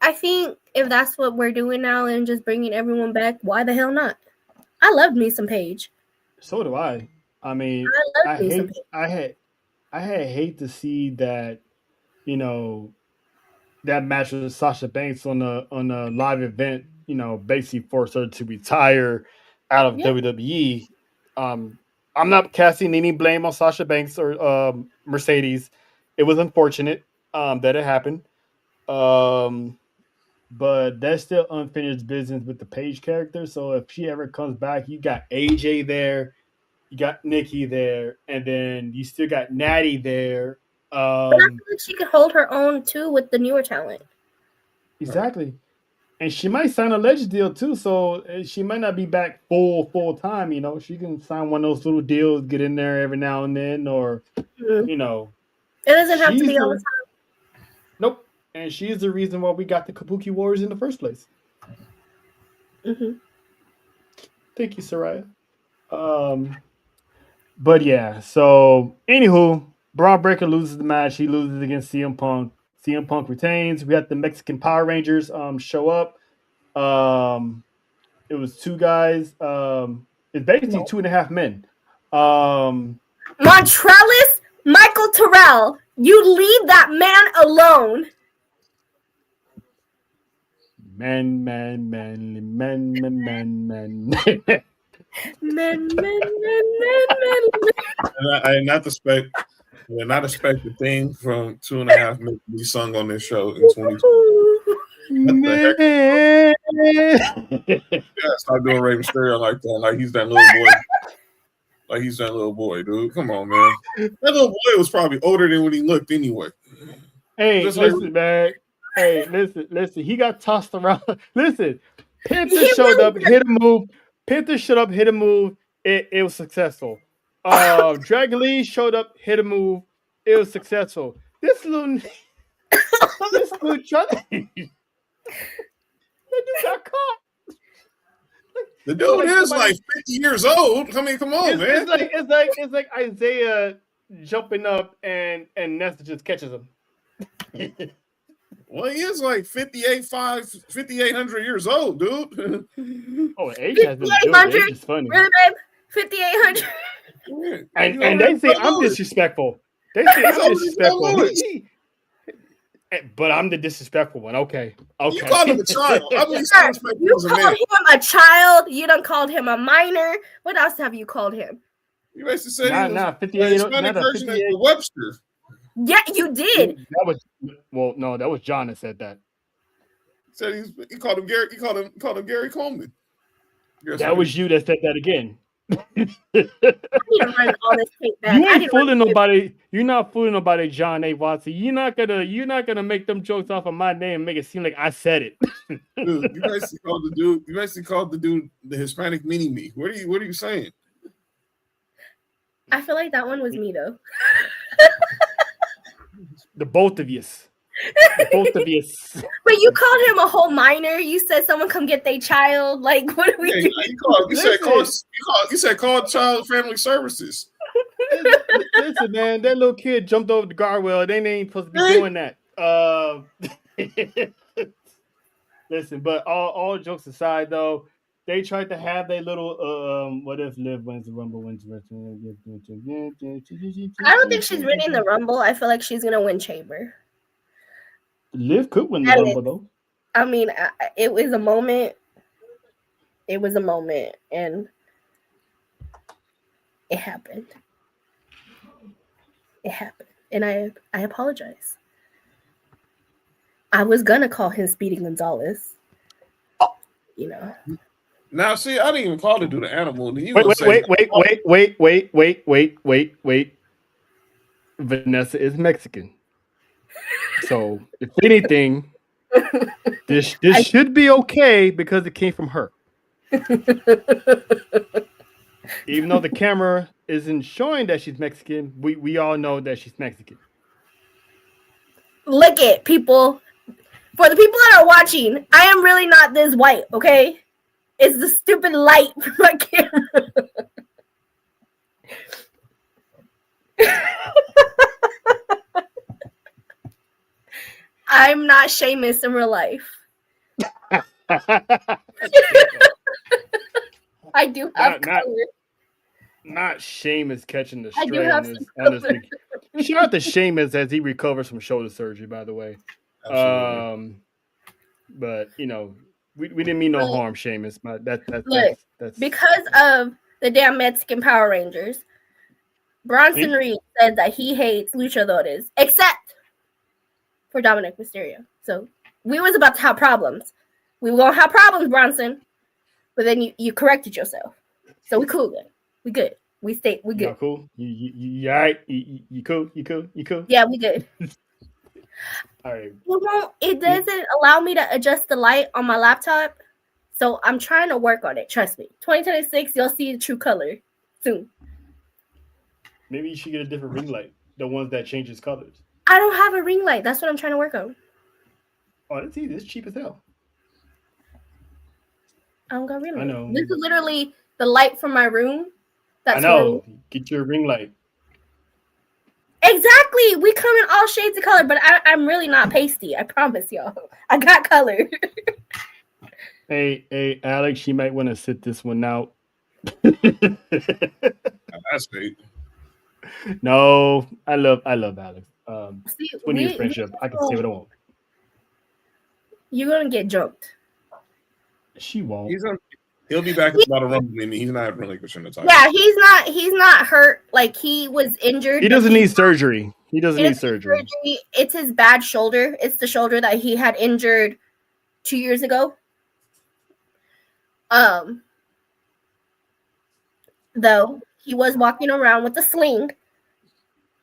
I think if that's what we're doing now and just bringing everyone back, why the hell not? I loved me some Paige. So do I. I mean, I hate to see that, you know, that match with Sasha Banks on a live event, you know, basically forced her to retire out of WWE. I'm not casting any blame on Sasha Banks or Mercedes. It was unfortunate that it happened. But that's still unfinished business with the Paige character. So if she ever comes back, you got AJ there, you got Nikki there, and then you still got Natty there. But I feel like she could hold her own too with the newer talent. Exactly. And she might sign a Legends deal too, so she might not be back full time. You know, she can sign one of those little deals, get in there every now and then, or you know, it doesn't have to be all the time. Nope. And she's the reason why we got the Kabuki Warriors in the first place. Mm-hmm. Thank you, Saraya. But yeah, so anywho, Braun Breaker loses the match. He loses against CM Punk. CM Punk retains. We got the Mexican Power Rangers show up. It was two guys. It's basically 2.5 men. Montrelis, Michael Terrell, you leave that man alone. Men. And I did not expect the thing from 2.5 Men to be sung on this show in 2020. Stop doing Rey Mysterio like that. Like he's that little boy. Like he's that little boy, dude. Come on, man. That little boy was probably older than when he looked anyway. Hey, listen, man. Hey, listen. He got tossed around. Listen, Panther showed up, hit a move. Panther showed up, hit a move. It was successful. Dragon Lee showed up, hit a move. It was successful. This little Johnny, that dude got caught. The dude is like 50 years old. I mean, come on, man. It's like Isaiah jumping up and Nesta just catches him. Well, he is like 5,800 years old, dude. Oh, age has been good. Age is funny. Really, babe? 5,800. And they say I'm disrespectful. They say I'm disrespectful. But I'm the disrespectful one. Okay. You called him a child. I mean, you called him a child. You done called him a minor. What else have you called him? You basically said he was 58. Hispanic version of Webster. Yeah, you did. That was John that said that. Said he called him Gary. He called him Gary Coleman. That was you that said that again. I need to run all this tape back. You ain't fooling nobody. You're not fooling nobody, John A. Watson. You're not gonna make them jokes off of my name and make it seem like I said it. Dude, you basically called the dude the Hispanic mini me. What are you saying? I feel like that one was me though. The both of you. Both of you. But you called him a whole minor. You said someone come get their child. Like, what are we doing? You said call Child Family Services. Listen, man, that little kid jumped over the guardrail. They ain't supposed to be doing that. Listen, but all jokes aside, though, they tried to have their little what if Liv wins the Rumble, wins the wrestling. I don't think she's winning the Rumble. I feel like she's gonna win Chamber. Liv could win the Rumble, though. I mean, it was a moment. It was a moment, and it happened. It happened, and I apologize. I was gonna call him Speedy Gonzalez. You know. Now, see, I didn't even call to do the animal. Wait. Vanessa is Mexican. So, if anything, this should be okay because it came from her. Even though the camera isn't showing that she's Mexican, we all know that she's Mexican. Look it, people. For the people that are watching, I am really not this white, okay? It's the stupid light from my camera. I'm not Sheamus in real life. I do have color. Not Sheamus catching the I do strain. have some color. Shout out to Sheamus as he recovers from shoulder surgery, by the way. Absolutely. But you know, we didn't mean no harm, Sheamus. But that's because of the damn Mexican Power Rangers. Bronson Reed said that he hates luchadores, except for Dominic Mysterio. So we was about to have problems. We were gonna have problems, Bronson. But then you corrected yourself. So we cool then. We good. We good. Y'all cool? You all right? You cool? You cool? Yeah, we good. All right. It doesn't allow me to adjust the light on my laptop. So I'm trying to work on it. Trust me. 2026, you'll see the true color soon. Maybe you should get a different ring light. The ones that changes colors. I don't have a ring light. That's what I'm trying to work on. Oh, that's easy. It's cheap as hell. I don't got a ring light. I know. This is literally the light from my room. That's I know. Get your ring light. Exactly. We come in all shades of color, but I'm really not pasty. I promise y'all. I got color. Hey, Alex, you might want to sit this one out. That's great. No, I love Alex. See, 20 years friendship. I can say what I want. You're gonna get jumped. She won't. He'll be back about a Rumble. I mean, he's not relinquishing the title. Yeah, he's not hurt. Like he was injured. He doesn't need surgery. He doesn't need surgery. It's his bad shoulder. It's the shoulder that he had injured 2 years ago. Though he was walking around with a sling.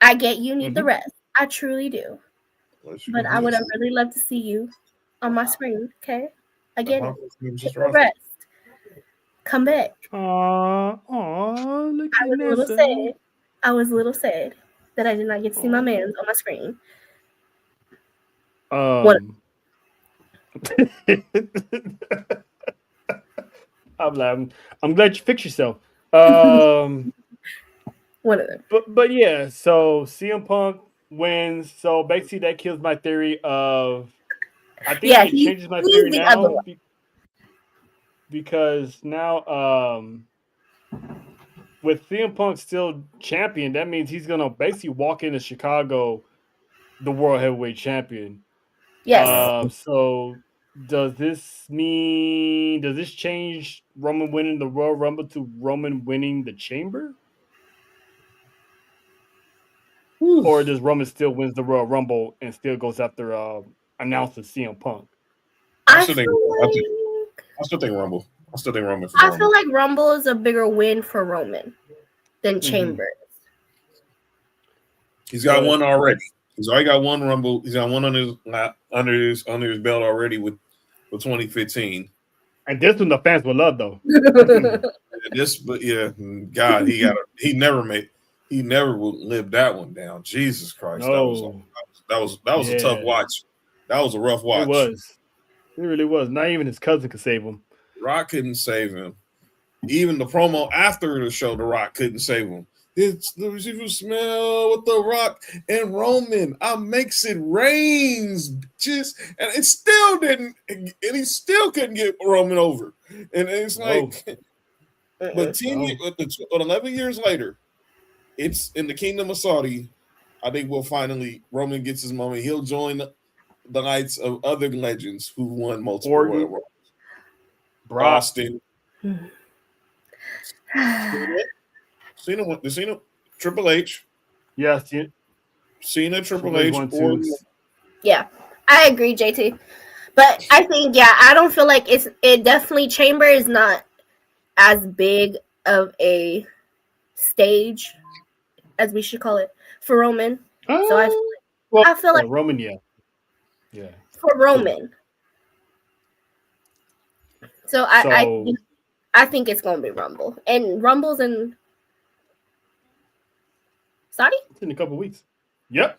I get you need the rest. I truly do. But I would have really loved to see you on my screen. Okay, I get it. Take the rest. Come back. Aw, look at I was a little sad. I was a little sad that I did not get to see my man on my screen. I'm glad you fixed yourself. One of them. But yeah, so CM Punk wins. So basically, that kills my theory of. I think it changes my theory now because now, with CM Punk still champion, that means he's gonna basically walk into Chicago, the World Heavyweight Champion. Yes. So does this change Roman winning the Royal Rumble to Roman winning the Chamber? Or does Roman still wins the Royal Rumble and still goes after announces CM Punk? I still think Rumble. I still think Roman. I feel like Rumble is a bigger win for Roman than Chamber. He's got one already. He's already got one Rumble. He's got one under his belt already with 2015. And this one the fans will love though. God, he never will live that one down. Jesus Christ, no. that was a tough watch. That was a rough watch. It really was. Not even his cousin could save him. Rock couldn't save him. Even the promo after the show, The Rock couldn't save him. It's the receiver smell with The Rock and Roman. I makes it rains, and it still didn't. And he still couldn't get Roman over. And it's like, but 11 years later, it's in the Kingdom of Saudi. I think Roman gets his moment. He'll join the Knights of other legends who won multiple Royal Rumbles. Boston. Cena, Triple H. Yes, Cena, Triple H. Yeah, I agree, JT. But I think, I don't feel like it definitely Chamber is not as big of a stage as we should call it for Roman. So I feel like Roman, yeah, for Roman. So I think it's gonna be Rumble, and Rumble's in Saudi. It's in a couple weeks. Yep,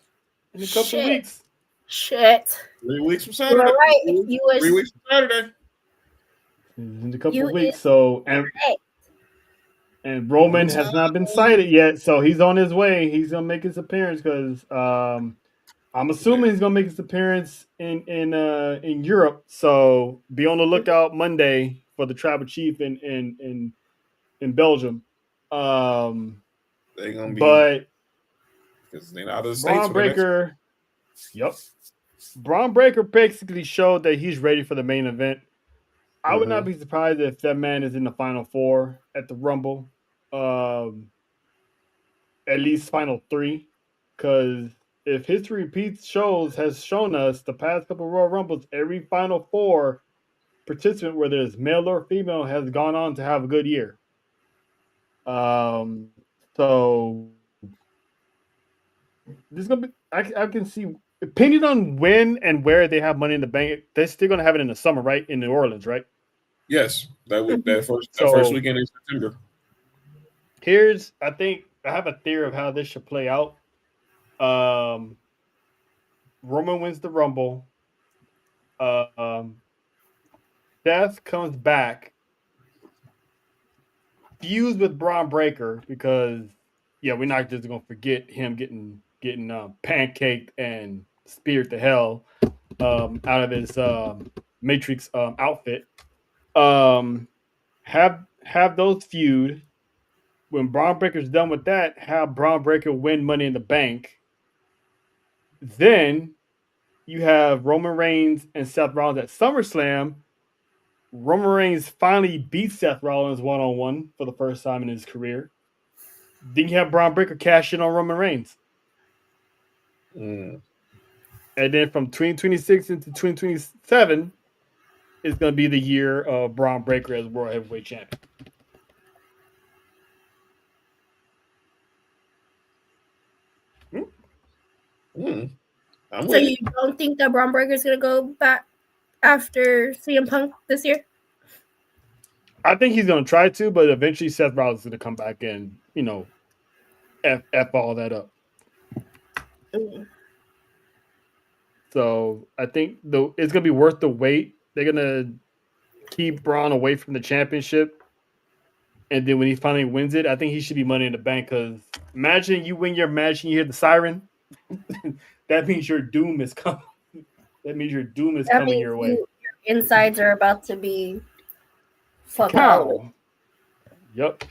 in a couple weeks. Shit. 3 weeks from Saturday. You're right. 3 weeks from Saturday. In a couple weeks. So and Roman has not been cited yet, so he's on his way. He's gonna make his appearance because I'm assuming he's gonna make his appearance in Europe. So be on the lookout Monday for the Tribal Chief in Belgium. They're gonna be, but because they're out of the States. Braun Breaker. Yep. Braun Breaker basically showed that he's ready for the main event. I would not be surprised if that man is in the final 4 at the Rumble. At least final 3. Because if history repeats has shown us the past couple of Royal Rumbles, every final 4 participant, whether it's male or female, has gone on to have a good year. So there's gonna be I can see, depending on when and where they have Money in the Bank, they're still gonna have it in the summer, right? In New Orleans, right? Yes, that first weekend in September. I think I have a theory of how this should play out. Roman wins the Rumble. Seth comes back, fused with Braun Breaker because we're not just gonna forget him getting getting pancaked and speared to hell out of his Matrix outfit. Have those feud. When Braun Breaker's done with that, have Braun Breaker win Money in the Bank. Then you have Roman Reigns and Seth Rollins at SummerSlam. Roman Reigns finally beats Seth Rollins one-on-one for the first time in his career. Then you have Braun Breaker cash in on Roman Reigns. Mm. And then from 2026 into 2027 is going to be the year of Braun Breaker as World Heavyweight Champion. So you don't think that Braun Breaker is going to go back after CM Punk this year? I think he's going to try to, but eventually Seth Rollins is going to come back and, F all that up. Mm. So I think it's going to be worth the wait. They're going to keep Braun away from the championship. And then when he finally wins it, I think he should be Money in the Bank, because imagine you win your match and you hear the siren. That means your doom is coming. That means your doom is coming your way. Your insides are about to be fucked out. Yep.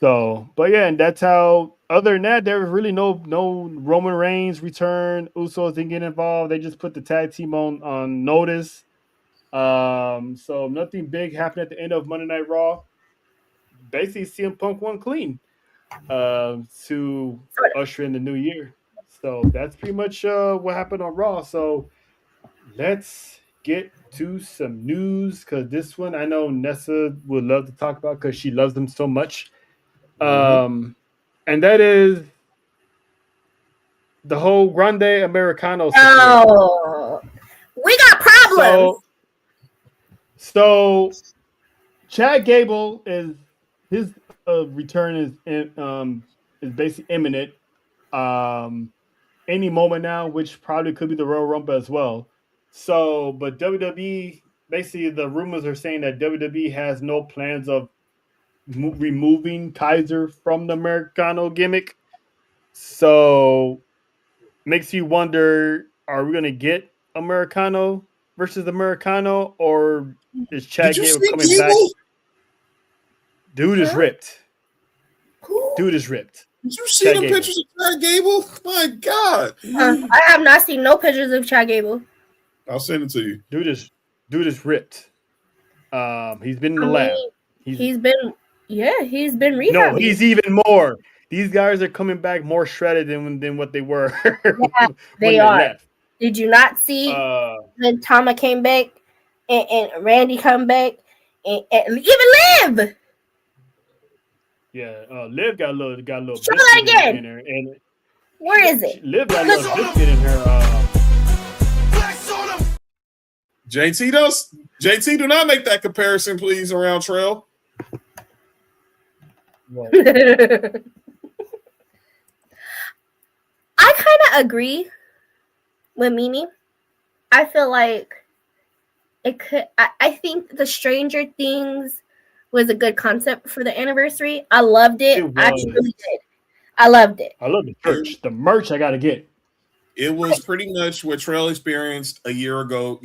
So, but yeah, and that's how. Other than that, there was really no Roman Reigns return. Usos didn't get involved. They just put the tag team on notice. So nothing big happened at the end of Monday Night Raw. Basically, CM Punk won clean to usher in the new year. So that's pretty much what happened on Raw. So let's get to some news, because this one I know Nessa would love to talk about because she loves them so much. And that is the whole Grande Americano situation. Oh, we got problems. So Chad Gable his return is basically imminent. Any moment now, which probably could be the Royal Rumble as well. So, but WWE, basically the rumors are saying that WWE has no plans of removing Kaiser from the Americano gimmick. So, makes you wonder, are we going to get Americano versus Americano, or is Chad Gable coming back? Dude is ripped. Dude is ripped. Did you see the pictures of Chad Gable? My God. I have not seen no pictures of Chad Gable. I'll send it to you. Dude is ripped. He's been in the lab. He's been rehabbing. No, he's even more. These guys are coming back more shredded than what they were. Yeah, they are. Left. Did you not see when Tama came back and Randy come back and even Liv? Yeah, Liv got a little. Show that again. In her, and where is it? Liv got a little biscuit in her. JT, do not make that comparison, please, around Trail. I kind of agree with Mimi. I feel like it could. I think the Stranger Things was a good concept for the anniversary. I loved it. I truly did. I loved it. I love the merch. The merch I gotta get. It was pretty much what Trail experienced a year ago,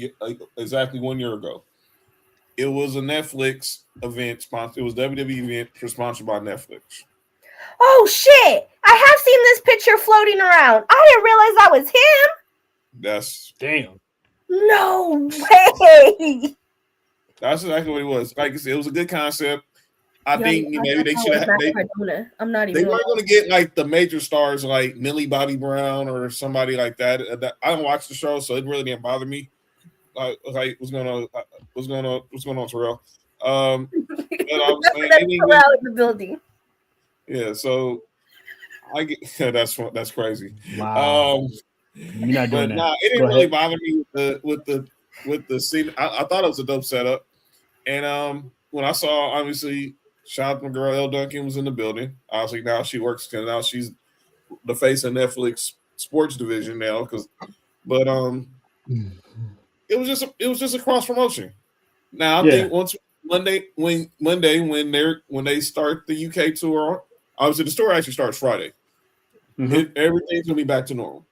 exactly 1 year ago. It was a Netflix event sponsored. It was WWE event sponsored by Netflix. Oh shit! I have seen this picture floating around. I didn't realize that was him. That's damn. No way. That's exactly what it was. Like I said, it was a good concept. I think maybe they should have. I'm not even. They weren't going to get like the major stars like Millie Bobby Brown or somebody like that. I don't watch the show, so it really didn't bother me. Like what's going on, Terrell? Terrell in the building. Yeah, so I get that's crazy. Wow. You're not doing that. Nah, it didn't really bother me with the scene. I thought it was a dope setup, and when I saw, obviously, shout out to my girl Elle Duncan was in the building. Obviously, now she works, because now she's the face of Netflix sports division now. But it was just a cross promotion. Now I think once Monday when they start the UK tour, obviously the tour actually starts Friday. Everything's gonna be back to normal.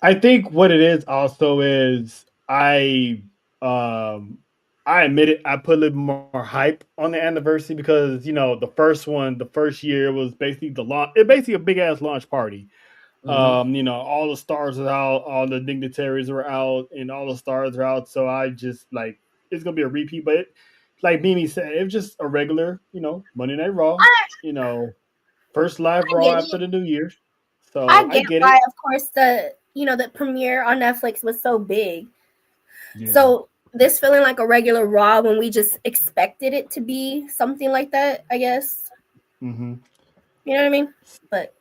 I think what it is also is I admit it, I put a little more hype on the anniversary because the first one, the first year was basically the launch. It basically a big ass launch party. All the stars are out, all the dignitaries are out, and all the stars are out. So I just like it's gonna be a repeat, but like Mimi said, it was just a regular, Monday Night Raw. First live I Raw get after it. the new year. I So I get get why, it. of course, the premiere on Netflix was so big. Yeah. So this feeling like a regular Raw when we just expected it to be something like that, I guess. Mm-hmm. You know what I mean? But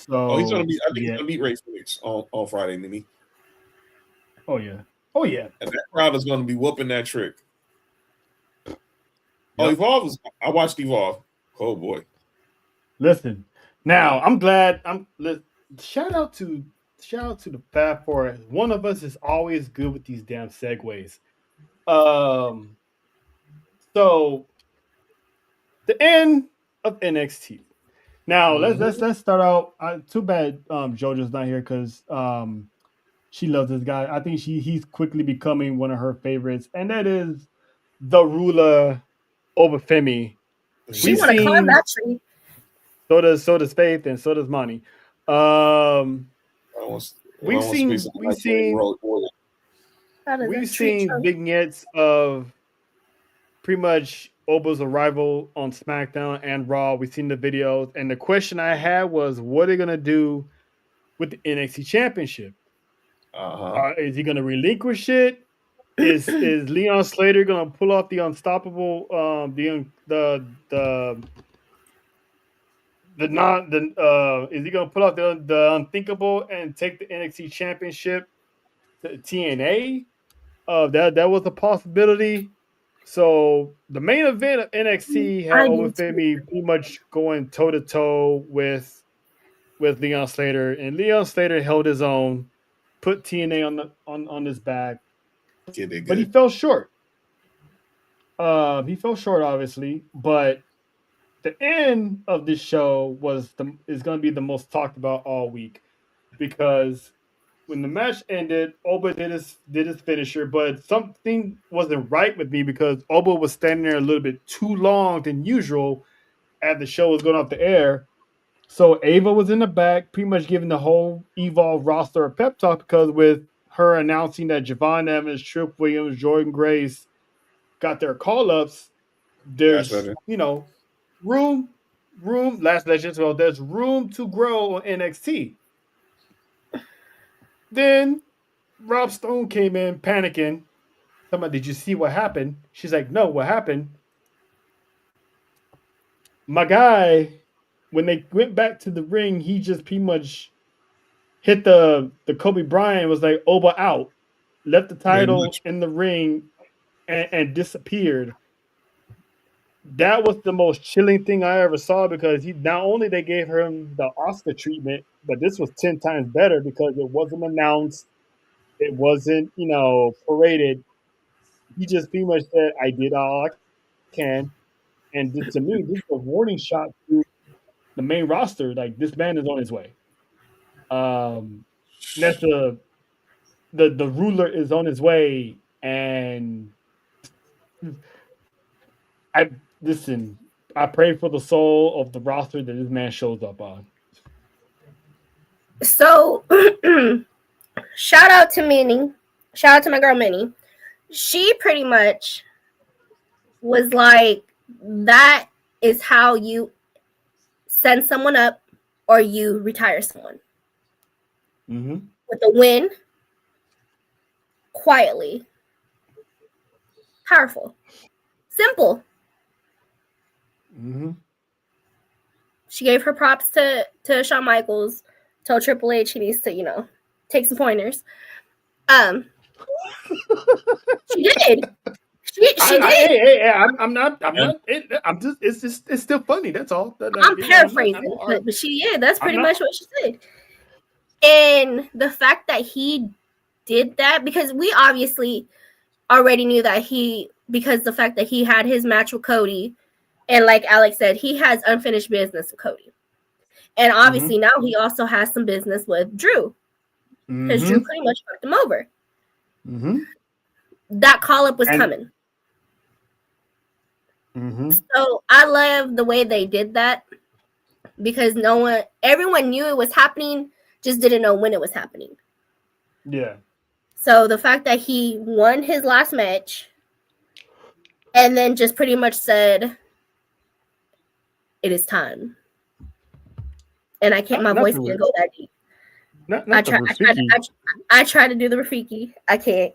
Oh, he's gonna So be. I think he's yeah. gonna beat Ray Phoenix on Friday, Mimi. Oh yeah. Oh yeah. And that crowd is gonna be whooping that trick. Oh, Yep. Evolve was. I watched Evolve. Oh boy. Listen. Now I'm glad. Shout out to the Fab Four. One of us is always good with these damn segues. Um. So the end of NXT. Now let's start out. Too bad JoJo's not here because she loves this guy. I think he's quickly becoming one of her favorites, and that is the ruler Obafemi. she We've want to climb seen that tree. so does Faith and so does Money. If I want space in my life, How does We've that tree seen trunk? vignettes of pretty much Oba's arrival on SmackDown and Raw. We've seen the videos, and the question I had was, what are they gonna do with the NXT Championship? Is he gonna relinquish it? Is Leon Slater gonna pull off the unstoppable the non the is he gonna pull off the unthinkable and take the NXT championship to TNA? That was a possibility. So the main event of NXT had I do too. Obafemi pretty much going toe to toe with Leon Slater, and Leon Slater held his own, put TNA on his back, Yeah, they're but he good. fell short. He fell short, obviously, but the end of this show is going to be the most talked about all week because when the match ended, Oba did his finisher, but something wasn't right with me because Oba was standing there a little bit too long than usual as the show was going off the air. So Ava was in the back, pretty much giving the whole Evolve roster a pep talk because with her announcing that Javon Evans, Tripp Williams, Jordan Grace got their call ups, That's there's better. room last legends. Well, there's room to grow on NXT. Then Rob Stone came in panicking. Somebody, did you see what happened? She's like, no, what happened? My guy, when they went back to the ring, he just pretty much hit the Kobe Bryant, was like Oba out, left the Very title much. in the ring and disappeared. That was the most chilling thing I ever saw because he not only they gave him the Oscar treatment, but this was 10 times better because it wasn't announced, it wasn't paraded. He just pretty much said, "I did all I can," and to me, this is a warning shot to the main roster. Like this man is on his way. That's the ruler is on his way, and I listen. I pray for the soul of the roster that this man shows up on. So shout out to Minnie. Shout out to my girl Minnie. She pretty much was like, that is how you send someone up or you retire someone. Mm-hmm. With a win, quietly, powerful, simple. Mm-hmm. She gave her props to Shawn Michaels, told Triple H he needs to, take some pointers. She did. She did. Hey, I'm not. And I'm just. It's still funny. That's all. I'm paraphrasing, but that's pretty much what she said. And the fact that he did that, because we obviously already knew that because the fact that he had his match with Cody, and like Alex said, he has unfinished business with Cody. And obviously now he also has some business with Drew. Because Drew pretty much fucked him over. That call-up was coming. So I love the way they did that because everyone knew it was happening, just didn't know when it was happening. Yeah. So the fact that he won his last match and then just pretty much said, "It is time," and I can't. My voice can't go that deep. I try to do the Rafiki. I can't.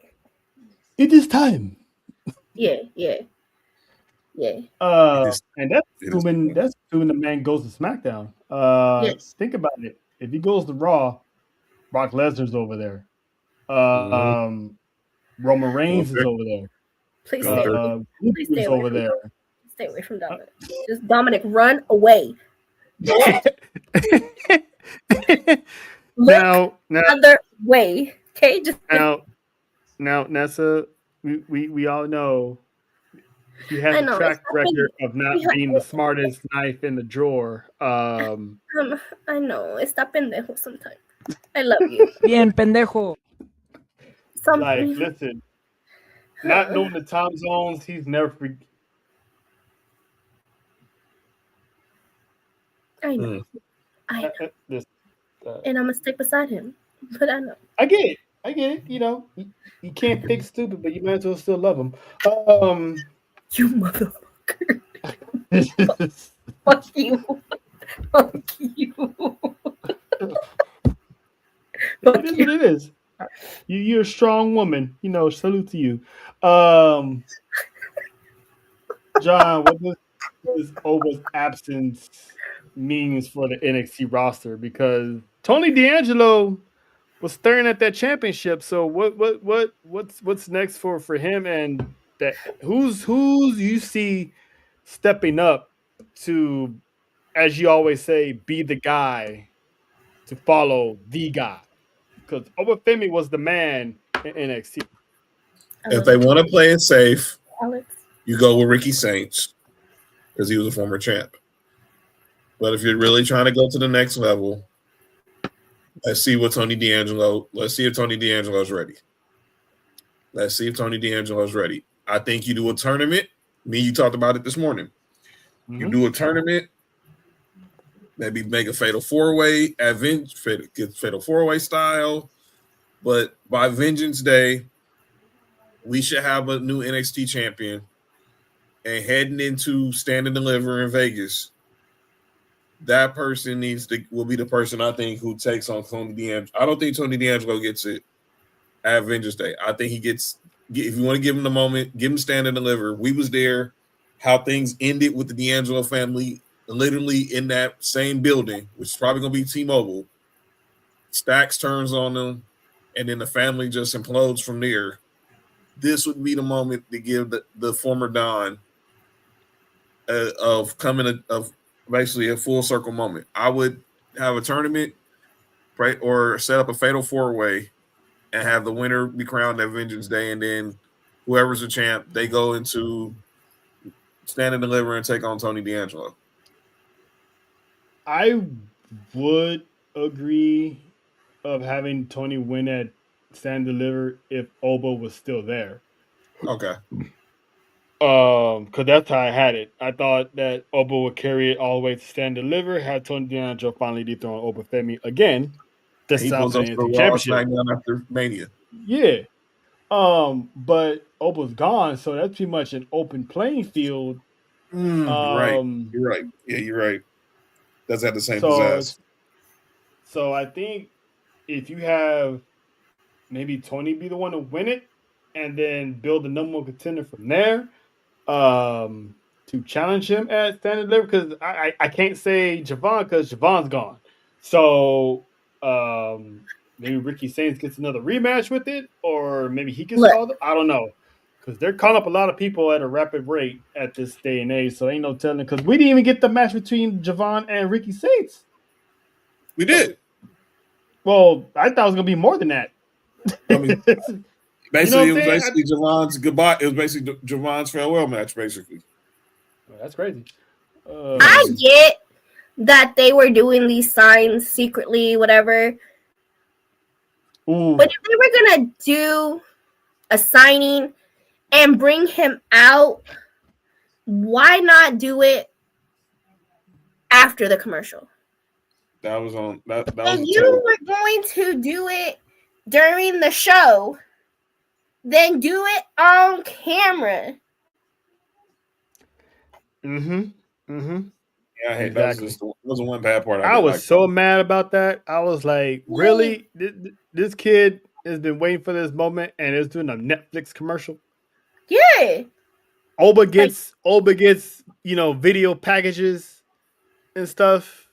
It is time. Yeah. And that's assuming the man goes to SmackDown. Yes. Think about it. If he goes to Raw, Brock Lesnar's over there. Roman Reigns is over there. Please stay away. Please stay away over there. Stay away from Dominic. Just Dominic, run away. Now, other way. Okay, just now, Nessa, we all know he has a track record of not being the smartest knife in the drawer. I know. Está pendejo sometimes. I love you. Bien pendejo. Like, listen, not knowing the time zones, he's never. I know. And I'm gonna stick beside him. But I know. I get it. You know, you can't fix stupid, but you might as well still love him. You motherfucker. Fuck you. Fuck you. It is what it is. You're a strong woman. You know, salute to you. John, what does Oba's absence means for the NXT roster? Because Tony D'Angelo was staring at that championship. So what's next for him, and that who's you see stepping up to, as you always say, be the guy to follow the guy? Because Obafemi was the man in NXT. If they want to play it safe, Alex, you go with Ricky Saints because he was a former champ. But if you're really trying to go to the next level, let's see if Tony D'Angelo's ready. I think you do a tournament. You talked about it this morning. You do a tournament, maybe make a fatal four-way, get fatal four-way style. But by Vengeance Day, we should have a new NXT champion. And heading into Stand and Deliver in Vegas, that person will be the person I think who takes on Tony D'Angelo. I don't think Tony D'Angelo gets it at Vengeance Day. I think he gets, if you want to give him the moment, give him Stand and Deliver. We was there, how things ended with the D'Angelo family, literally in that same building, which is probably going to be T-Mobile. Stacks turns on them, and then the family just implodes from there. This would be the moment to give the former Don of basically a full circle moment. I would have a tournament, or set up a fatal four-way and have the winner be crowned at Vengeance Day, and then whoever's the champ, they go into Stand and Deliver and take on Tony D'Angelo. I would agree of having Tony win at Stand and Deliver if Oba was still there. Okay. Because that's how I had it. I thought that Oba would carry it all the way to Stand and Deliver, have Tony D'Angelo finally dethrone Obafemi again. He goes up to the Raw SmackDown after Mania. Yeah. But Oba's gone, so that's pretty much an open playing field. Right. You're right. Yeah, you're right. Doesn't have the same pizzazz. So I think if you have maybe Tony be the one to win it and then build the number one contender from there to challenge him at Stand and Deliver, because I can't say Javon because Javon's gone. So maybe Ricky Saints gets another rematch with it, or maybe he gets called up. I don't know. Because they're calling up a lot of people at a rapid rate at this day and age, so ain't no telling. Because we didn't even get the match between Javon and Ricky Saints. We did. Well, I thought it was gonna be more than that. I mean, basically, it was basically Javon's goodbye. It was basically Javon's farewell match, basically. Well, that's crazy. I get that they were doing these signs secretly, whatever. Ooh. But if they were gonna do a signing and bring him out, why not do it after the commercial? That was on that If was you were going to do it during the show, then do it on camera. Yeah, I hate Exactly. that was one bad part. I was so mad about that. I was like, really? This kid has been waiting for this moment and is doing a Netflix commercial. Yeah. Oba gets video packages and stuff.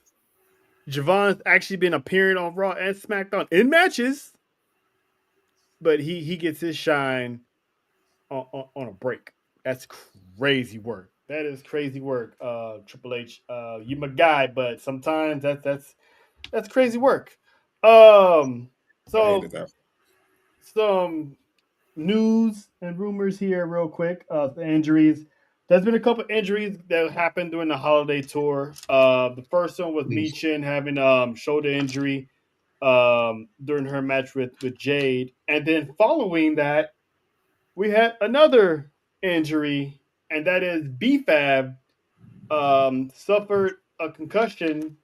Javon's actually been appearing on Raw and SmackDown in matches, but he gets his shine on a break. That's crazy work. That is crazy work, Triple H. You my guy, but sometimes that's crazy work. So some news and rumors here, real quick. The injuries. There's been a couple injuries that happened during the holiday tour. The first one was Michin having shoulder injury during her match with Jade, and then following that, we had another injury, and that is BFAB suffered a concussion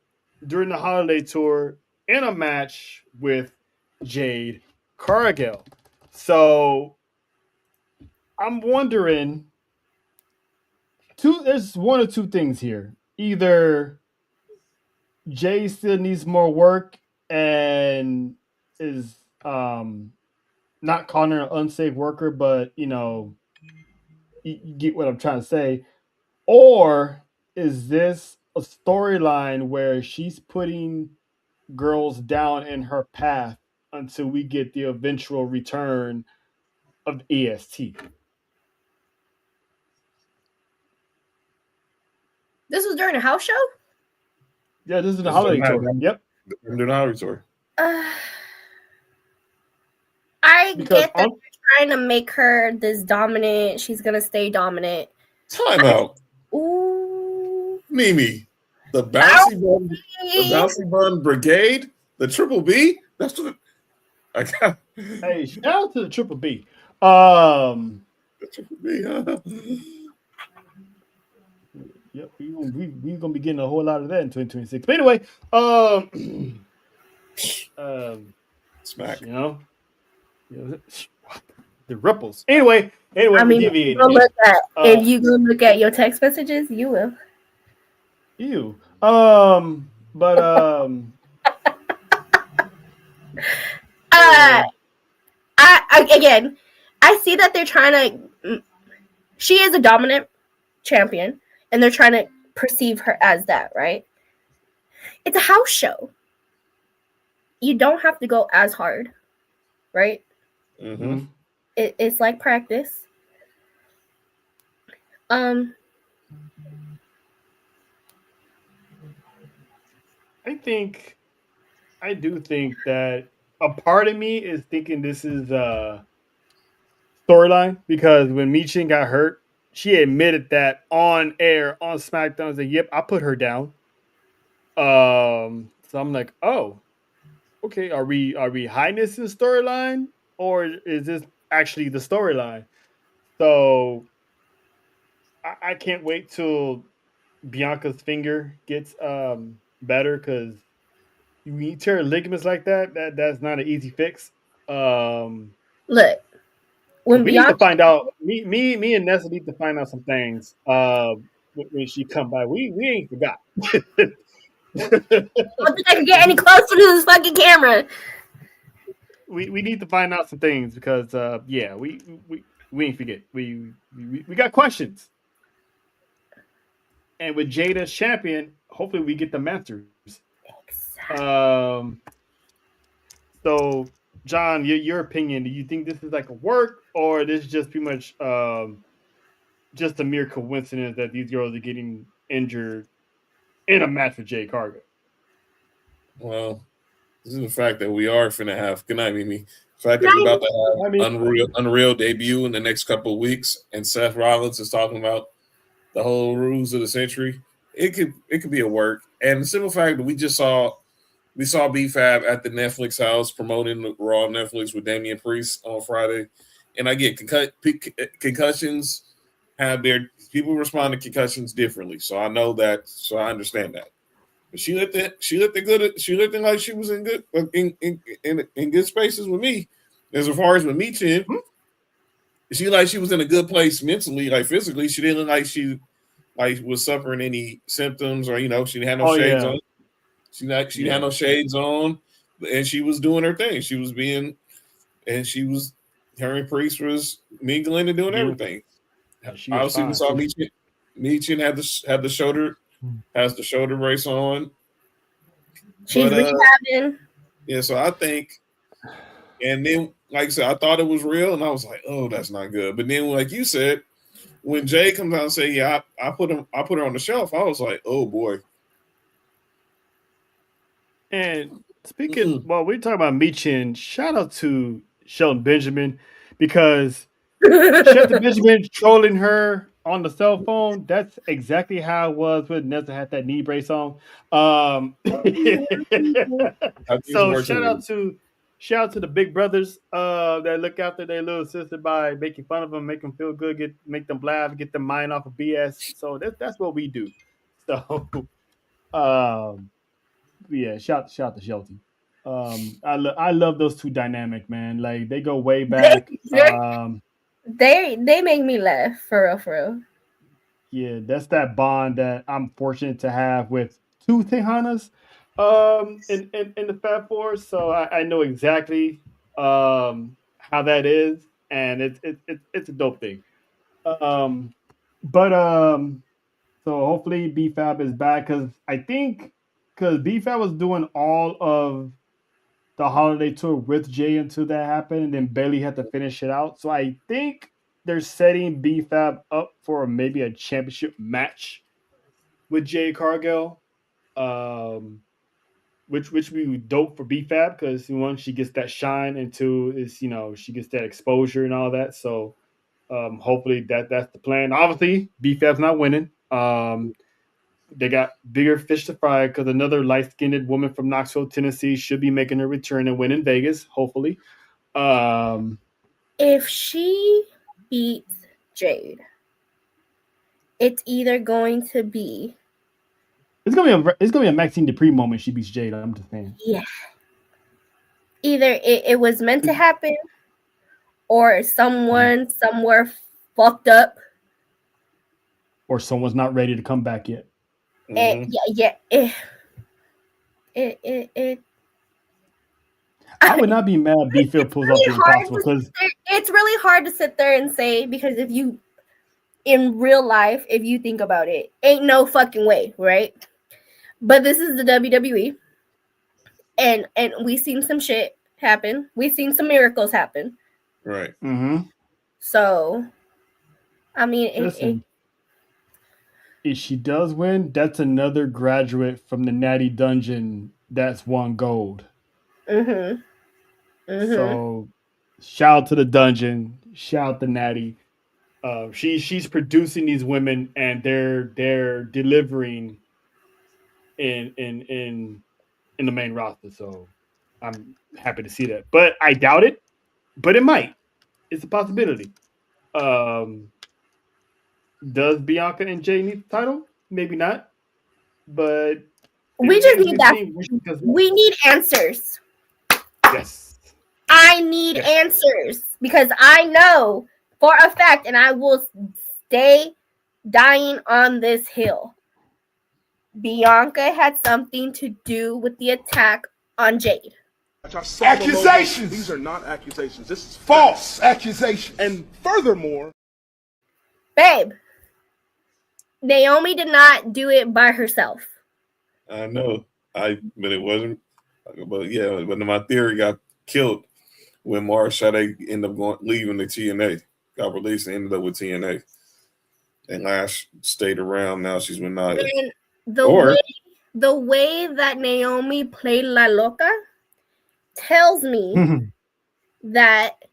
during the holiday tour in a match with Jade Cargill. So I'm wondering, there's one or two things here. Either Jay still needs more work and is not calling her an unsafe worker, but you get what I'm trying to say. Or is this a storyline where she's putting girls down in her path until we get the eventual return of EST? This was during a house show? Yeah, this is the holiday tour. Yep. During the holiday tour. I get that they're trying to make her this dominant. She's gonna stay dominant. Time out. Ooh. Mimi. The bouncy bun brigade, the Triple B. That's what I got. Hey, shout out to the Triple B. The Triple B, huh? Yep, we're gonna be getting a whole lot of that in 2026. But anyway, smack. The ripples. Anyway, I mean, if you go look at your text messages, you will. You. But again, I see that they're trying to. She is a dominant champion, and they're trying to perceive her as that, right? It's a house show. You don't have to go as hard, right? Mm-hmm. It's like practice. I do think that a part of me is thinking this is a storyline, because when Michin got hurt, she admitted that on air on SmackDown. Said, "Yep, I put her down." So I'm like, "Oh, okay. Are we hiding this in storyline, or is this actually the storyline?" So I can't wait till Bianca's finger gets better, because you tear ligaments like that's not an easy fix. Look, when we need to find out. Me and Nessa need to find out some things when she come by. We ain't forgot. I don't think I could get any closer to this fucking camera. We need to find out some things, because we ain't forget. We got questions. And with Jada as champion, hopefully we get the answers. Exactly. So, John, your opinion, do you think this is like a work, or this is just pretty much just a mere coincidence that these girls are getting injured in a match with Jade Cargill? Well, this is the fact that we are finna have, good night, Mimi. The fact that we're about to have Unreal debut in the next couple of weeks, and Seth Rollins is talking about the whole rules of the century. it could be a work. And the simple fact that we saw B-Fab at the Netflix house promoting the Raw Netflix with Damian Priest on Friday, and I get concussions have their people respond to concussions differently. So I know that. So I understand that. But she looked like she was in good in good spaces with me. As far as with me, Chin, she was in a good place mentally, like physically. She didn't look like she was suffering any symptoms or she had no shades on. She had no shades on, and she was doing her thing. She was her and Priest was mingling and doing everything. Obviously, we saw Michin had the shoulder has the shoulder brace on. She's rehabbing. Yeah, so I think, and then like I said, I thought it was real, and I was like, oh, that's not good. But then, like you said, when Jay comes out and say, yeah, I put her on the shelf, I was like, oh boy. And speaking, while we're talking about Michin, shout out to Shelton Benjamin because Shelton Benjamin trolling her on the cell phone. That's exactly how it was when Nessa had that knee brace on. So shout out to the big brothers that look after their little sister by making fun of them, make them feel good, make them laugh, get their mind off of BS. So that's what we do. So yeah, shout to Shelton. I love those two dynamic, man. Like they go way back. They make me laugh for real. Yeah, that's that bond that I'm fortunate to have with two Tejanas in the Fab Four. So I know exactly how that is, and it's a dope thing. But so hopefully B-Fab is back because I think B-Fab was doing all of the holiday tour with Jay until that happened, and then Bailey had to finish it out. So I think they're setting B-Fab up for maybe a championship match with Jay Cargill, which would be dope for B-Fab because one, she gets that shine, and two is she gets that exposure and all that. So hopefully that's the plan. Obviously, B-Fab's not winning. They got bigger fish to fry because another light-skinned woman from Knoxville, Tennessee, should be making a return and win in Vegas. Hopefully, if she beats Jade, it's either going to be it's gonna be a Maxine Dupree moment. She beats Jade. I'm just saying. Yeah. Either it was meant to happen, or someone somewhere fucked up, or someone's not ready to come back yet. Yeah. I would not be mad if B-Fab pulls off the impossible because it's really hard to sit there and say because if you in real life, if you think about it, ain't no fucking way, right? But this is the WWE, and we've seen some shit happen. We've seen some miracles happen. Right. Mm-hmm. So, I mean, listen. If she does win, that's another graduate from the Natty Dungeon that's won gold. Mm-hmm. So, shout out to the Dungeon, shout out to Natty. She's producing these women, and they're delivering in the main roster. So, I'm happy to see that, but I doubt it. But it might. It's a possibility. Does Bianca and Jay need the title? Maybe not. But we just need that. We need answers. Yes. I need answers because I know for a fact, and I will stay dying on this hill. Bianca had something to do with the attack on Jade. Accusations! These are not accusations. This is false accusations. And furthermore, babe, Naomi did not do it by herself. I know. But it wasn't. But yeah, but my theory got killed when Marsha ended up leaving the TNA. Got released and ended up with TNA. And Lash stayed around. Now she's with Nia. The way that Naomi played La Loca tells me that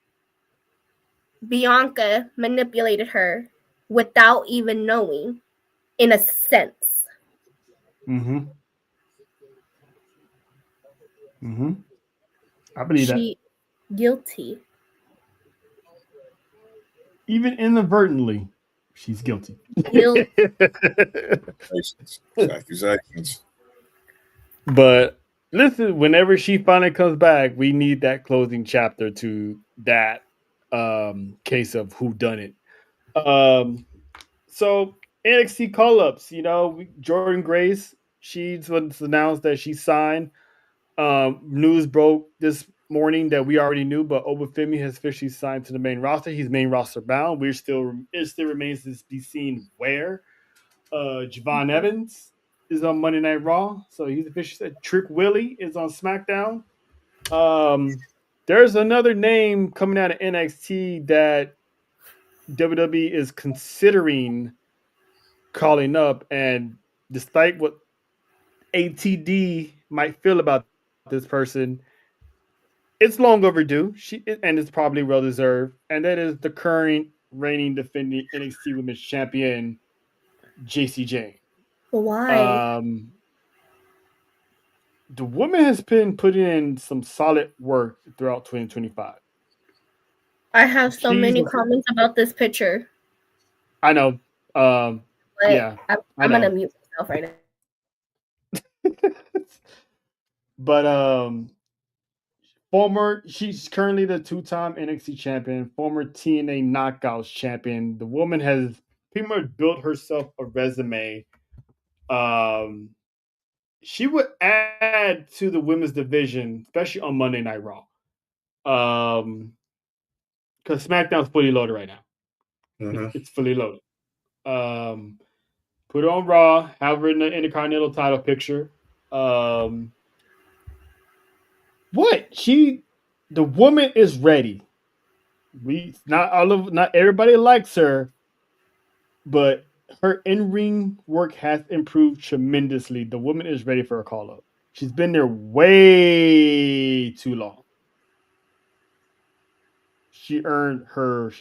Bianca manipulated her without even knowing, in a sense. Mm-hmm. Mm-hmm. I believe that. She guilty. Even inadvertently, she's guilty. Guilt. Accusations. But listen, whenever she finally comes back, we need that closing chapter to that case of who done it. So NXT call ups, Jordan Grace, she's was announced that she signed. News broke this morning that we already knew, but Obafemi has officially signed to the main roster. He's main roster bound. It still remains to be seen where. Javon Evans is on Monday Night Raw, so he's officially said. Trick Willie is on SmackDown. There's another name coming out of NXT that WWE is considering calling up, and despite what ATD might feel about this person, it's long overdue. And it's probably well deserved, and that is the current reigning defending NXT Women's Champion, JC Jane. Why? The woman has been putting in some solid work throughout 2025. I have so many comments about this picture. I know. But Yeah, I'm gonna mute myself right now. But she's currently the 2-time NXT champion, former TNA Knockouts champion. The woman has pretty much built herself a resume. She would add to the women's division, especially on Monday Night Raw. Because SmackDown's fully loaded right now. It's fully loaded. Put her on Raw, have her in the Intercontinental title picture. The woman is ready. Not everybody likes her, but her in-ring work has improved tremendously. The woman is ready for a call-up. She's been there way too long. She earned her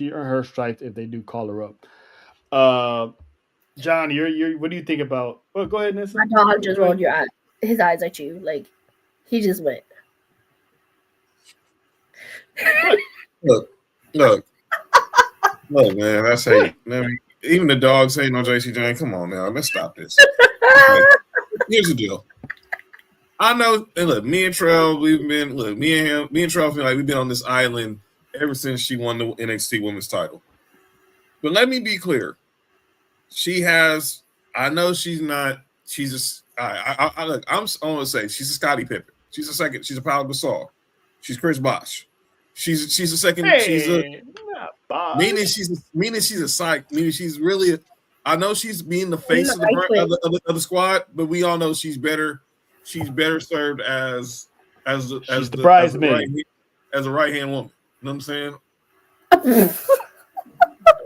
stripes if they do call her up. John, you're what do you think about? Well, go ahead, Nessa. My dog just rolled his eyes at you. Like he just went. Look, man, that's hate. Even the dogs hating on JC Jane. Come on now, let's stop this. Okay. Here's the deal. I know, and look, me and Trell, me and Trell feel like we've been on this island ever since she won the NXT Women's title. But let me be clear. I know she's not. She's just. I'm gonna say she's a Scottie Pippen. She's a second. She's a Pau Gasol. She's Chris Bosh. She's a second. Hey, meaning she's a psych. Meaning she's really. I know she's being the face of the squad, but we all know she's better. She's better served as the bridesmaid, as a right hand woman. You know what I'm saying?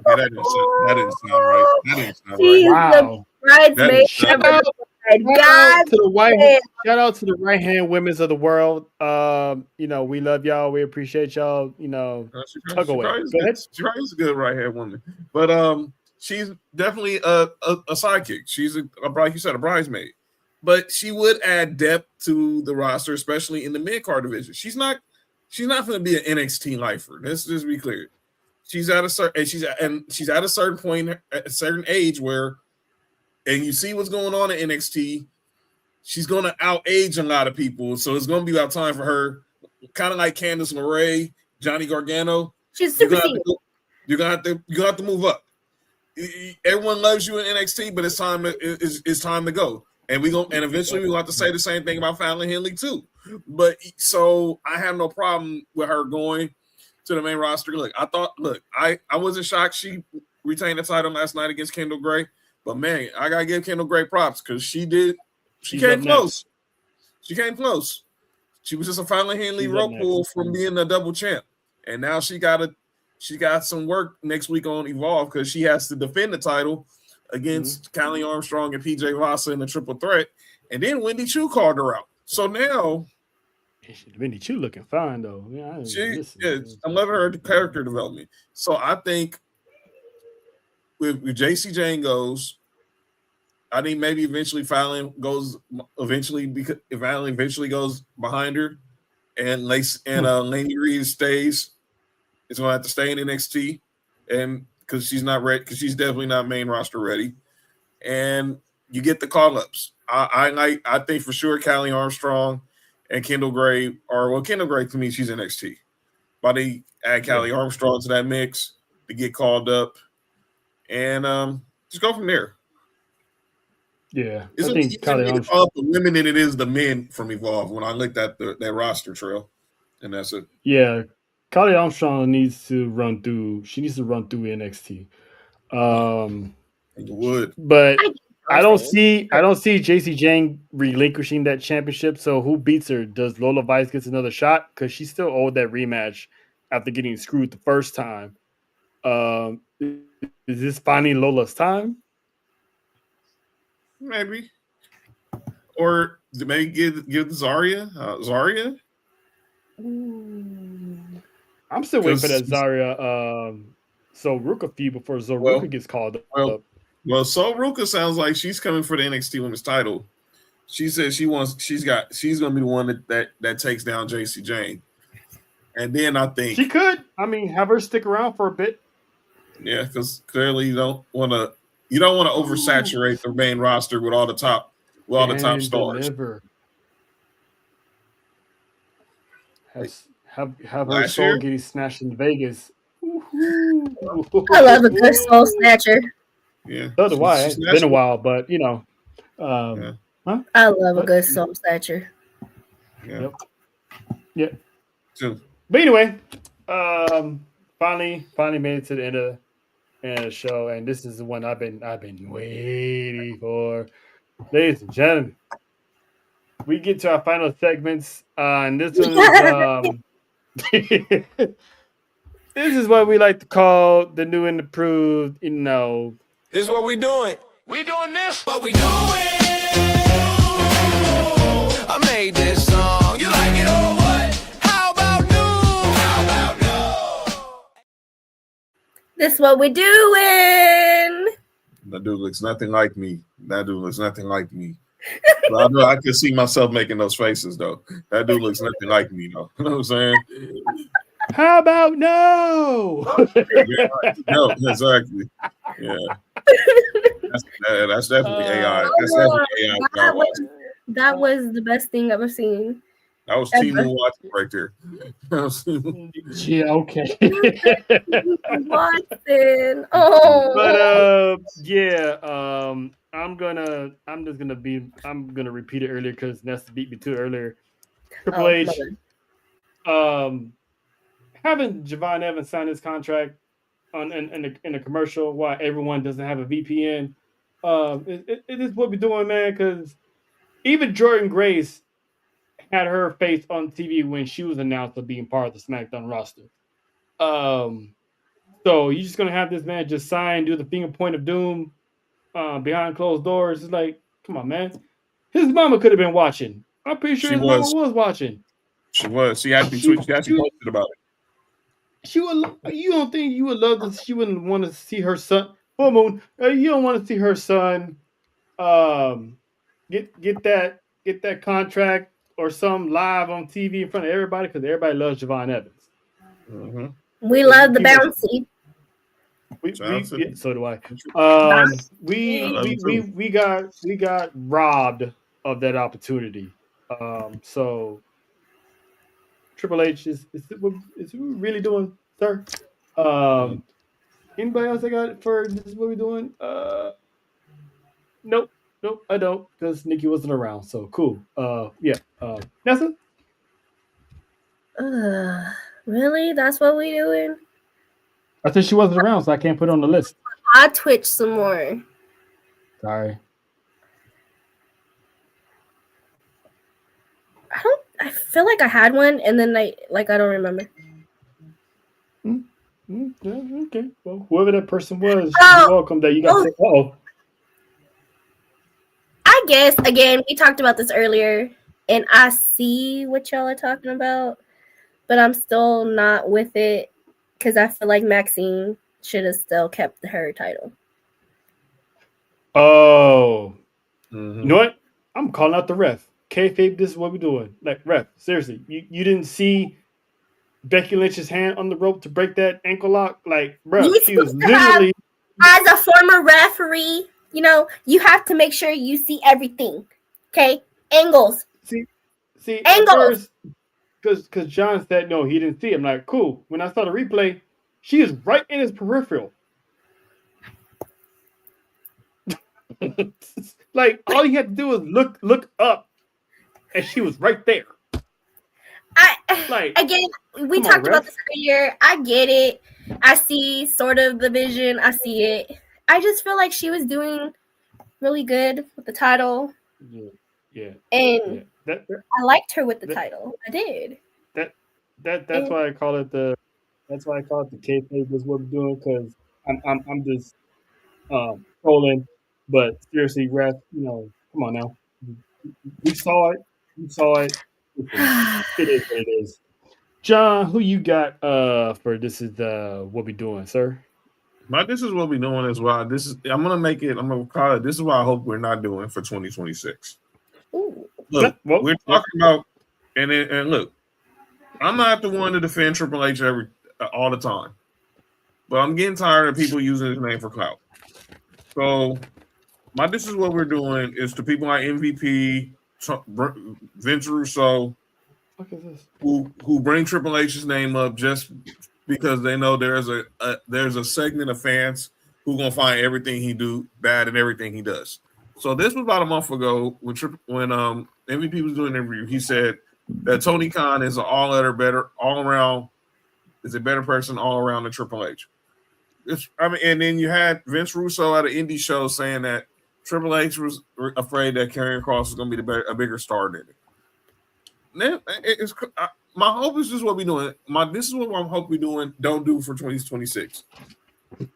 That didn't sound right. That didn't sound right. Wow. Bridesmaid. Shout out to the right hand women's of the world. We love y'all. We appreciate y'all. Tug away. She is a good right hand woman, but she's definitely a sidekick. She's like you said, a bridesmaid, but she would add depth to the roster, especially in the mid card division. She's not going to be an NXT lifer. Let's just be clear. She's at a certain point, at a certain age where, and you see what's going on in NXT. She's going to outage a lot of people, so it's going to be about time for her, kind of like Candice LeRae, Johnny Gargano. She's super senior. You're gonna have to move up. Everyone loves you in NXT, but it's time to go. And eventually we'll have to say the same thing about Fallon Henley too. But so I have no problem with her going to the main roster. I wasn't shocked she retained the title last night against Kendall Gray, but man, I gotta give Kendall Gray props because she came close. She came close. She was just a Fallon Henley rope pull from being a double champ, and now she got some work next week on Evolve because she has to defend the title against Callie Armstrong and PJ Vasa in the triple threat, and then Wendy Chu called her out. So now. Wendy Chu looking fine though. Yeah, I'm loving her character development. So I think with JC Jane goes, I think maybe eventually Fallon goes because if Fallon eventually goes behind her, and Laney Reed stays, it's gonna have to stay in NXT, and because she's not ready, because she's definitely not main roster ready, and you get the call ups. I think for sure Callie Armstrong and Kendall Gray Kendall Gray to me she's NXT, but they add Callie Armstrong to that mix to get called up, and just go from there. Yeah, It's I think Callie Armstrong. of the women than it is the men from Evolve when I looked at that roster trail, and that's it. Yeah, Callie Armstrong needs to run through. She needs to run through NXT. You would, but I don't see JC Jane relinquishing that championship. So who beats her? Does Lola Vice gets another shot? Because she still owed that rematch after getting screwed the first time. Is this finally Lola's time? Maybe, or maybe give Zarya. Zarya. I'm still waiting for that Zarya. So Ruka feud before Ruka gets called up. Well, So Ruka sounds like she's coming for the NXT Women's title. She says she's gonna be the one that takes down JC Jane. And then I think she could. I mean, have her stick around for a bit. Yeah, because clearly you don't want to oversaturate the main roster with all the top stars. Deliver. Have her soul getting snatched in Vegas. I love a good soul snatcher. Yeah, so do I. It's been a while, but you know, I love a good soul snatcher. Yeah. Yep. Too. But anyway, finally made it to the end of the show, and this is the one I've been waiting for, ladies and gentlemen. We get to our final segments, and this one this is what we like to call the new and improved. You know, this is what we doing. We doing this. What we doing? I made this song. You like it or what? How about new? This is what we doing. That dude looks nothing like me. But I know I could see myself making those faces though. That dude looks nothing like me though. You know what I'm saying? How about no? No, exactly. Yeah. That's definitely AI. That's definitely AI. That was the best thing I've ever seen. That was Timu Watson right there. Yeah, okay. Watson. Oh. But I'm gonna repeat it earlier because Nessa beat me to it earlier. Triple H. Having Javon Evans sign his contract in a commercial while everyone doesn't have a VPN. It is what we're doing, man, because even Jordan Grace had her face on TV when she was announced of being part of the SmackDown roster. So you're just gonna have this man just sign, do the finger point of doom behind closed doors. It's like, come on, man. His mama could have been watching. I'm pretty sure his mama was watching. She was. She actually posted about it. She would. You don't think you would love this? She wouldn't want to see her son. Full Moon. You don't want to see her son. Get that contract or some live on TV in front of everybody because everybody loves Javon Evans. Mm-hmm. We love the bouncy. So do I. We got robbed of that opportunity. So Triple H is what we really doing, sir? Anybody else I got for this is what we're doing? Nope, I don't because Nikki wasn't around. So cool. Nessa? Really? That's what we doing? I said she wasn't around, so I can't put it on the list. I twitch some more. Sorry. I feel like I had one, and then I don't remember. Yeah, okay. Well, whoever that person was, you're welcome. That you got. I guess again, we talked about this earlier, and I see what y'all are talking about, but I'm still not with it because I feel like Maxine should have still kept her title. Oh, You know what? I'm calling out the ref. Kayfabe, this is what we're doing. Like, ref, seriously, you didn't see Becky Lynch's hand on the rope to break that ankle lock? Like, bro, You're she was supposed to have, literally. as a former referee, you have to make sure you see everything. Okay? Angles. See, at Angles. first, because John said no, he didn't see it. I'm like, cool. When I saw the replay, she is right in his peripheral. Like, all you had to do was look up, and she was right there. Like, Again, we come on, talked about ref. this earlier. I get it. I see sort of the vision. I see it. I just feel like she was doing really good with the title. Yeah. And That I liked her with the title. I did. that's why I call it the kayfabe is what we're doing, because I'm just trolling, but seriously, ref, come on now. We saw it. You saw it. Listen, it is what it is. John, who you got for this is what we doing, sir? But this is what we're doing as well. I'm gonna call it, this is what I hope we're not doing for 2026. Ooh. Look, we're talking about, and look, I'm not the one to defend Triple H all the time, but I'm getting tired of people using his name for clout. So this is what we're doing is to people like MVP, Vince Russo, who bring Triple H's name up just because they know there's a segment of fans who gonna find everything he do bad and everything he does. So this was about a month ago when MVP was doing an interview. He said that Tony Khan is a better person all around than Triple H. And then you had Vince Russo at an indie show saying that Triple H was afraid that Karrion Kross was going to be a bigger star than it. My hope is this is what we're doing. This is what I'm hoping we're doing. Don't do for 2026.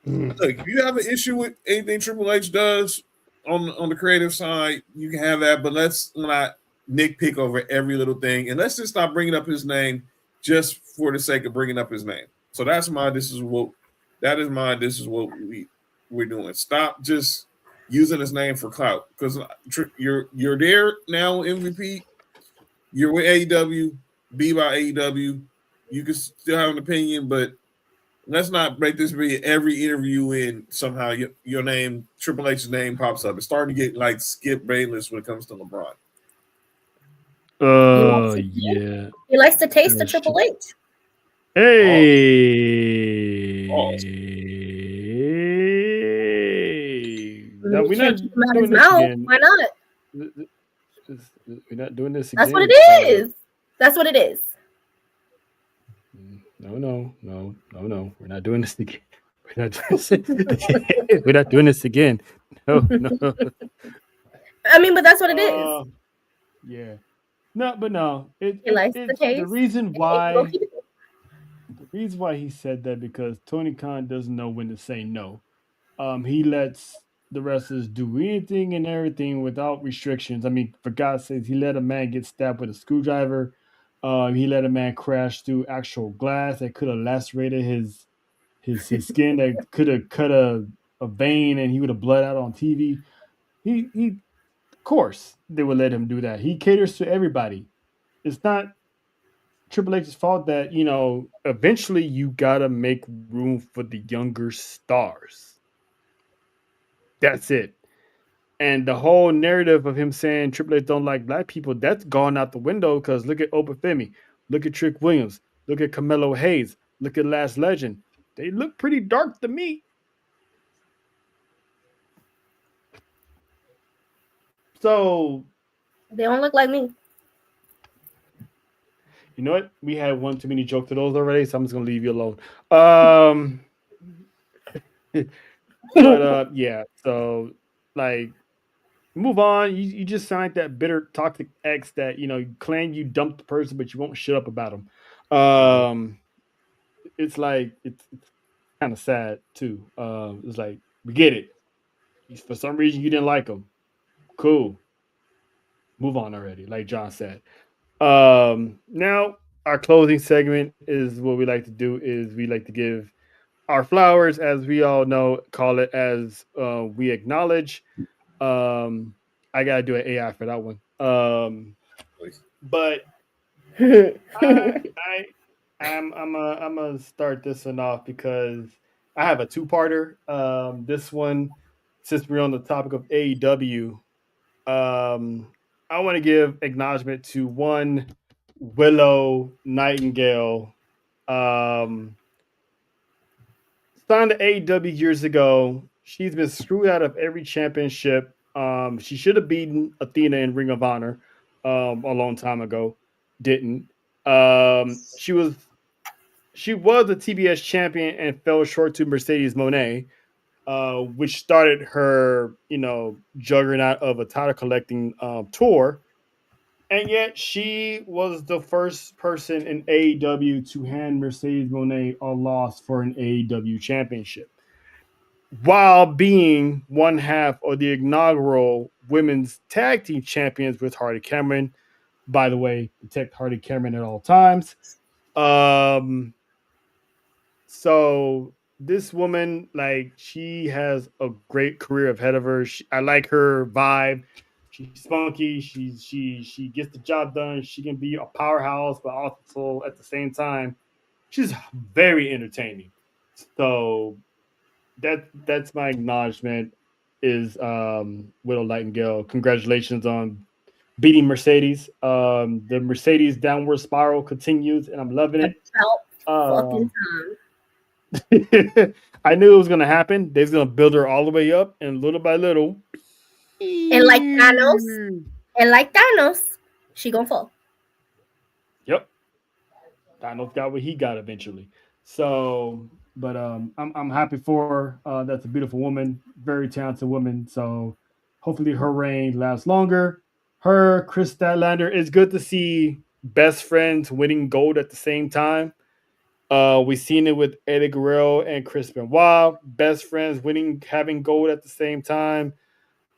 Look, if you have an issue with anything Triple H does on the creative side, you can have that. But let's not nitpick over every little thing, and let's just stop bringing up his name just for the sake of bringing up his name. So that's this is what we're doing. Stop just using his name for clout, because you're there now, MVP. You're with AEW, be by AEW. You can still have an opinion, but let's not make this be every interview in somehow your name, Triple H's name pops up. It's starting to get like Skip Bayless when it comes to LeBron. Yeah. He likes to taste the Triple H. Hey. No, we're not doing this again. Why not? We're not doing this again. That's what it is. That's what it is. No. We're not doing this again. We're not doing this again. No. I mean, but that's what it is. Yeah. No, but no. He likes the taste. The reason why he said that, because Tony Khan doesn't know when to say no. He lets the wrestlers do anything and everything without restrictions. I mean, for God's sakes, he let a man get stabbed with a screwdriver. He let a man crash through actual glass that could have lacerated his skin, that could have cut a vein and he would have bled out on TV. He of course they would let him do that. He caters to everybody. It's not Triple H's fault that, eventually you gotta make room for the younger stars. That's it. And the whole narrative of him saying Triple H don't like black people, that's gone out the window, because look at Opa Femi, look at Trick Williams, look at Carmelo Hayes, look at Last Legend. They look pretty dark to me. So they don't look like me. You know what? We had one too many jokes to those already, so I'm just gonna leave you alone. But yeah. So like, move on. You just sound like that bitter, toxic ex that you claim you dumped the person, but you won't shut up about them. It's like it's kind of sad too. It's like, we get it. For some reason, you didn't like them. Cool. Move on already, like John said. Now our closing segment is what we like to do. Is we like to give our flowers, as we all know, call it as we acknowledge. I I gotta do an AI for that one. But I'm gonna start this one off because I have a two-parter. This one, since we're on the topic of AEW, I want to give acknowledgement to one Willow Nightingale. Signed to AEW years ago. She's been screwed out of every championship. She should have beaten Athena in Ring of Honor a long time ago. Didn't. She was a TBS champion and fell short to Mercedes Monet, which started her, juggernaut of a title collecting tour. And yet, she was the first person in AEW to hand Mercedes Monet a loss for an AEW championship, while being one half of the inaugural women's tag team champions with Hardy Cameron. By the way, protect Hardy Cameron at all times. So this woman, like, she has a great career ahead of her. I like her vibe. She's spunky. She gets the job done. She can be a powerhouse, but also at the same time, she's very entertaining. So that's my acknowledgement is Widow Nightingale. Congratulations on beating Mercedes. The Mercedes downward spiral continues, and I'm loving it. Fucking time. I knew it was gonna happen. They're gonna build her all the way up, and little by little, and like Thanos, she gonna fall. Yep, Thanos got what he got eventually. So, but I'm happy for her. That's a beautiful woman, very talented woman. So, hopefully, her reign lasts longer. Her, Chris Statlander, it's good to see best friends winning gold at the same time. We've seen it with Eddie Guerrero and Chris Benoit, best friends having gold at the same time.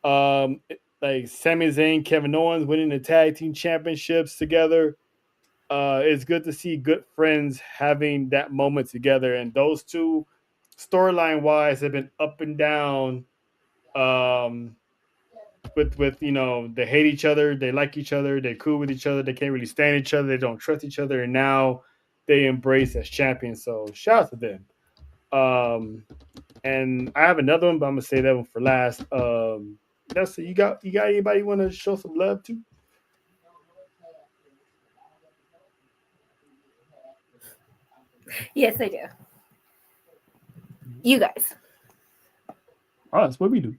Like Sami Zayn, Kevin Owens winning the tag team championships together. It's good to see good friends having that moment together, and those two, storyline wise, have been up and down. With they hate each other, they like each other, they're cool with each other, they can't really stand each other, they don't trust each other, and now they embrace as champions. So shout out to them. And I have another one, but I'm gonna say that one for last. That's you got anybody want to show some love to? Yes, I do. You guys. Oh, that's what we do.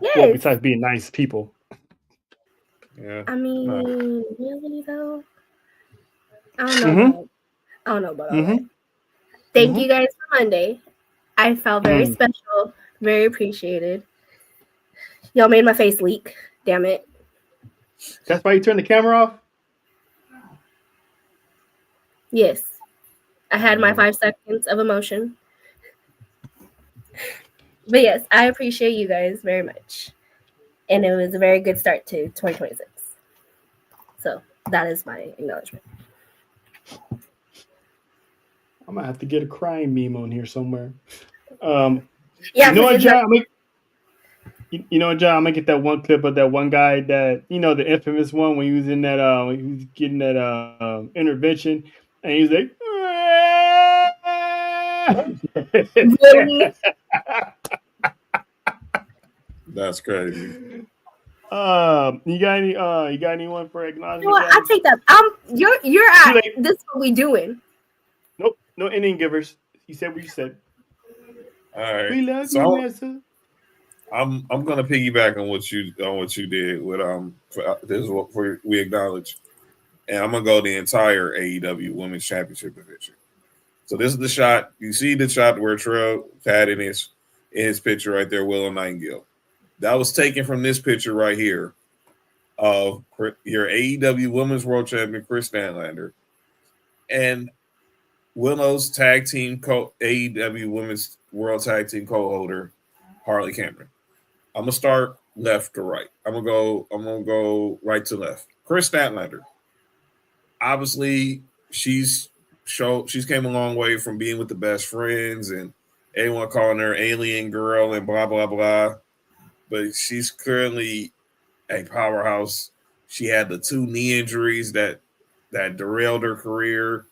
Yes. Well, besides being nice people. Yeah. I mean, really though. I don't know about all that. Thank you guys for Monday. I felt very special, very appreciated. Y'all made my face leak. Damn it. That's why you turned the camera off? Yes. I had my 5 seconds of emotion. But yes, I appreciate you guys very much. And it was a very good start to 2026. So that is my acknowledgement. I'm gonna have to get a crying meme on here somewhere. Yeah, you know what, John? I'm gonna get that one clip of that one guy that the infamous one when he was in that when he was getting that intervention, and he was like, That's crazy. You got anyone for acknowledgement? You know what? I take that. You're at this is what we doing. Nope, no ending givers. You said what you said. All right. We love you, Nessa. I'm gonna piggyback on what you did with this is what we acknowledge, and I'm gonna go the entire AEW Women's Championship division. So this is the shot. You see the shot where Terrell had in his picture right there, Willow Nightingale. That was taken from this picture right here of your AEW Women's World Champion Chris Statlander and Willow's tag team AEW Women's World Tag Team co-holder Harley Cameron. I'm gonna start left to right. I'm gonna go right to left. Chris Statlander. Obviously, she's came a long way from being with the best friends and everyone calling her alien girl and blah blah blah. But she's currently a powerhouse. She had the 2 knee injuries that derailed her career,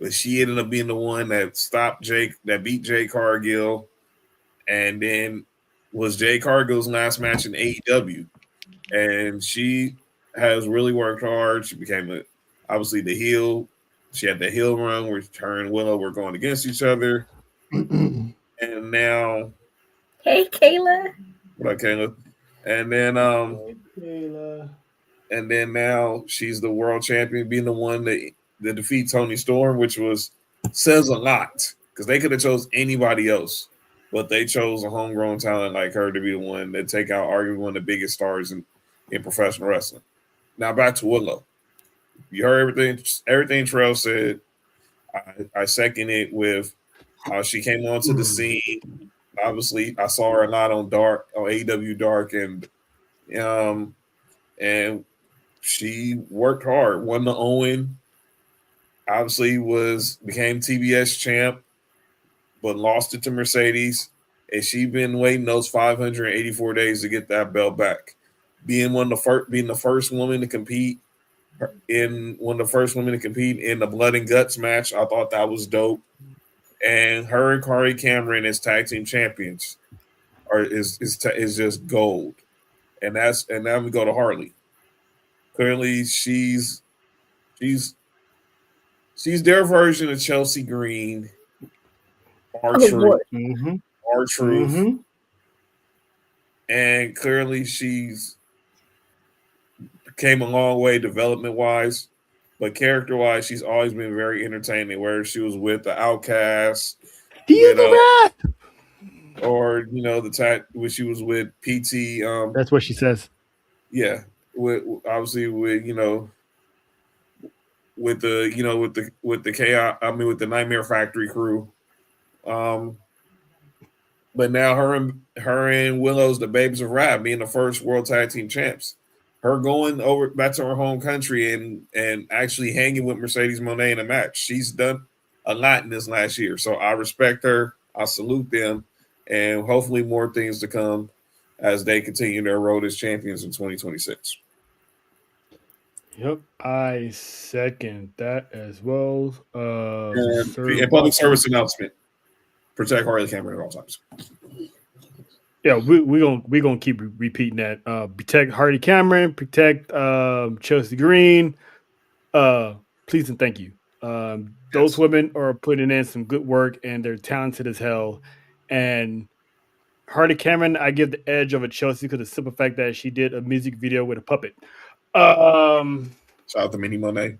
but she ended up being the one that beat Jade Cargill, and then was Jade Cargill's last match in AEW. And she has really worked hard. She became obviously the heel. She had the heel run where her and Willow were going against each other. And now, hey, Kayla. what up, Kayla? And then, Kayla. And then now she's the world champion, being the one that defeat Tony Storm, which says a lot because they could have chose anybody else, but they chose a homegrown talent like her to be the one that take out arguably one of the biggest stars in professional wrestling. Now back to Willow. You heard everything Trell said. I second it with how she came onto the scene. Obviously, I saw her a lot on AEW Dark, and she worked hard. Won the Owen. Obviously, became TBS champ, but lost it to Mercedes. And she been waiting those 584 days to get that belt back. Being the first woman to compete in the Blood and Guts match, I thought that was dope. And her and Kari Cameron as tag team champions is just gold. And now we go to Harley. Clearly, she's their version of Chelsea Green, R-Truth, and clearly she's came a long way development wise, but character wise, she's always been very entertaining. Where she was with the Outcast, or when she was with PT. That's what she says. Yeah. Obviously with the chaos, with the Nightmare Factory crew, but now her and Willow's the Babes of Rap being the first World Tag Team champs. Her going over back to her home country and actually hanging with Mercedes Moné in a match. She's done a lot in this last year, so I respect her. I salute them, and hopefully more things to come as they continue their road as champions in 2026. Yep, I second that as well. And public service announcement: protect Harley Cameron at all times. Yeah, we gonna keep repeating that. Protect Harley Cameron, protect Chelsea Green. Please and thank you. Those women are putting in some good work, and they're talented as hell. And Harley Cameron, I give the edge over Chelsea because of the simple fact that she did a music video with a puppet. Shout out to Minnie Monet.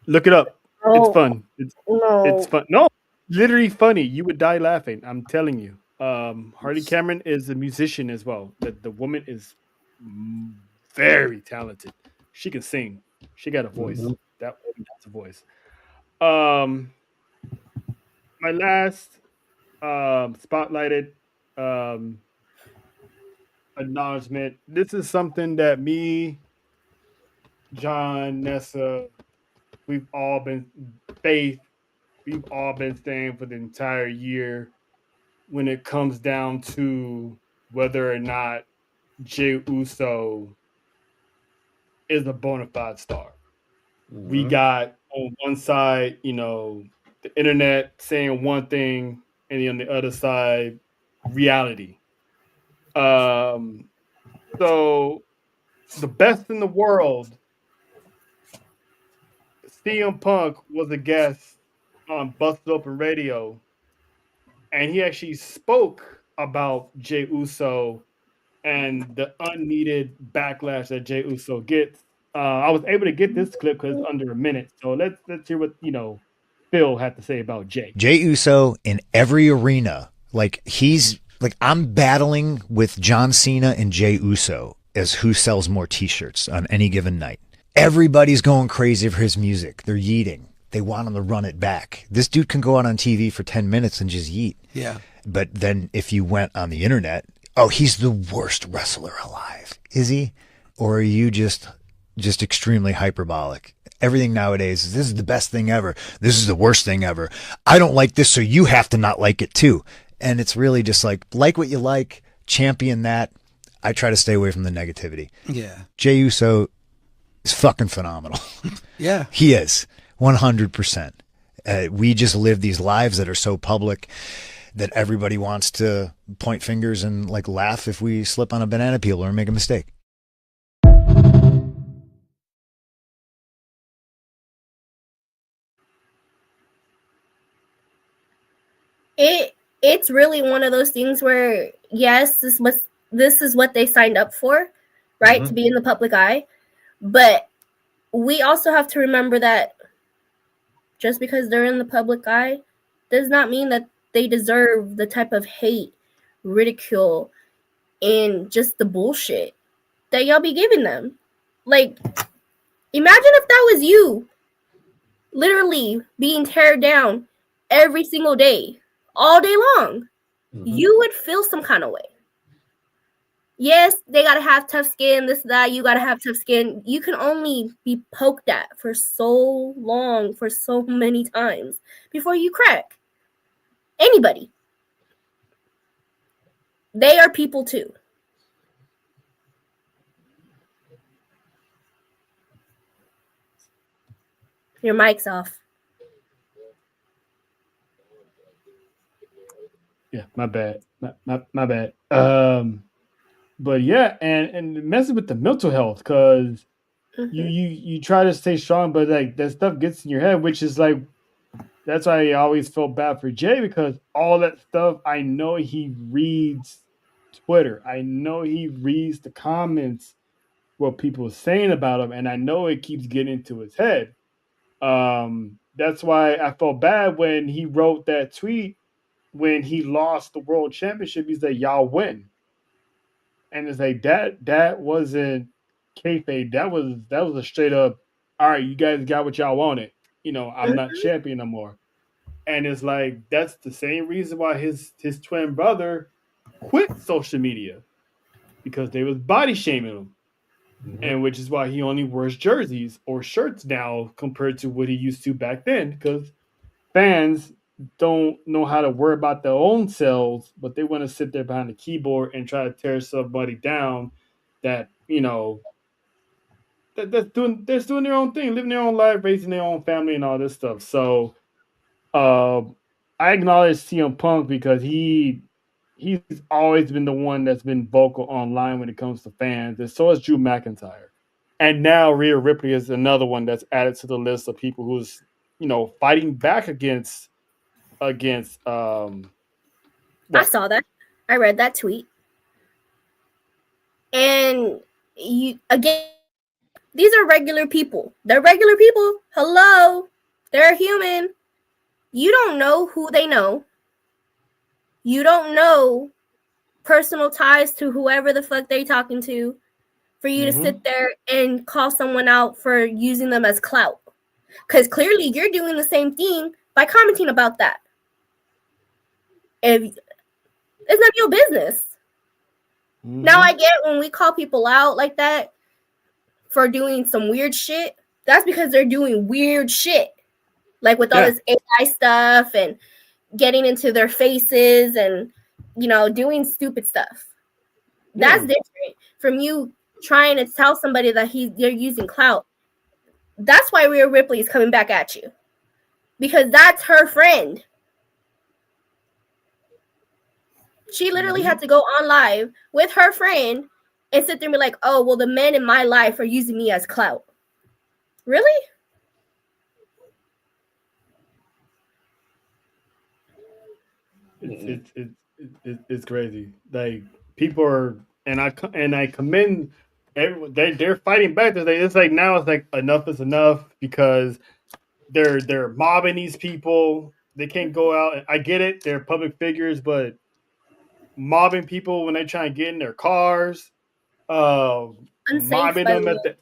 Look it up. Oh, it's fun. No. It's fun. No, literally funny. You would die laughing. I'm telling you. Harley Cameron is a musician as well. The woman is very talented. She can sing. She got a voice. Mm-hmm. That woman has a voice. My last spotlighted acknowledgement. This is something that me, John, Nessa, we've all been saying for the entire year when it comes down to whether or not Jey Uso is a bona fide star. Mm-hmm. We got on one side, the internet saying one thing, and on the other side, reality. So the best in the world, CM Punk was a guest on Busted Open Radio, and he actually spoke about Jey Uso and the unneeded backlash that Jey Uso gets. I was able to get this clip because it's under a minute. So let's hear what Phil had to say about Jey. Jey Uso in every arena, I'm battling with John Cena and Jey Uso as who sells more T-shirts on any given night. Everybody's going crazy for his music. They're yeeting. They want him to run it back. This dude can go out on TV for 10 minutes and just yeet. Yeah. But then if you went on the internet, he's the worst wrestler alive. Is he? Or are you just extremely hyperbolic? Everything nowadays, this is the best thing ever. This is the worst thing ever. I don't like this, so you have to not like it too. And it's really just like what you like, champion that. I try to stay away from the negativity. Yeah. Jey Uso is fucking phenomenal. Yeah. He is 100%. We just live these lives that are so public that everybody wants to point fingers and like laugh if we slip on a banana peel or make a mistake. It's really one of those things where yes, this is what they signed up for, right? To be in the public eye. But we also have to remember that just because they're in the public eye does not mean that they deserve the type of hate, ridicule, and just the bullshit that y'all be giving them. Like, imagine if that was you, literally being teared down every single day, all day long. You would feel some kind of way. Yes, they gotta have tough skin, this, that, you gotta have tough skin. You can only be poked at for so long, for so many times before you crack. Anybody. They are people too. Your mic's off. Yeah, my bad. My bad. But yeah, and messing with the mental health because you try to stay strong, but like that stuff gets in your head, which is like that's why I always felt bad for Jay because all that stuff I know he reads Twitter. I know he reads the comments what people are saying about him, and I know it keeps getting into his head. That's why I felt bad when he wrote that tweet when he lost the world championship. He's like, "Y'all win," and it's like that wasn't kayfabe. That was a straight up. All right, you guys got what y'all wanted. I'm not champion no more. And it's like that's the same reason why his twin brother quit social media because they was body shaming him. And which is why he only wears jerseys or shirts now compared to what he used to back then because fans don't know how to worry about their own selves, but they want to sit there behind the keyboard and try to tear somebody down that, that's doing their own thing, living their own life, raising their own family and all this stuff. So I acknowledge CM Punk because he's always been the one that's been vocal online when it comes to fans, and so is Drew McIntyre. And now Rhea Ripley is another one that's added to the list of people who's fighting back against. I saw that. I read that tweet. And you again, these are regular people. They're regular people. Hello. They're human. You don't know who they know. You don't know personal ties to whoever the fuck they're talking to for you to sit there and call someone out for using them as clout. Because clearly you're doing the same thing by commenting about that. If it's not your business. Now I get when we call people out like that for doing some weird shit, that's because they're doing weird shit. Like with all this AI stuff and getting into their faces and doing stupid stuff. That's different from you trying to tell somebody that they're using clout. That's why Rhea Ripley is coming back at you. Because that's her friend. She literally had to go on live with her friend and sit there and be like, oh, well, the men in my life are using me as clout. Really? It's crazy. Like people are, and I commend everyone. They're fighting back. It's like now it's like enough is enough because they're mobbing these people. They can't go out. I get it. They're public figures, but mobbing people when they try and get in their cars, mobbing them at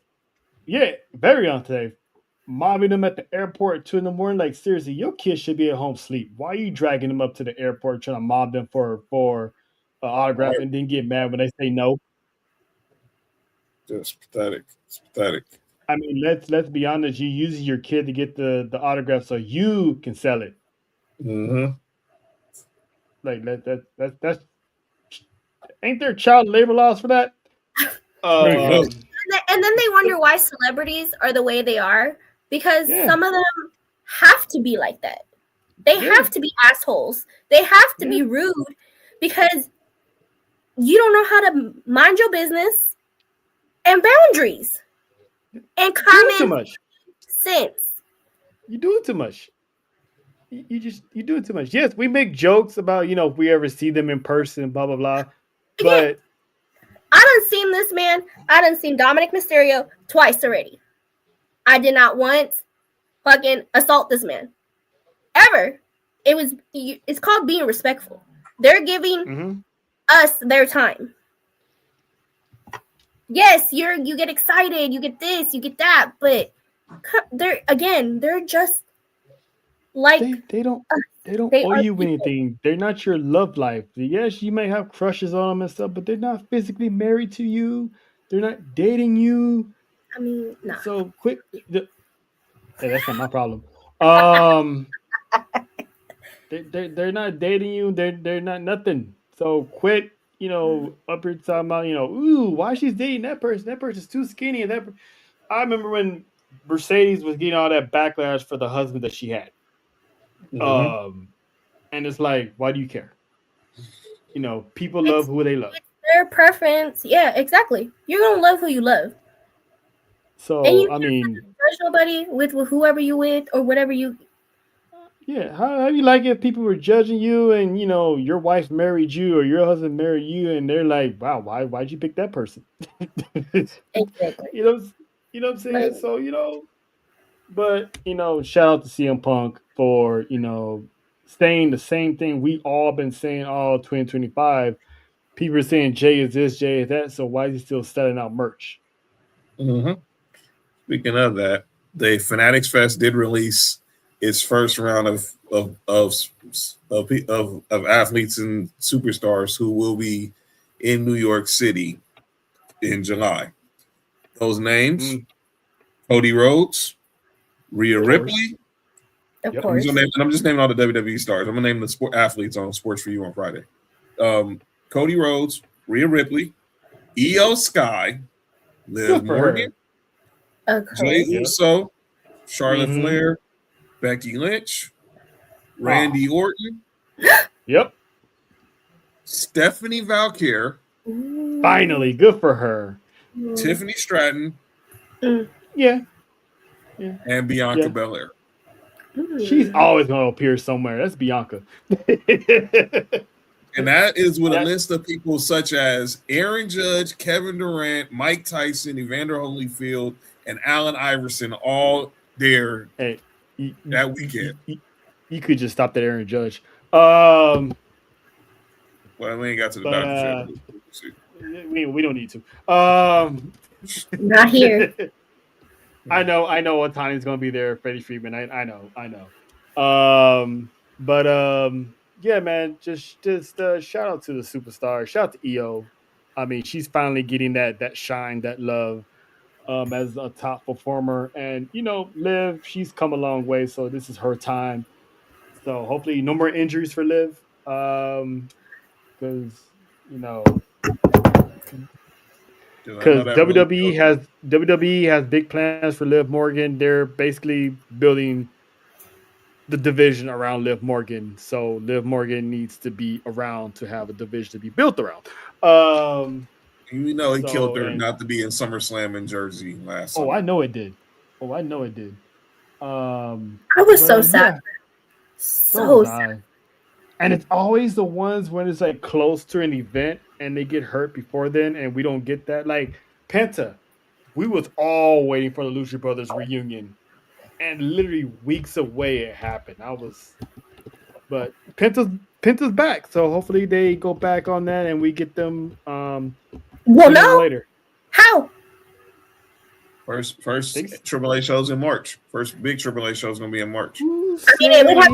very unsafe. Mobbing them at the airport at 2 a.m. Like seriously, your kid should be at home sleep. Why are you dragging them up to the airport trying to mob them for an autograph and then get mad when they say no? Just pathetic. It's pathetic. I mean, let's be honest. You using your kid to get the autograph so you can sell it. Mm-hmm. Like that's Ain't there child labor laws for that? And then they wonder why celebrities are the way they are, because some of them have to be like that. They have to be assholes. They have to be rude because you don't know how to mind your business and boundaries and common sense. You do it too much. You do it too much. Yes, we make jokes about, if we ever see them in person, blah blah blah. But I done seen this man. I done seen Dominic Mysterio twice already. I did not once fucking assault this man. Ever. It's called being respectful. They're giving us their time. Yes, you get excited, you get this, you get that, but they're just like they don't owe you anything. They're not your love life. Yes, you may have crushes on them and stuff, but they're not physically married to you. They're not dating you. I mean, nah. So quit. Hey, that's not my problem. They're not dating you. They're not nothing. So quit. Up your time about. Ooh, why she's dating that person? That person's too skinny. And I remember when Mercedes was getting all that backlash for the husband that she had. And it's like, why do you care? People love who they love. It's their preference. Yeah, exactly. You're gonna love who you love. So and you I mean, judge nobody with whoever you with or whatever you. Yeah, how you like if people were judging you and your wife married you or your husband married you and they're like, wow, why'd you pick that person? Exactly. You know what I'm saying? Right. So but shout out to CM Punk for saying the same thing we all been saying all 2025. People are saying Jay is this, Jay is that. So why is he still selling out merch? Speaking of that, the Fanatics Fest did release its first round of athletes and superstars who will be in New York City in July. Those names: Cody Rhodes, Rhea Ripley. Of course. I'm just naming all the WWE stars. I'm gonna name the athletes on Sports for You on Friday. Cody Rhodes, Rhea Ripley, Io Sky, Liv Morgan, Jey Uso, Charlotte Flair, Becky Lynch, Randy Orton. Yep. Stephanie Valkyrie. Finally, good for her. Tiffany Stratton. Yeah. And Bianca Belair. She's always going to appear somewhere. That's Bianca. And that is with a list of people such as Aaron Judge, Kevin Durant, Mike Tyson, Evander Holyfield, and Allen Iverson all there that weekend. You could just stop that Aaron Judge. Well, we ain't got to the doctor yet. We don't need to. Not here. I know Otani's going to be there. Freddie Freeman. I know. Yeah, man. Just shout out to the superstar. Shout out to EO. I mean, she's finally getting that shine, that love. As a top performer, and Liv, she's come a long way, so this is her time. So hopefully, no more injuries for Liv, because WWE has big plans for Liv Morgan. They're basically building the division around Liv Morgan, so Liv Morgan needs to be around to have a division to be built around. He killed her not to be in SummerSlam in Jersey last summer. I know it did. I was so sad. So sad. And it's always the ones when it's like close to an event and they get hurt before then, and we don't get that. Like Penta, we was all waiting for the Lucha Brothers reunion, and literally weeks away it happened. But Penta's back, so hopefully they go back on that and we get them. Later. How? First Triple A shows in March. First big Triple A show is going to be in March. I mean, it would have to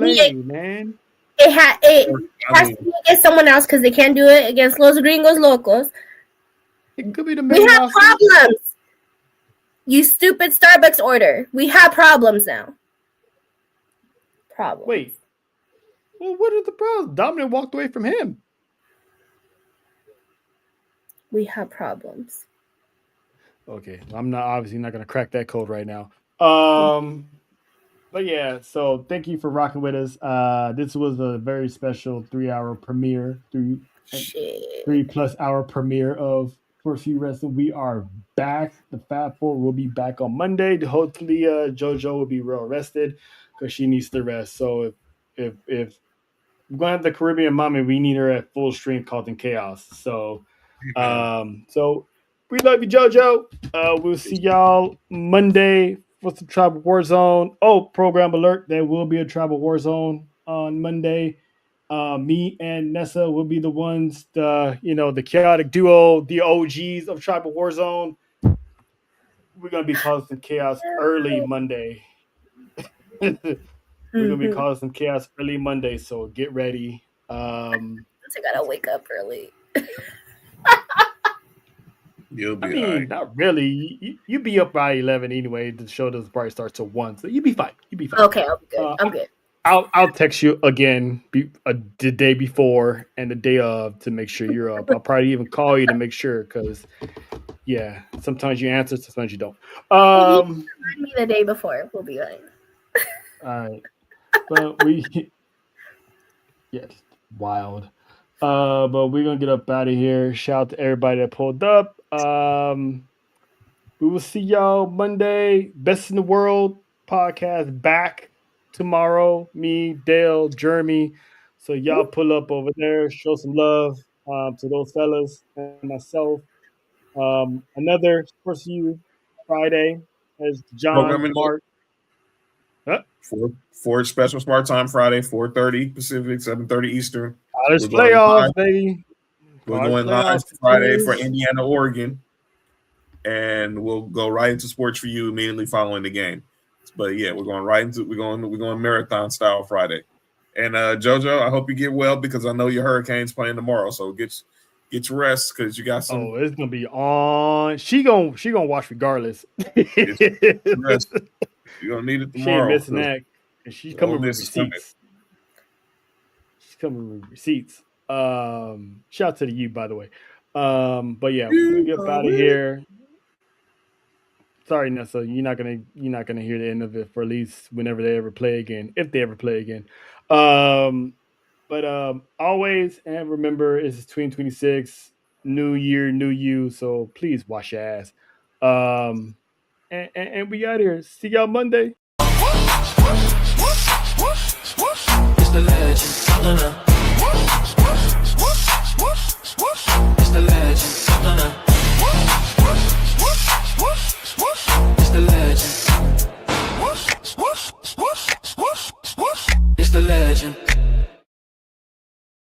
be man. It has to be against someone else because they can't do it against Los Gringos Locos. It could be the We have problems. You stupid Starbucks order. We have problems now. Wait. Well, what are the problems? Dominic walked away from him. We have problems. Okay, I'm not obviously not gonna crack that code right now. But yeah, so thank you for rocking with us. This was a very special 3 hour premiere, Shit. 3+ hour premiere of S4U Wrestling. We are back. The Fat Four will be back on Monday. Hopefully, JoJo will be well rested because she needs the rest. So if we're gonna have the Caribbean mommy, we need her at full strength, causing chaos. So we love you, JoJo. We'll see y'all Monday for some Tribal Warzone. Oh, program alert! There will be a Tribal Warzone on Monday. Me and Nessa will be the ones, the chaotic duo, the OGs of Tribal Warzone. We're gonna be causing some chaos early Monday. We're gonna be causing some chaos early Monday, so get ready. I gotta wake up early. You'll be I mean, all right. not really. You be up by 11 anyway. The show doesn't probably start till 1, so you be fine. You be fine. Okay, I'll be good. I'm good. I'll text you again the day before and the day of to make sure you're up. I'll probably even call you to make sure because, yeah, sometimes you answer, sometimes you don't. Remind me the day before. We'll be fine. All right, but yes, wild. But we're gonna get up out of here. Shout out to everybody that pulled up. We will see y'all Monday. Best in the World podcast back tomorrow. Me, Dale, Jeremy. So y'all pull up over there, show some love to those fellas and myself. Another Sports You Friday as John, Programming Mark. Huh? for special smart time Friday, 4:30 Pacific, 7:30 Eastern. College playoffs, baby. We're College going live playoffs Friday for continues. Indiana, Oregon, and we'll go right into Sports for You immediately following the game. But yeah, we're going marathon style Friday. And JoJo, I hope you get well because I know your Hurricanes playing tomorrow. So get your rest because you got some. Oh, it's gonna be on. She gonna watch regardless. Rest. You're gonna need it She ain't tomorrow. missing that. And she's Ole coming with Miss is coming. receipts. She's coming with receipts. Shout out to the U, by the way. But yeah, we'll get up out of here. Sorry, Nessa, you're not gonna hear the end of it for at least whenever they ever play again, if they ever play again. But always and remember, it's 2026, new year, new you. So please wash your ass. And we out here. See y'all Monday.